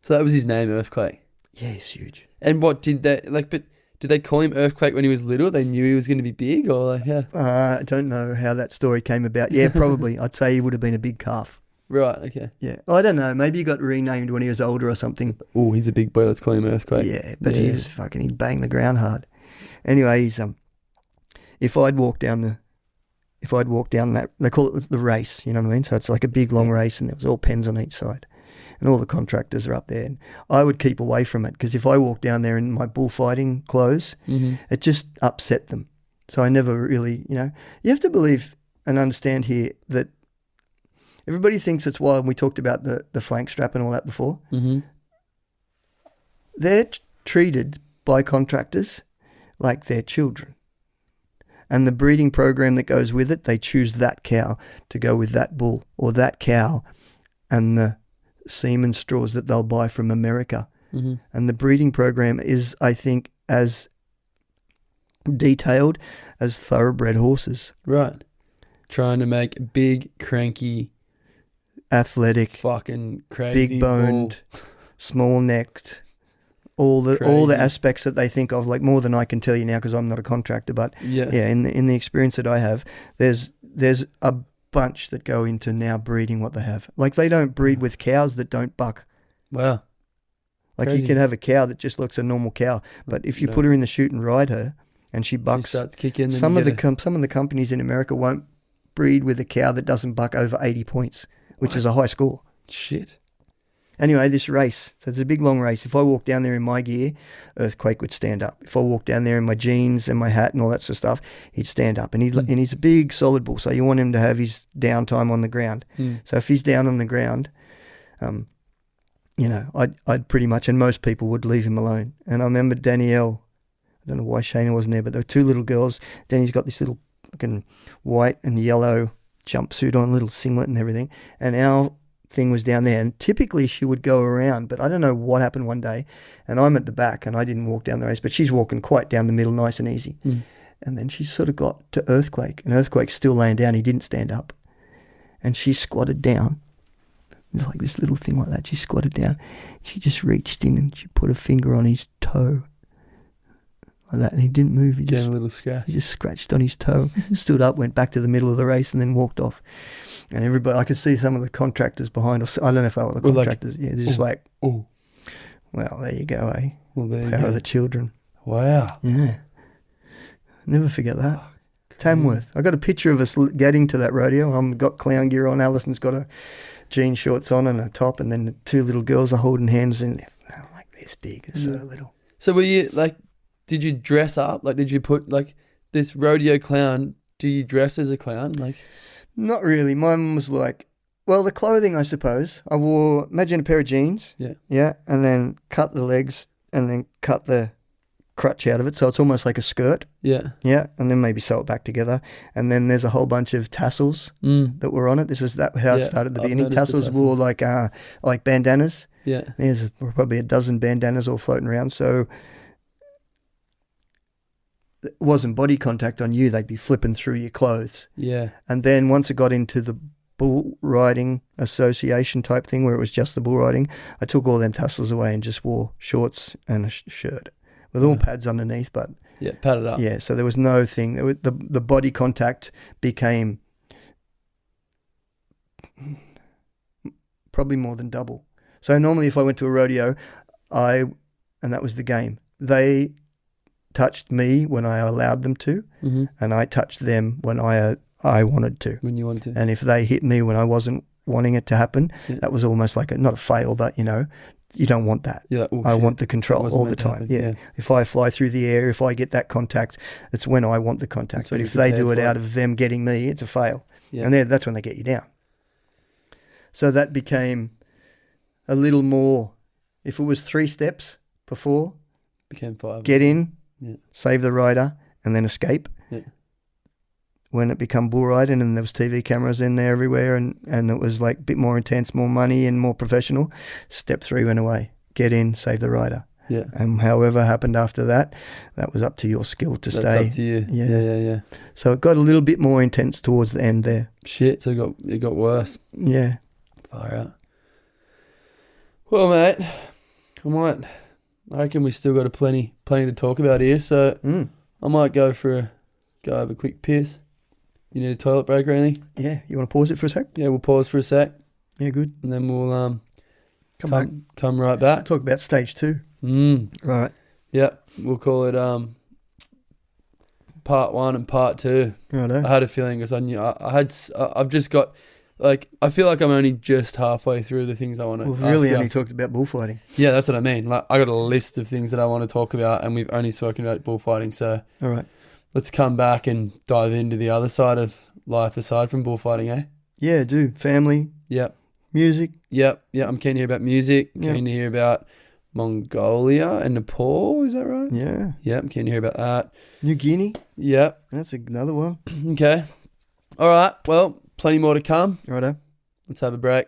that was his name, Earthquake? Yeah, he's huge. And what did they but did they call him Earthquake when he was little? They knew he was going to be big, or like, yeah? I don't know how that story came about. Yeah, probably. I'd say he would have been a big calf. Right, okay. Yeah. I don't know. Maybe he got renamed when he was older or something. Oh, he's a big boy. Let's call him Earthquake. Yeah, but he was fucking, he'd bang the ground hard. Anyway, he's, if I'd walk down that, they call it the race, you know what I mean? So it's like a big long race and there was all pens on each side. And all the contractors are up there. And I would keep away from it because if I walked down there in my bullfighting clothes, it just upset them. So I never really, you know, you have to believe and understand here that everybody thinks it's wild. We talked about the flank strap and all that before. Mm-hmm. They're treated by contractors like they're children. And the breeding program that goes with it, they choose that cow to go with that bull or that cow and the semen straws that they'll buy from America. Mm-hmm. And the breeding program is, I think, as detailed as thoroughbred horses. Right. Trying to make big, cranky, athletic, fucking crazy, big-boned, small-necked, all the aspects that they think of, like more than I can tell you now because I'm not a contractor, but in the experience that I have, there's a bunch that go into now breeding what they have. Like they don't breed with cows that don't buck. Wow. Like you can have a cow that just looks a normal cow, but if you put her in the chute and ride her and she bucks, she starts kicking, some of the companies in America won't breed with a cow that doesn't buck over 80 points, which is a high score. Shit. Anyway, this race, so it's a big long race. If I walk down there in my gear, Earthquake would stand up. If I walk down there in my jeans and my hat and all that sort of stuff, he'd stand up. And he's a big solid bull, so you want him to have his downtime on the ground. So if he's down on the ground, you know, I'd pretty much, and most people would leave him alone. And I remember Danielle, I don't know why Shayna wasn't there, but there were 2 little girls. Danny's got this little fucking white and yellow jumpsuit on, little singlet and everything. And our thing was down there, and typically she would go around, but I don't know what happened one day, and I'm at the back and I didn't walk down the race, but she's walking quite down the middle, nice and easy. And then she sort of got to Earthquake, and Earthquake's still laying down. He didn't stand up, and she squatted down. It's like this little thing like that. She squatted down. She just reached in and she put a finger on his toe like that, and he didn't move. He just a little scratch. He just scratched on his toe, stood up, went back to the middle of the race, and then walked off. And everybody, I could see some of the contractors behind us. I don't know if they were the contractors. They're just well, there you go, eh? Well, there you Power go. of the children. Wow. Yeah. Never forget that. Tamworth. I got a picture of us getting to that rodeo. I've got clown gear on. Alison's got a jean shorts on and a top, and then the two little girls are holding hands, and they're like this big, they're so little. So were you did you dress up? Did you put this rodeo clown? Do you dress as a clown? Not really. Mine was the clothing, I suppose. I wore, imagine a pair of jeans. Yeah. Yeah, and then cut the legs and then cut the crutch out of it, so it's almost like a skirt. Yeah. Yeah, and then maybe sew it back together. And then there's a whole bunch of tassels that were on it. This is how it started at the beginning. Tassels wore like bandanas. Yeah. There's probably a dozen bandanas all floating around, so it wasn't body contact on you. They'd be flipping through your clothes. Yeah. And then once it got into the bull riding association type thing where it was just the bull riding, I took all them tassels away and just wore shorts and a shirt with all pads underneath, but padded up. Yeah, so there was no thing. The body contact became probably more than double. So normally if I went to a rodeo, and that was the game. They touched me when I allowed them to, and I touched them when I wanted to. When you wanted to. And if they hit me when I wasn't wanting it to happen, that was almost like not a fail, but you don't want that. I want the control all the time. Yeah. If I fly through the air, if I get that contact, it's when I want the contact. But if they do it out of them getting me, it's a fail. Yeah. And that's when they get you down. So that became a little more. If it was 3 steps before, became 5. Get in, save the rider, and then escape. Yeah. When it became bull riding and there was TV cameras in there everywhere and it was a bit more intense, more money and more professional, step 3 went away. Get in, save the rider. Yeah. And however happened after that, that was up to your skill to stay. That's up to you. Yeah. So it got a little bit more intense towards the end there. Shit, so it got worse. Yeah. Far out. Well, mate, I reckon we still got plenty to talk about here, so I might go have a quick piss. You need a toilet break or anything? Yeah. You want to pause it for a sec? Yeah, we'll pause for a sec. Yeah, good. And then we'll come right back. Talk about stage 2. Right. Yep. We'll call it part 1 and part 2. Righto. I had a feeling because I knew I've just got I feel like I'm only just halfway through the things I want to. We've really only talked about bullfighting. Yeah, that's what I mean. I got a list of things that I want to talk about, and we've only spoken about bullfighting. So all right. Let's come back and dive into the other side of life aside from bullfighting, eh? Yeah, do. Family. Yep. Music. Yep. I'm keen to hear about music. Keen to hear about Mongolia and Nepal. Is that right? Yeah. Yep. I'm keen to hear about that. New Guinea. Yep. That's another one. Okay. All right. Well, plenty more to come. Righto. Let's have a break.